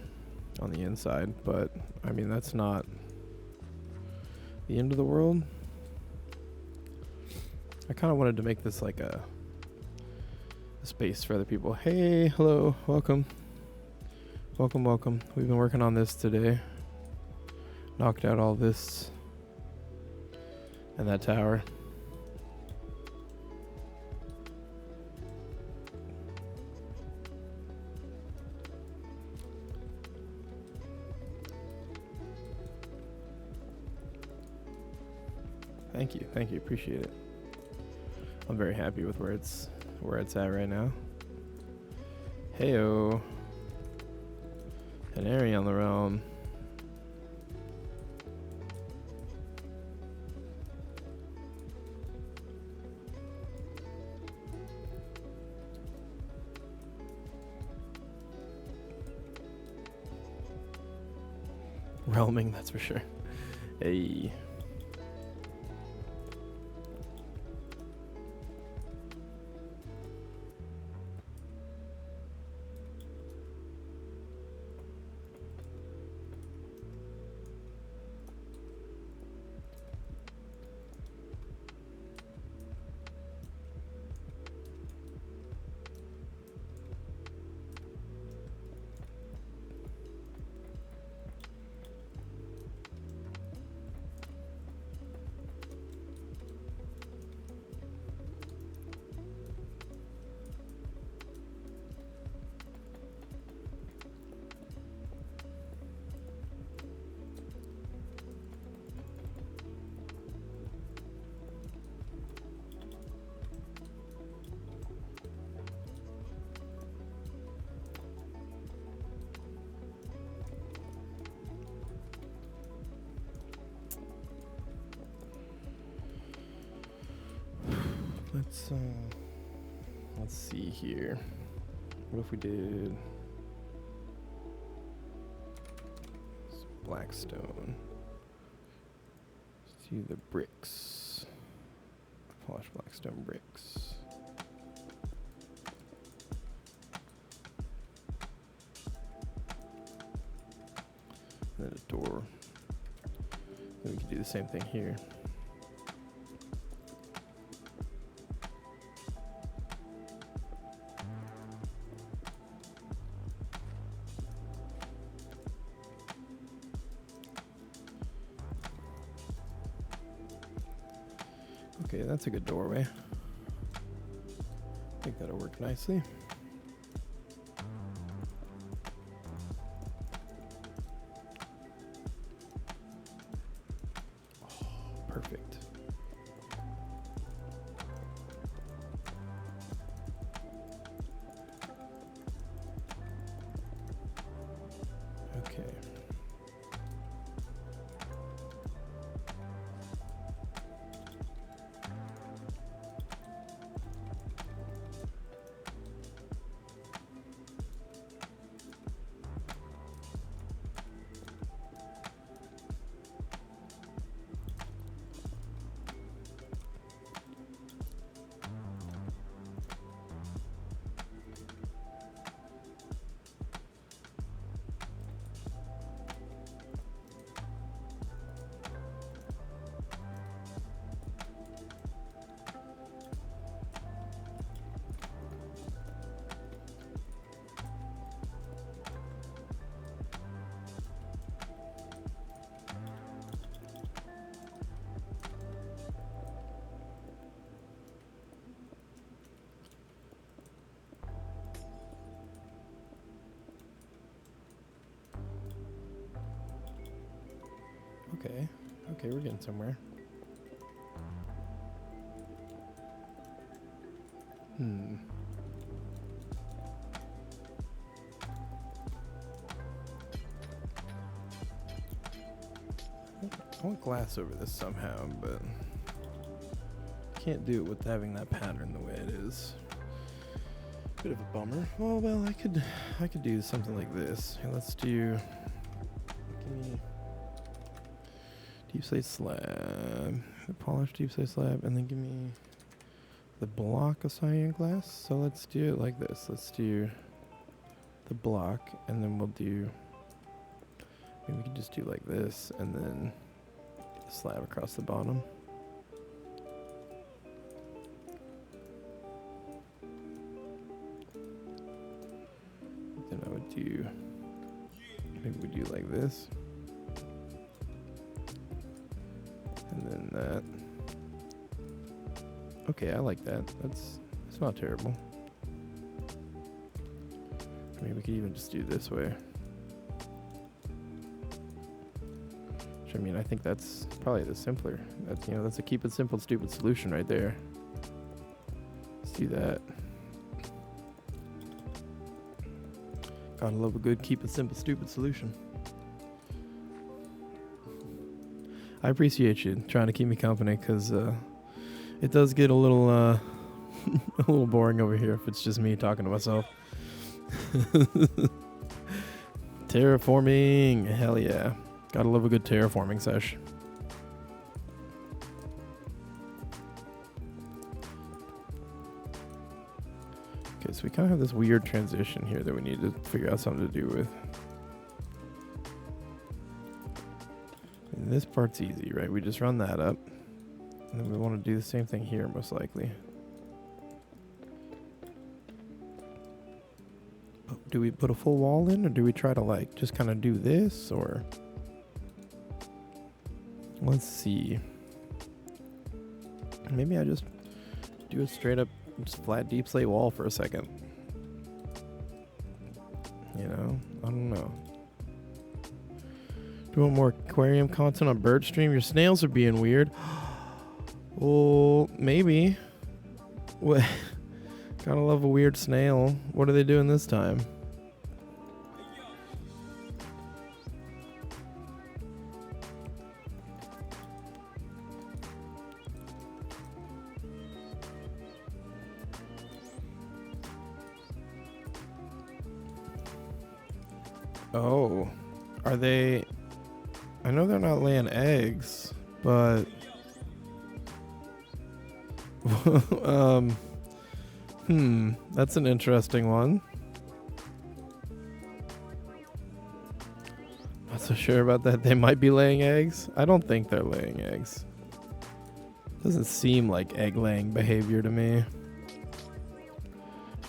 on the inside, but I mean, that's not the end of the world. I kind of wanted to make this like a space for other people. Hey, hello, welcome. Welcome. We've been working on this today. Knocked out all this and that tower. Thank you. Appreciate it. I'm very happy with where it's at right now. Heyo. An area on the realm. Realming, that's for sure. Hey. Let's see here. What if we did some blackstone? Let's do the bricks. Polished blackstone bricks. And then a door. Then we can do the same thing here. Okay, that's a good doorway. I think that'll work nicely. Oh, perfect. Okay. Okay, we're getting somewhere. I want glass over this somehow, but can't do it with having that pattern the way it is. Bit of a bummer. Oh well, I could do something like this. Here, let's do. Give me deep slate slab, the polished deep slate slab, and then give me the block of cyan glass. So let's do it like this. Let's do the block, and then we'll do. Maybe we can just do like this, and then the slab across the bottom. Then I would do. Maybe we do like this. And then that. Okay, I like that. It's not terrible. I mean, we could even just do this way. Which, I mean, I think that's probably the simpler. That's, you know, that's a keep it simple, stupid solution right there. Let's do that. Gotta love a good keep it simple, stupid solution. I appreciate you trying to keep me company, because it does get a little a little boring over here if it's just me talking to myself. Terraforming, hell yeah. Gotta love a good terraforming sesh. Okay, so we kind of have this weird transition here that we need to figure out something to do with. And this part's easy, right? We just run that up. And then we want to do the same thing here, most likely. Do we put a full wall in, or do we try to like just kind of do this, or let's see. Maybe I just do a straight up just flat deep slate wall for a second. You know, I don't know. Do you want more aquarium content on Bird Stream? Your snails are being weird. Well, maybe. What? Gotta love a weird snail. What are they doing this time? Oh, are they? I know they're not laying eggs, but that's an interesting one. Not so sure about that. They might be laying eggs. I don't think they're laying eggs. Doesn't seem like egg-laying behavior to me,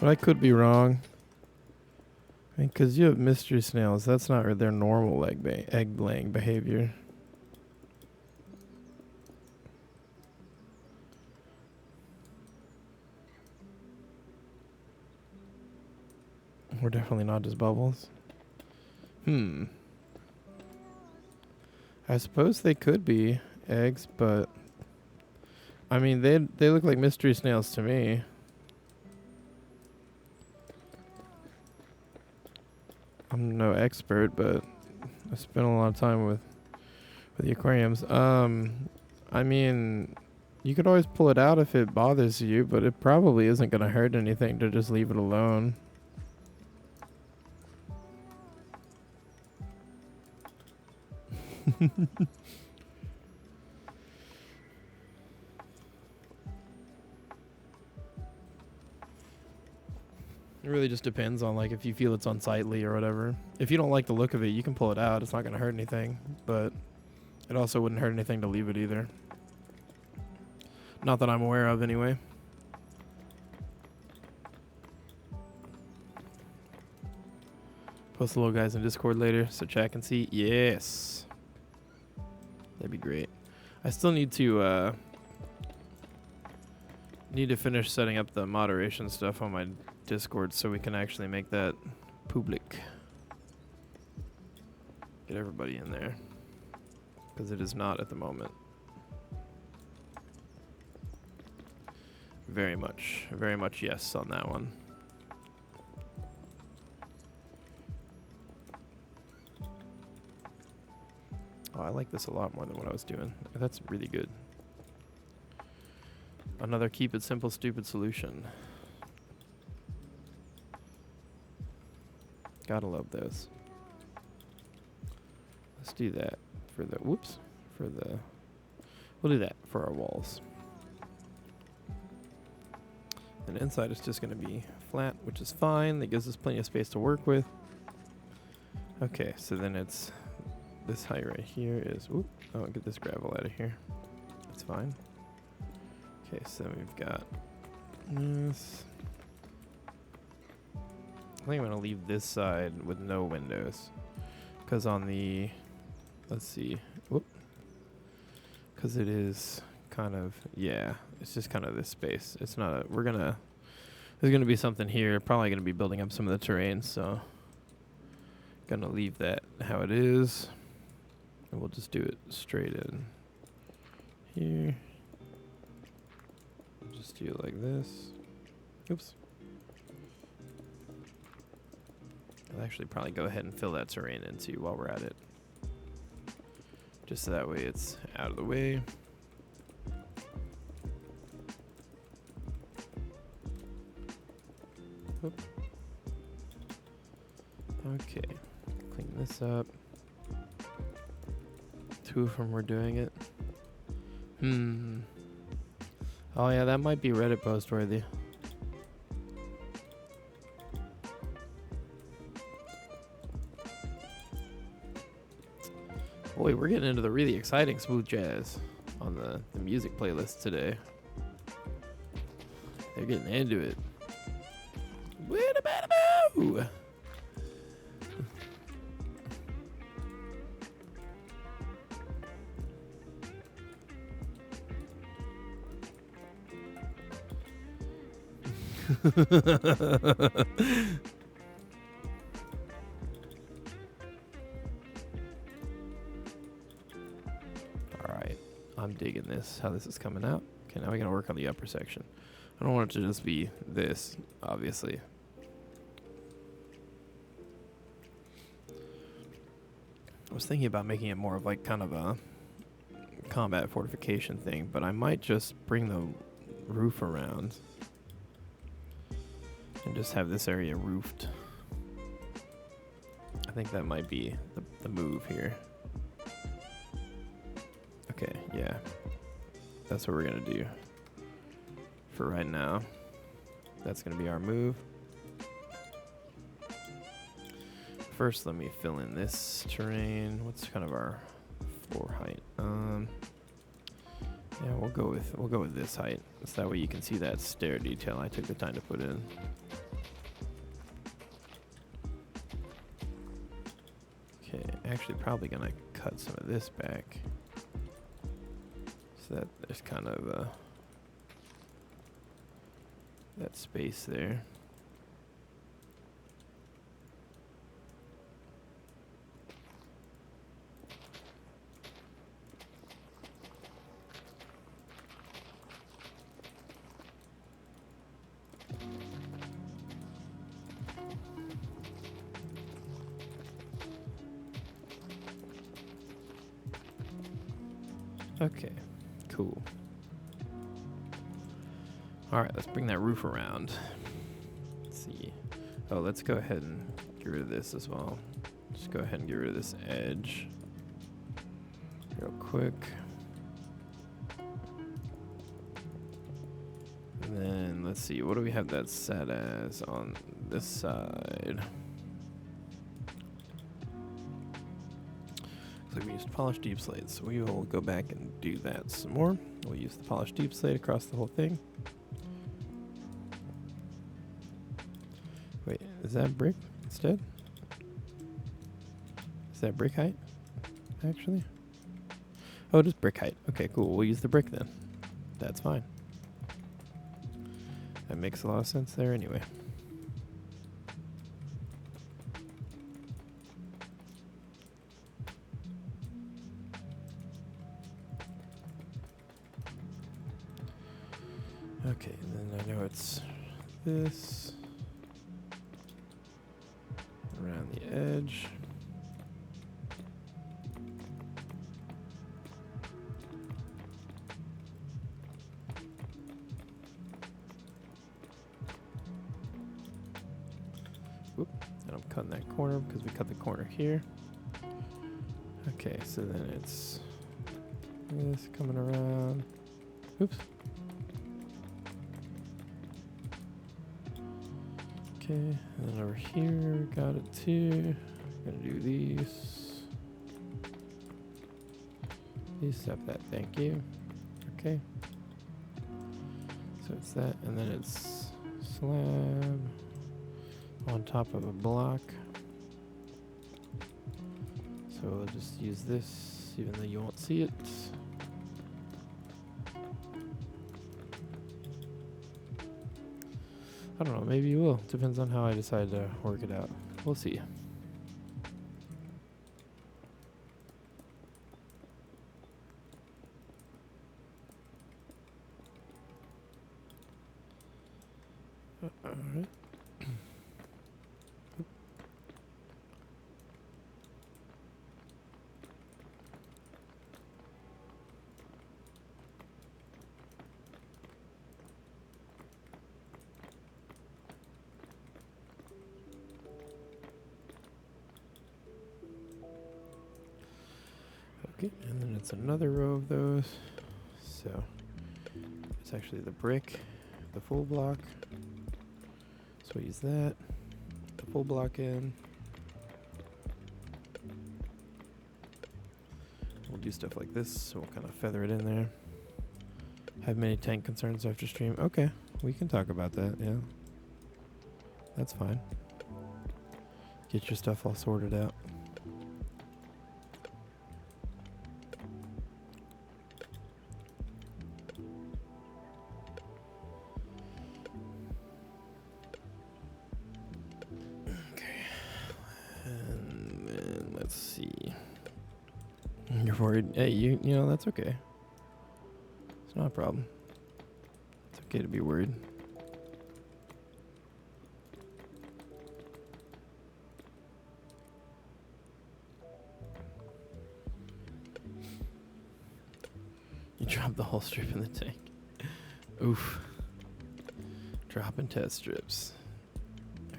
but I could be wrong. I mean, because you have mystery snails, that's not their normal egg-laying behavior. We're definitely not just bubbles. I suppose they could be eggs, but I mean, they look like mystery snails to me. I'm no expert, but I spent a lot of time with the aquariums. I mean, you could always pull it out if it bothers you, but it probably isn't going to hurt anything to just leave it alone. It really just depends on like if you feel it's unsightly or whatever. If you don't like the look of it, you can pull it out. It's not going to hurt anything, but it also wouldn't hurt anything to leave it either. Not that I'm aware of anyway. Post the little guys in Discord later so chat can see. Yes. That'd be great. I still need to finish setting up the moderation stuff on my Discord so we can actually make that public. Get everybody in there, because it is not at the moment. Very much yes on that one. Oh, I like this a lot more than what I was doing. That's really good. Another keep it simple, stupid solution. Gotta love this. Let's do that for the, we'll do that for our walls. And inside it's just gonna be flat, which is fine. That gives us plenty of space to work with. Okay, so then it's this height right here is, oh, get this gravel out of here. That's fine. Okay, so we've got this. I think I'm going to leave this side with no windows. Because on the, let's see, because it is kind of, yeah, it's just kind of this space. It's not a, there's going to be something here, probably going to be building up some of the terrain, so going to leave that how it is. And we'll just do it straight in here. Just do it like this. Oops. I'll actually probably go ahead and fill that terrain in too while we're at it. Just so that way it's out of the way. Oop. Okay, clean this up. 2 of them were doing it. Oh yeah, that might be Reddit post worthy. Boy, we're getting into the really exciting smooth jazz on the music playlist today. They're getting into it. Alright, I'm digging this, how this is coming out. Okay, now we gotta work on the upper section. I don't want it to just be this, obviously. I was thinking about making it more of like kind of a combat fortification thing, but I might just bring the roof around and just have this area roofed. I think that might be the move here. Okay, yeah. That's what we're gonna do for right now. That's gonna be our move. First, let me fill in this terrain. What's kind of our floor height? Yeah, we'll go with this height. So that way you can see that stair detail I took the time to put in. Okay, actually probably gonna cut some of this back so that there's kind of that space there. Okay, cool. All right, let's bring that roof around. Let's see. Oh, let's go ahead and get rid of this as well. Just go ahead and get rid of this edge real quick. And then let's see, what do we have that set as on this side? So we used polished deep slate, so we will go back and do that some more. We'll use the polished deep slate across the whole thing. Wait, is that brick instead? Is that brick height, actually? Oh, just brick height. Okay, cool. We'll use the brick then. That's fine. That makes a lot of sense there anyway. Okay, and then I know it's this around the edge. Whoop, and I'm cutting that corner because we cut the corner here. Okay, so then it's this coming around. Oops. Okay, and then over here, got it too. Gonna do these. Please stop that, thank you. Okay. So it's that, and then it's slab on top of a block. So we'll just use this, even though you won't see it. I don't know, maybe you will. Depends on how I decide to work it out. We'll see. Alright. Okay, and then it's another row of those. So it's actually the brick, the full block. So we use that, the full block in. We'll do stuff like this, so we'll kind of feather it in there. Have many tank concerns after stream? Okay, we can talk about that, yeah. That's fine. Get your stuff all sorted out. You're worried. Hey, you know, that's okay. It's not a problem. It's okay to be worried. You dropped the whole strip in the tank. Oof. Dropping test strips.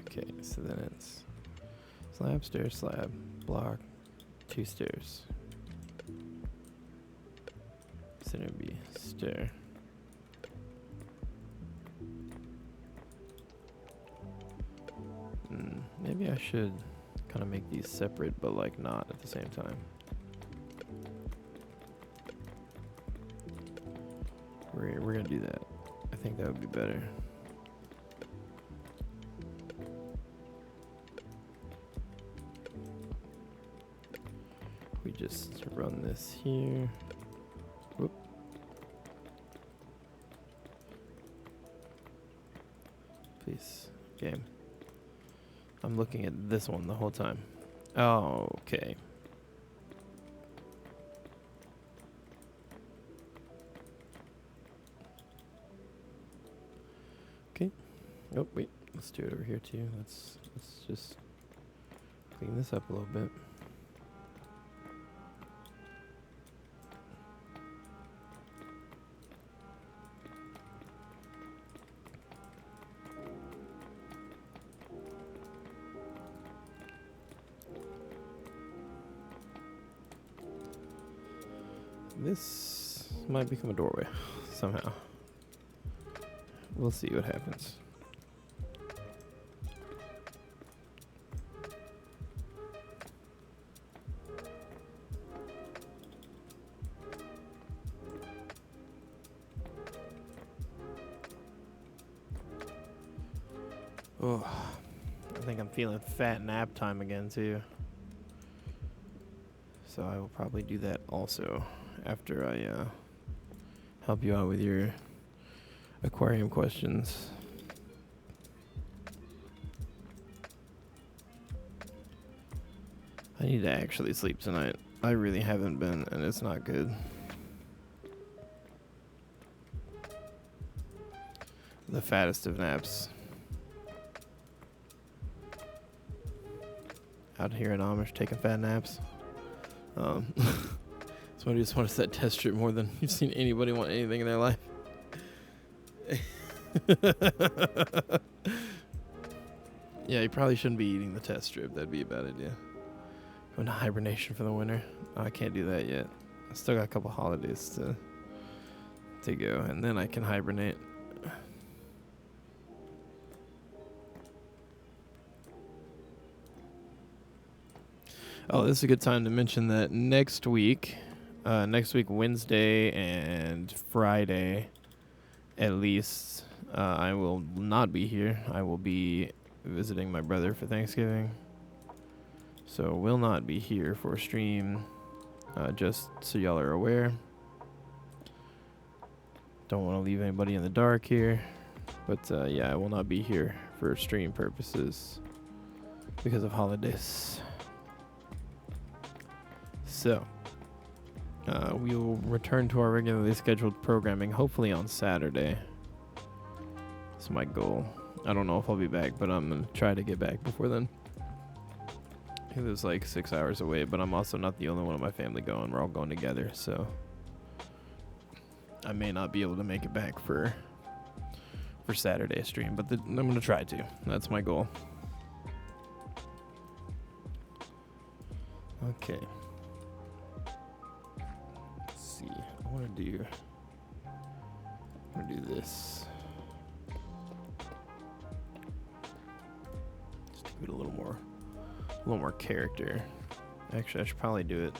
Okay, so then it's slab, stair, slab, block, 2 stairs. So it'd be stair. Maybe I should kind of make these separate, but like not at the same time. We're gonna do that. I think that would be better. We just run this here. Whoop. Please, game. I'm looking at this one the whole time. Oh, okay. Okay. Oh, wait. Let's do it over here too. Let's just clean this up a little bit. This might become a doorway somehow. We'll see what happens. Oh, I think I'm feeling fat nap time again too. So I will probably do that also after I help you out with your aquarium questions. I need to actually sleep tonight. I really haven't been, and it's not good. The fattest of naps. Out here in Amish taking fat naps. Somebody just wants that test strip more than you've seen anybody want anything in their life. Yeah, you probably shouldn't be eating the test strip. That'd be a bad idea. Go into hibernation for the winter. Oh, I can't do that yet. I still got a couple holidays to go, and then I can hibernate. Oh, this is a good time to mention that next week Wednesday and Friday, at least, I will not be here. I will be visiting my brother for Thanksgiving. So will not be here for a stream, just so y'all are aware. Don't want to leave anybody in the dark here. But yeah, I will not be here for stream purposes because of holidays. So, we will return to our regularly scheduled programming, hopefully on Saturday. That's my goal. I don't know if I'll be back, but I'm gonna try to get back before then. He lives like 6 hours away, but I'm also not the only one of my family going. We're all going together, so I may not be able to make it back for Saturday's stream, but I'm gonna try to. That's my goal. Okay. Let's see. I want to do this. Just give it a little more character. Actually, I should probably do it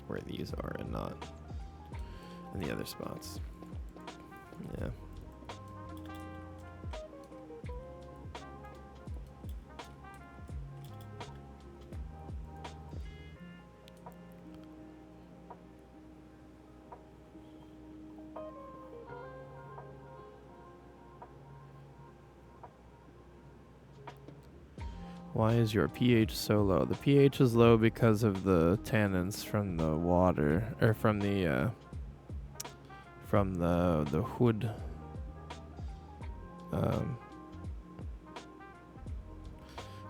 where these are and not in the other spots. Yeah. Why is your pH so low? The pH is low because of the tannins from the water, or from the wood.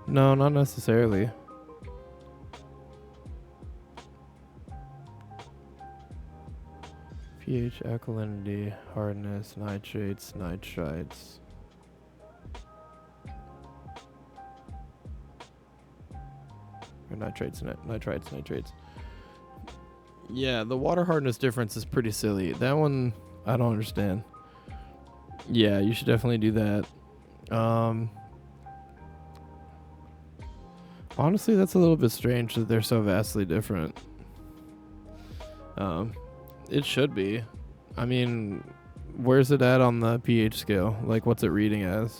No, not necessarily. pH, alkalinity, hardness, nitrates, nitrites. Or nitrates. Yeah, the water hardness difference is pretty silly. That one, I don't understand. Yeah, you should definitely do that. Honestly, that's a little bit strange that they're so vastly different. It should be. I mean, where's it at on the pH scale? Like, what's it reading as?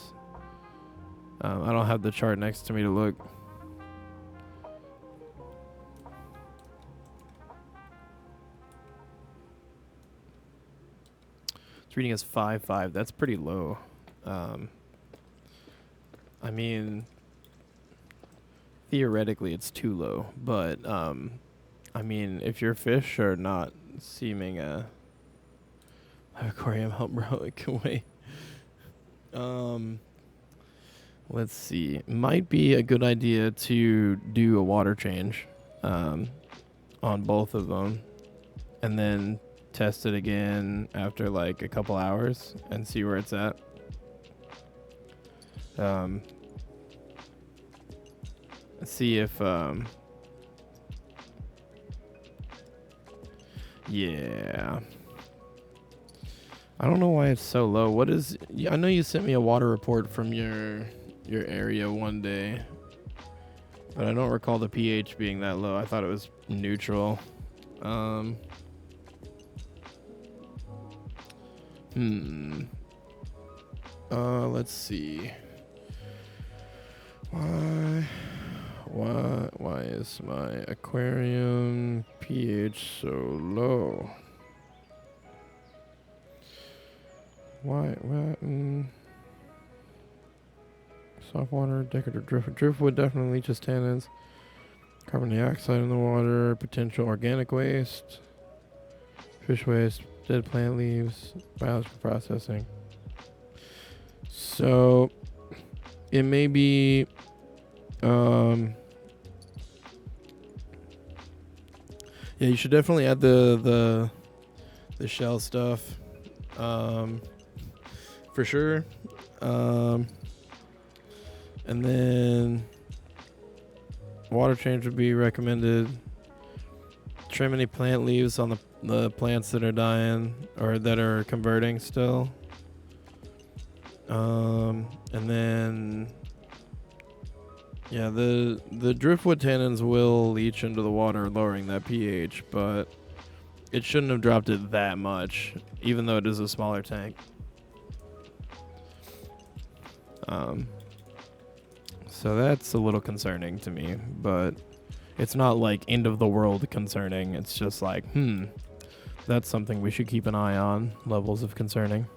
I don't have the chart next to me to look. It's reading as 5.5. That's pretty low. I mean, theoretically, it's too low, but I mean, if your fish are not seeming aquarium help, bro, it can wait. Let's see. Might be a good idea to do a water change on both of them, and then test it again after like a couple hours and see where it's at. See if yeah, I don't know why it's so low. What is, I know you sent me a water report from your area one day, but I don't recall the pH being that low. I thought it was neutral. Let's see. Why is my aquarium pH so low? Soft water, decorative driftwood definitely leaches tannins. Carbon dioxide in the water, potential organic waste, fish waste, dead plant leaves, biological processing. So it may be yeah, you should definitely add the shell stuff for sure. And then water change would be recommended. Trim any plant leaves on the plants that are dying or that are converting still. And then yeah, the driftwood tannins will leach into the water, lowering that pH, but it shouldn't have dropped it that much, even though it is a smaller tank. So that's a little concerning to me, but it's not like end of the world concerning. It's just like, that's something we should keep an eye on, levels of concerning.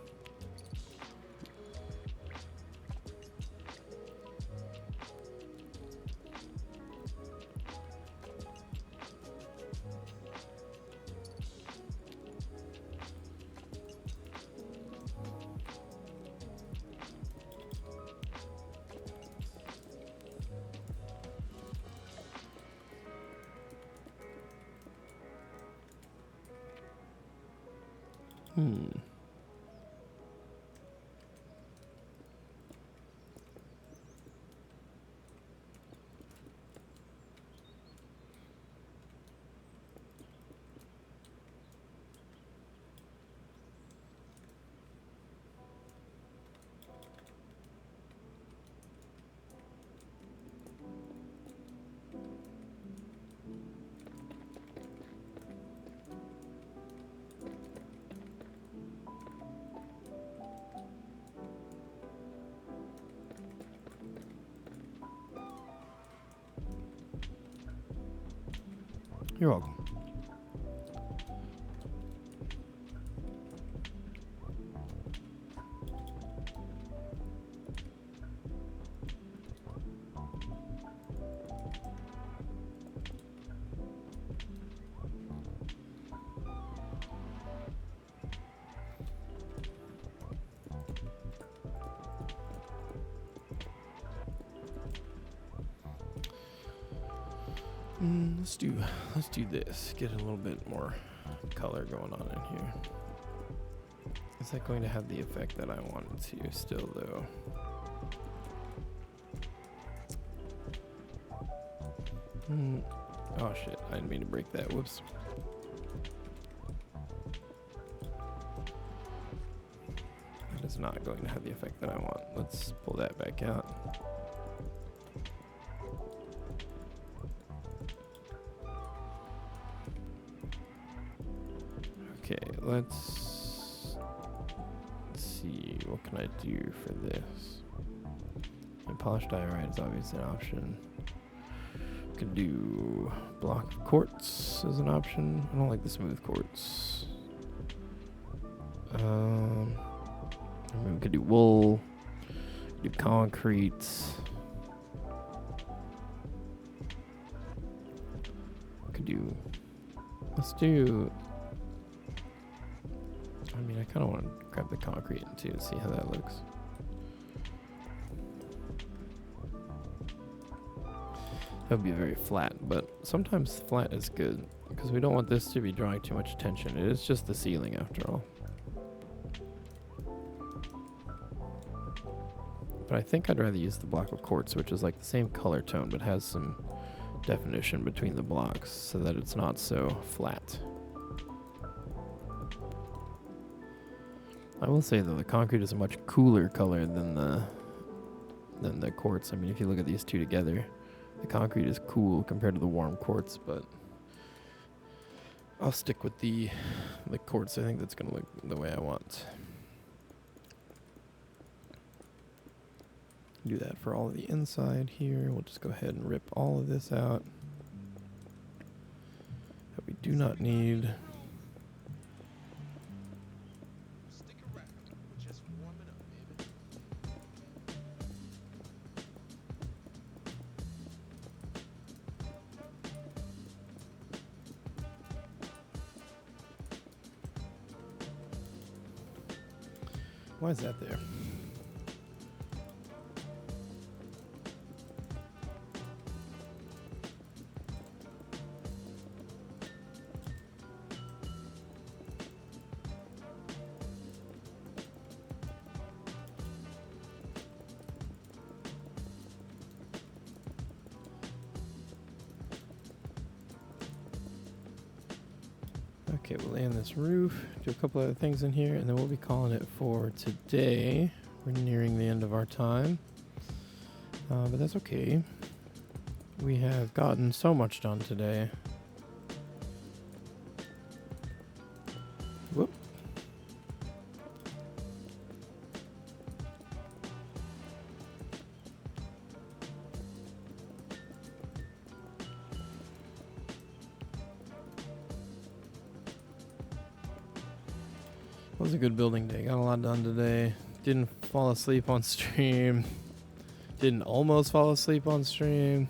You're welcome. Let's do this. Get a little bit more color going on in here. Is that going to have the effect that I want it to still though? Oh shit, I didn't mean to break that. Whoops. That is not going to have the effect that I want. Let's pull that back out. Okay, let's see, what can I do for this? And polished diorite is obviously an option. Could do block of quartz as an option. I don't like the smooth quartz. I mean, we could do wool, do concrete. Could do, let's do, I mean, I kind of want to grab the concrete too and see how that looks. That would be very flat, but sometimes flat is good because we don't want this to be drawing too much attention. It is just the ceiling after all. But I think I'd rather use the block of quartz, which is like the same color tone but has some definition between the blocks so that it's not so flat. I will say though, the concrete is a much cooler color than the quartz. I mean, if you look at these two together, the concrete is cool compared to the warm quartz, but I'll stick with the quartz. I think that's going to look the way I want. Do that for all of the inside here. We'll just go ahead and rip all of this out that we do not need. Why is that there? Okay, we'll lay on this roof, do a couple other things in here, and then we'll be calling it for today. We're nearing the end of our time, but that's okay. We have gotten so much done today. Whoop. It was a good building day. Got a lot done today. Didn't fall asleep on stream. Didn't almost fall asleep on stream.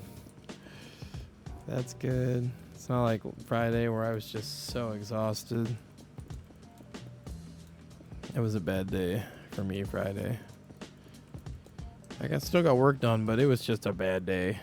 That's good. It's not like Friday where I was just so exhausted. It was a bad day for me Friday. I still got work done, but it was just a bad day.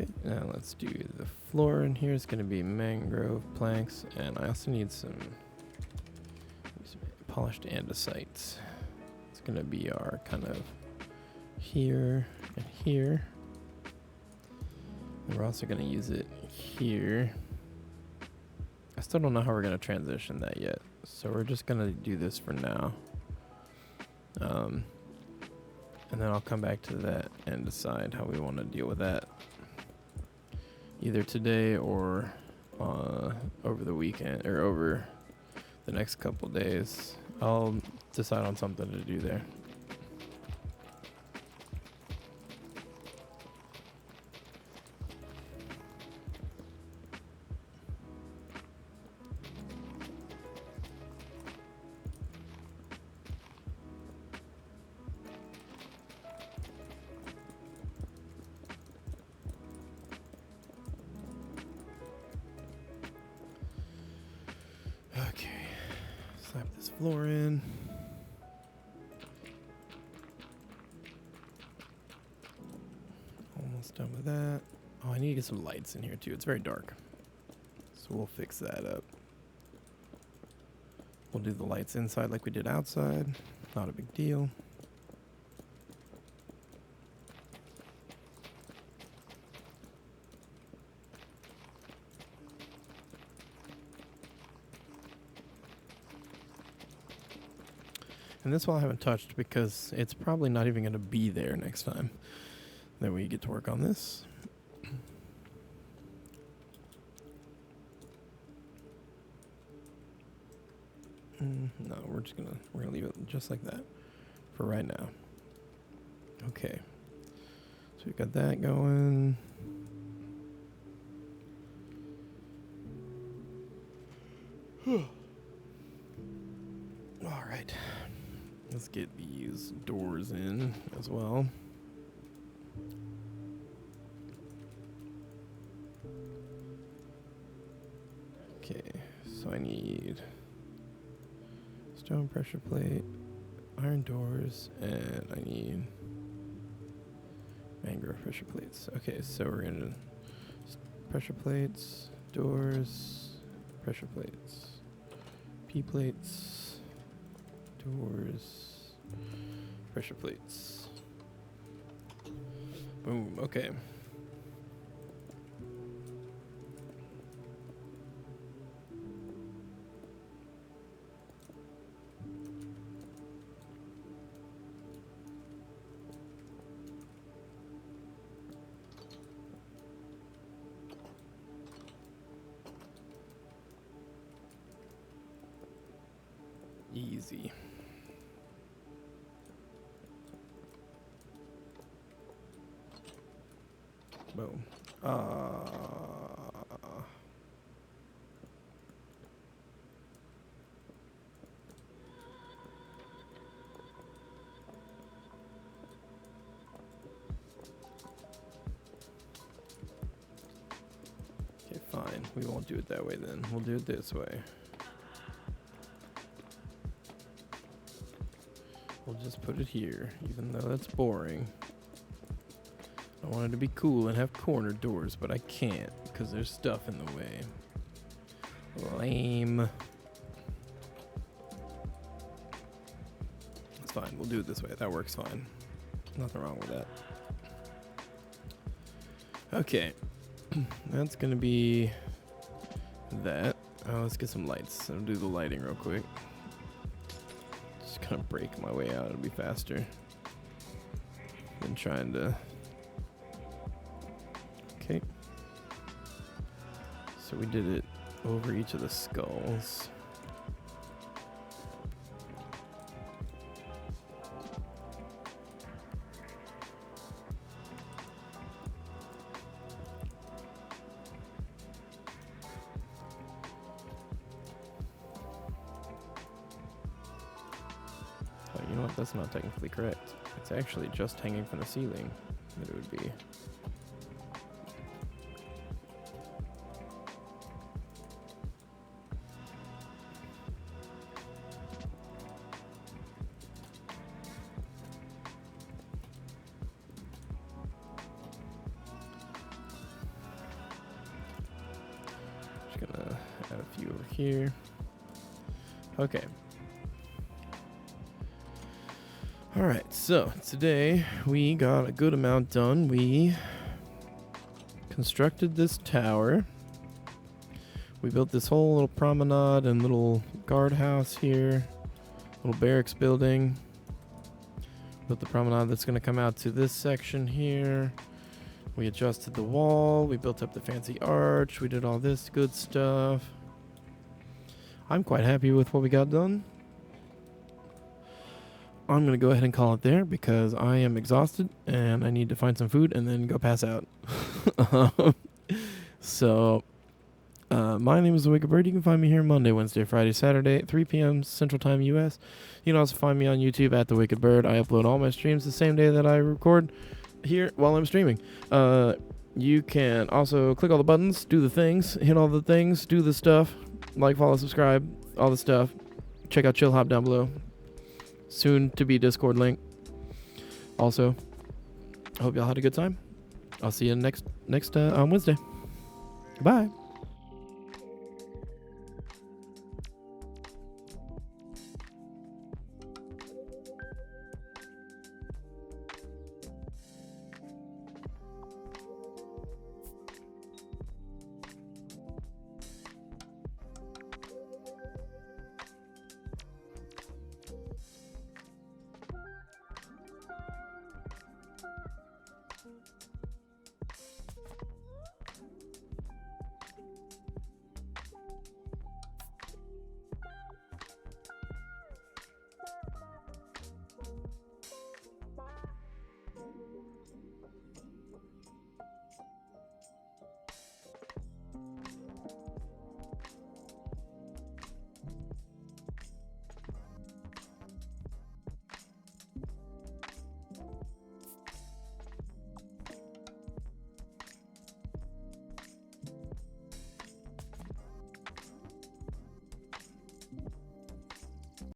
Okay, now let's do the floor in here. It's going to be mangrove planks, and I also need some polished andesite. It's going to be our kind of here and here. And we're also going to use it here. I still don't know how we're going to transition that yet, so we're just going to do this for now. And then I'll come back to that and decide how we want to deal with that. Either today or over the weekend, or over the next couple days. I'll decide on something to do there. Okay, slap this floor in. Almost done with that. Oh, I need to get some lights in here too. It's very dark. So we'll fix that up. We'll do the lights inside like we did outside. Not a big deal. And this wall I haven't touched because it's probably not even going to be there next time that we get to work on this. No, we're gonna leave it just like that for right now. Okay, so we got that going. All right, let's get these doors in as well. Okay, so I need stone pressure plate, iron doors, and I need mangrove pressure plates. Okay, so we're gonna pressure plates, doors, pressure plates, P plates, doors, pressure plates. Boom, okay. Easy. Boom. Okay, fine. We won't do it that way then. We'll do it this way. We'll just put it here, even though that's boring. I want it to be cool and have corner doors, but I can't because there's stuff in the way. Lame. It's fine. We'll do it this way. That works fine. Nothing wrong with that. Okay. That's going to be that. Oh, let's get some lights. I'll do the lighting real quick. Kind of break my way out. It'll be faster than trying to. Okay, so we did it over each of the skulls. You know what? That's not technically correct. It's actually just hanging from the ceiling that it would be. a few over here. Okay. All right, so today we got a good amount done. We constructed this tower. We built this whole little promenade and little guardhouse here, little barracks building. Built the promenade that's going to come out to this section here. We adjusted the wall. We built up the fancy arch. We did all this good stuff. I'm quite happy with what we got done. I'm going to go ahead and call it there because I am exhausted and I need to find some food and then go pass out. So, my name is The Wicked Bird. You can find me here Monday, Wednesday, Friday, Saturday at 3 p.m. Central Time US. You can also find me on YouTube at The Wicked Bird. I upload all my streams the same day that I record here while I'm streaming. You can also click all the buttons, do the things, hit all the things, do the stuff, like, follow, subscribe, all the stuff. Check out Chill Hop down below. Soon to be Discord link. Also, I hope y'all had a good time. I'll see you next on Wednesday. Bye.